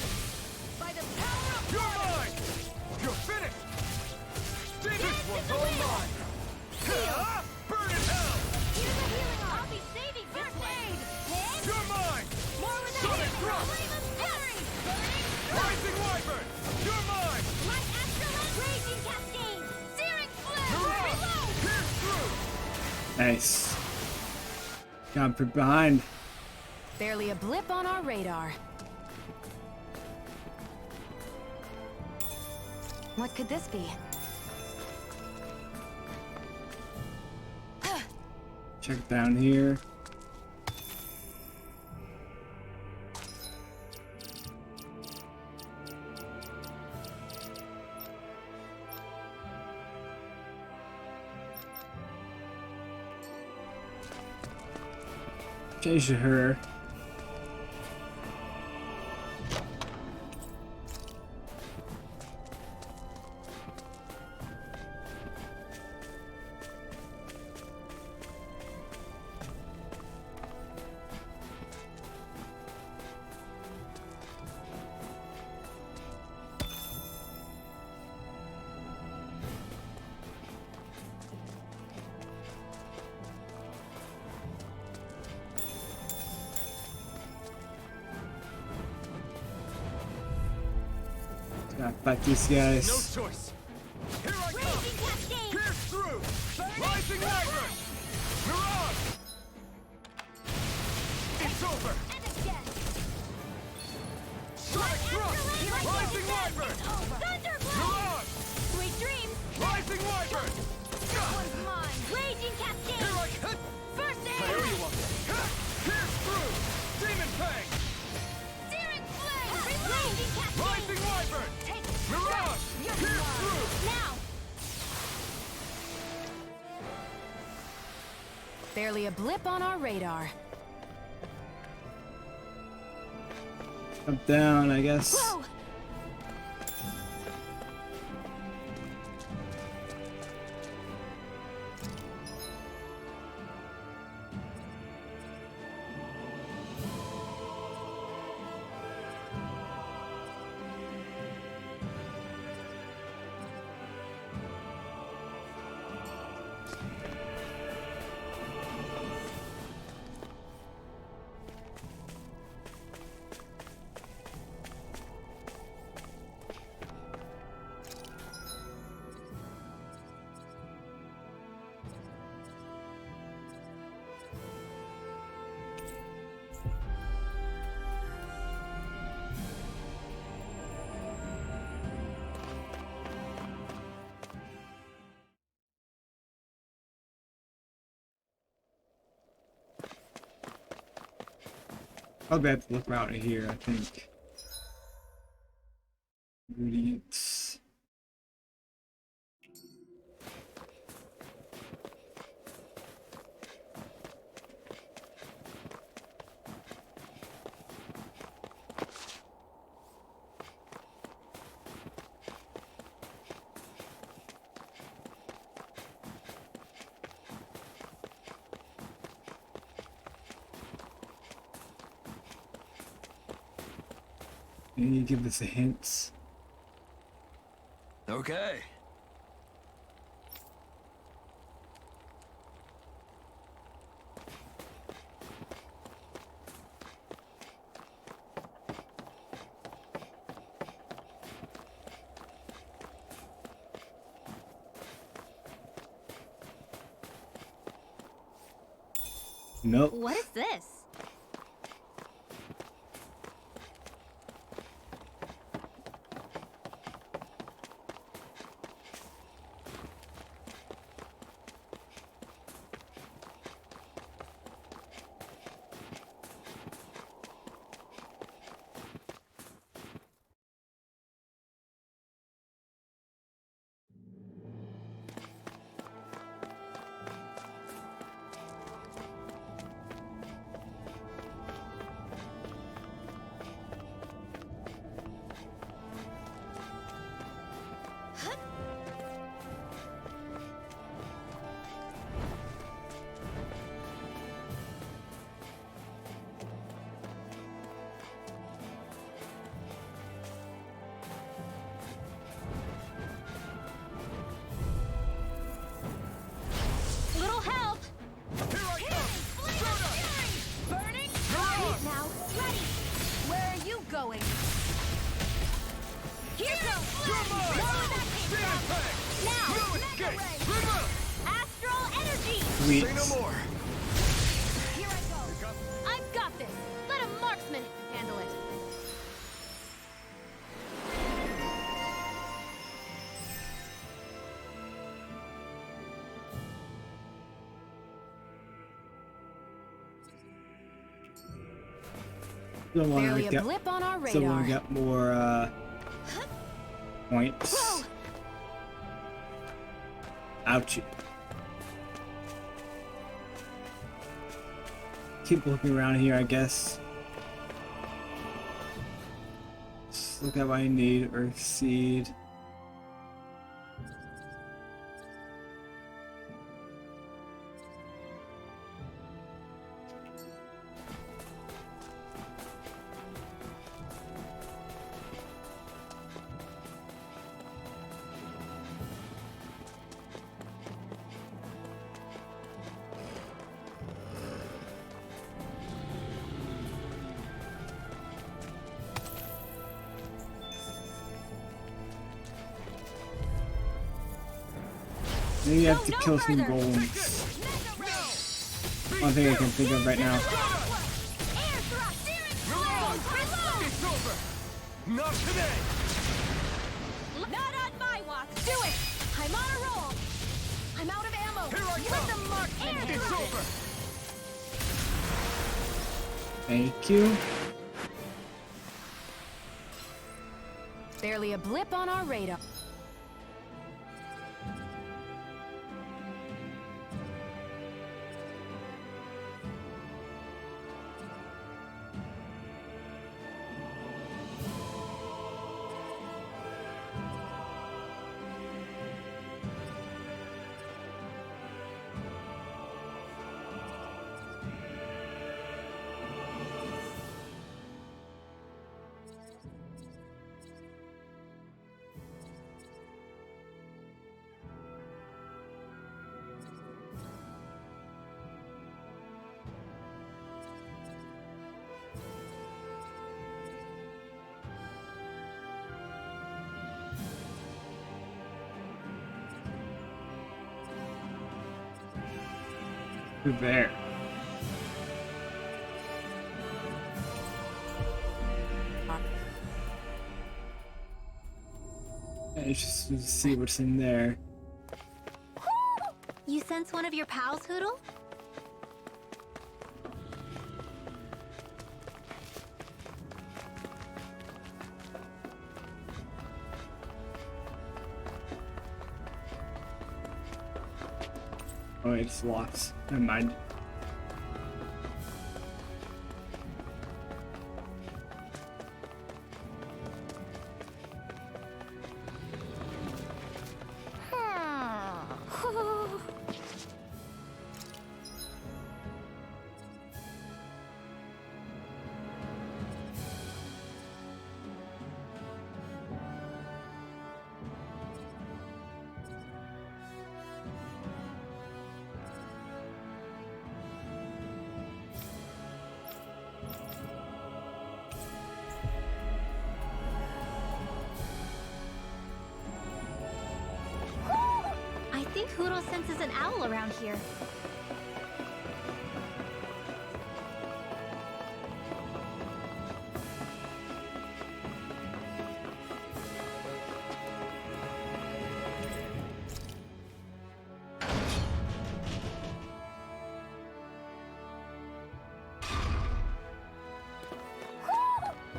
By the power of You're water! mine! You're finished! This Dance one's in the all wind! mine! Burn in hell! Here's a healing arm! I'll be saving first aid! You're mine! More with the Sonic healing Thrust! Flame of Fury! Rising Wyvern! You're mine! My excellent Raging Cascade! Searing Flame! Mirage! Reload! Pierce through! Nice. Got put behind. Barely a blip on our radar. What could this be? Check down here. Chase her. Gotta fight these guys. No choice! Here I come! Pierce through! Rising Wyvern! Mirage! It's over! Sonic Thrust! Rising Wyvern! Mirage! Sweet dreams! Rising Wyvern! This one's mine! Raging Cascade! Here I come! First aid! I owe you one! Pierce through! Demon Fang! Searing Flame! Raging Cascade! Rising Wyvern! Mirage! Pierce through! Now! Barely a blip on our radar. Up down, I guess. Whoa! Probably have to look around here, I think. Ingredients. Can you give us a hint? Okay. Nope. What is this? Little help! Here I come! Burning! Ready now! Ready! Where are you going? Here goes! You're mine! Stand back! Now! No Mega escape! Ray! Remove! Astral energy! Sweet. Say no more! Here I go! I've got this! Let a marksman handle it! Still want Barely to a get, blip on our still want radar. to get more points. Ouchie. Keep looking around here, I guess. Just look at what I need. Earth seed. Maybe I have to kill some golems. One thing I can think of right now. It's over! Not today! Not on my watch! Do it! I'm on a roll! I'm out of ammo! Here I Let come! the marksman It's handle it. over! Thank you. Barely a blip on our radar. Through there. I just need to see what's in there. You sense one of your pals, Hoodle? Oh, it's lost. Never mind. I think Hootle senses an owl around here.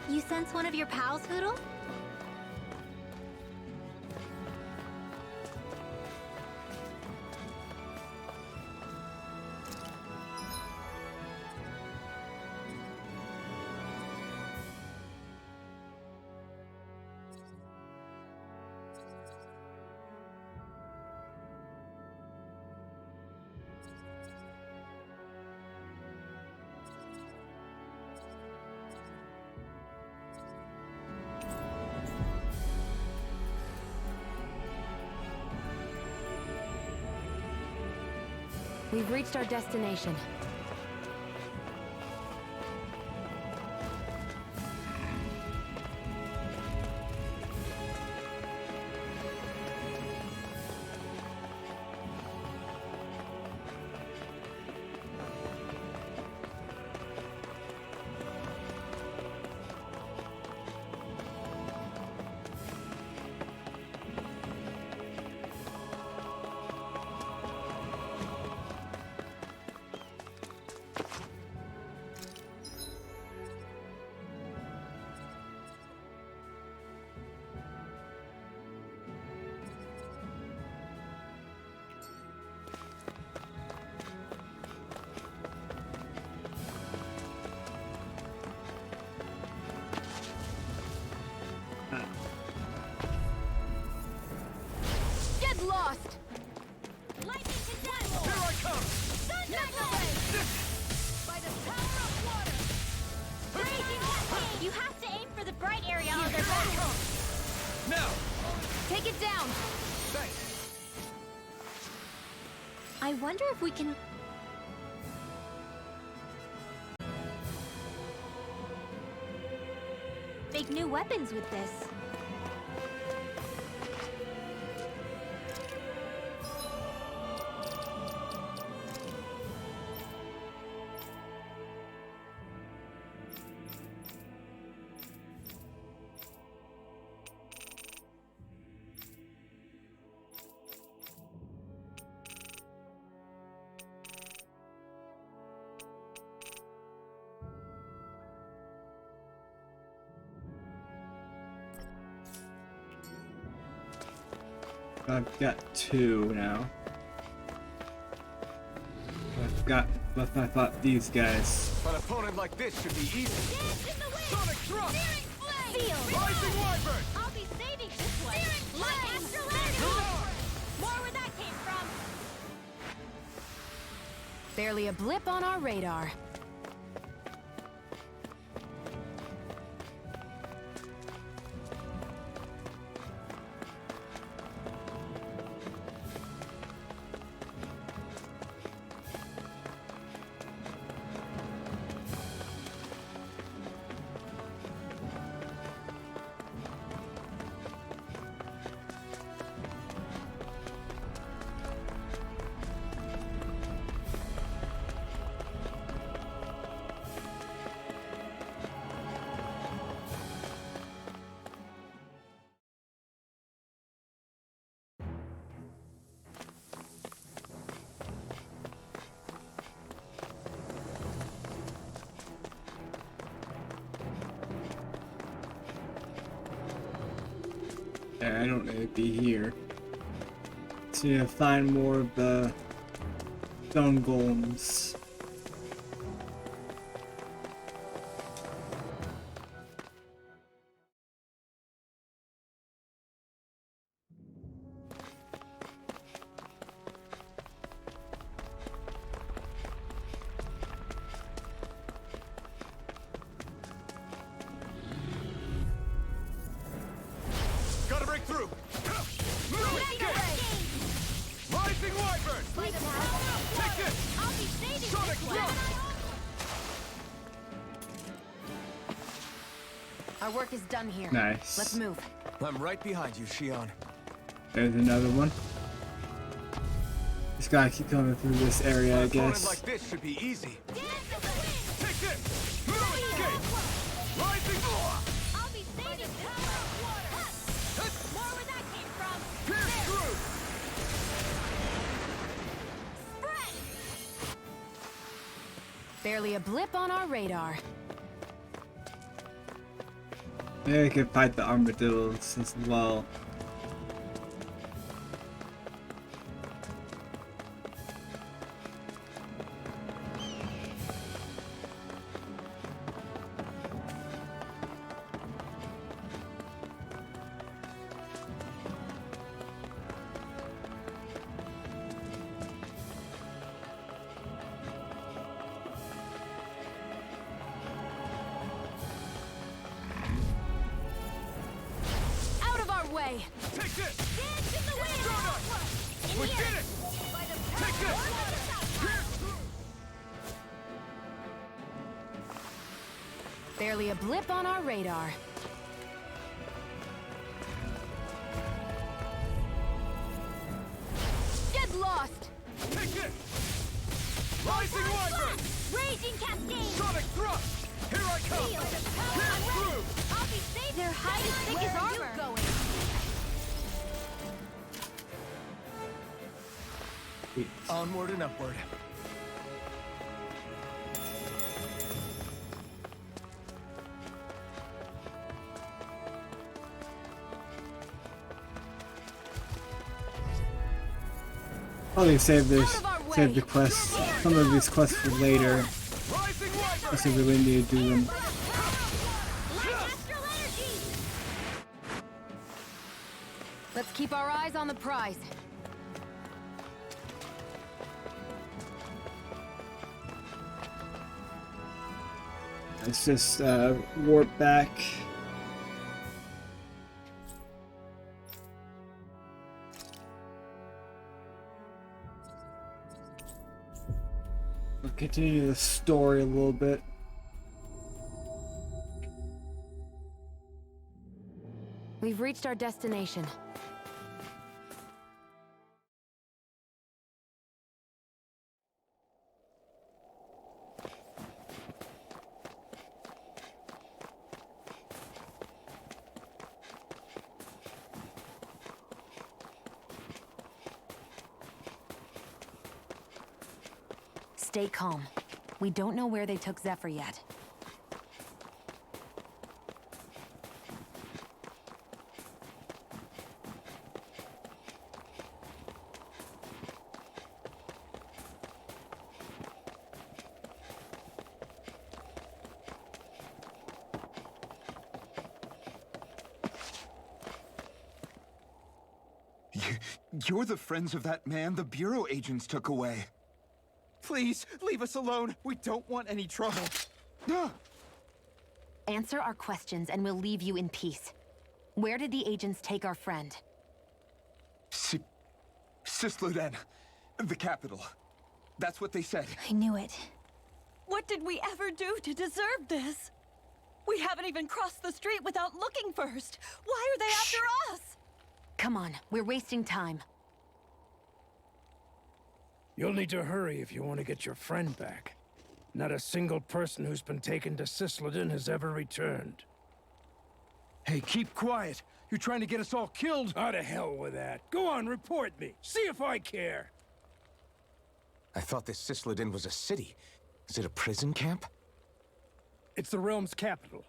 You sense one of your pals, Hootle? We've reached our destination. Get lost! Lightning to death! Here I come! Thunder by the power of water! Blazing cascade! You have to aim for the bright area on their back. Now! Take it down! Thanks. I wonder if we can... make new weapons with this. I've got 2 now. I've got, but I thought these guys. An opponent like this should be easy. Sonic Thrust! Rising Wyvern! I'll be saving this one. Like Astral More where that came from. Barely a blip on our radar. I don't know, it'd be here. So you find more of the stone golems. Gotta break through! Rising Wyvern! Take this! Sonic Thrust! Our work is done here. Nice. Let's move. I'm right behind you, Shion. There's another one. Just gotta keep coming through this area, I guess. Like this should be easy. Take this! Move escape! Rising! I'll be saving power of water. More where that came from. Pierce through! Barely a blip on our radar. Maybe we could fight the armadillos as well. Out of our way! Take this! Dance in the wind. We did it! Take this! Pierce through! Barely a blip on our radar. Get lost! Take this! Rising Wyvern! Raging cascade. Sonic Thrust! Here I come! Feel the power. Pierce through! I'll be safe. Their hide is thick as armor. Onward and upward. Probably save the quests, some of these quests for later. Unless we really need to do them. Let's keep our eyes on the prize. Let's just warp back. We'll continue the story a little bit. We've reached our destination. Stay calm. We don't know where they took Zephyr yet. You're the friends of that man the Bureau agents took away. Please, leave us alone. We don't want any trouble. Answer our questions and we'll leave you in peace. Where did the agents take our friend? Sisluden, the capital. That's what they said. I knew it. What did we ever do to deserve this? We haven't even crossed the street without looking first. Why are they after us? Come on, we're wasting time. You'll need to hurry if you want to get your friend back. Not a single person who's been taken to Sisleden has ever returned. Hey, keep quiet. You're trying to get us all killed? Out of hell with that. Go on, report me. See if I care. I thought this Sisleden was a city. Is it a prison camp? It's the realm's capital.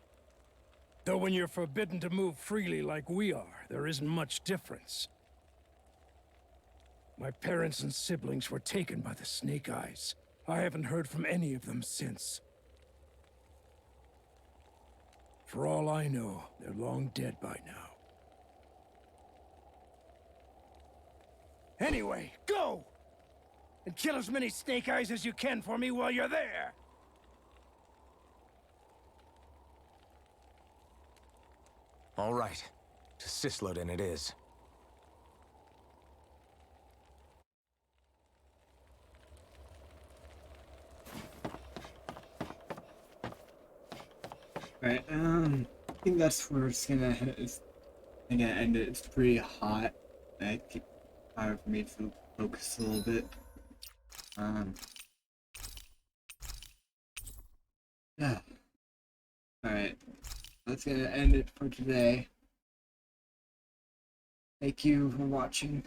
Though when you're forbidden to move freely like we are, there isn't much difference. My parents and siblings were taken by the Snake Eyes. I haven't heard from any of them since. For all I know, they're long dead by now. Anyway, go! And kill as many Snake Eyes as you can for me while you're there! All right. To Cisloden it is. Right, I think that's where it's gonna end it. It's pretty hot. Like, hard for me to focus a little bit. Yeah. Alright, that's gonna end it for today. Thank you for watching.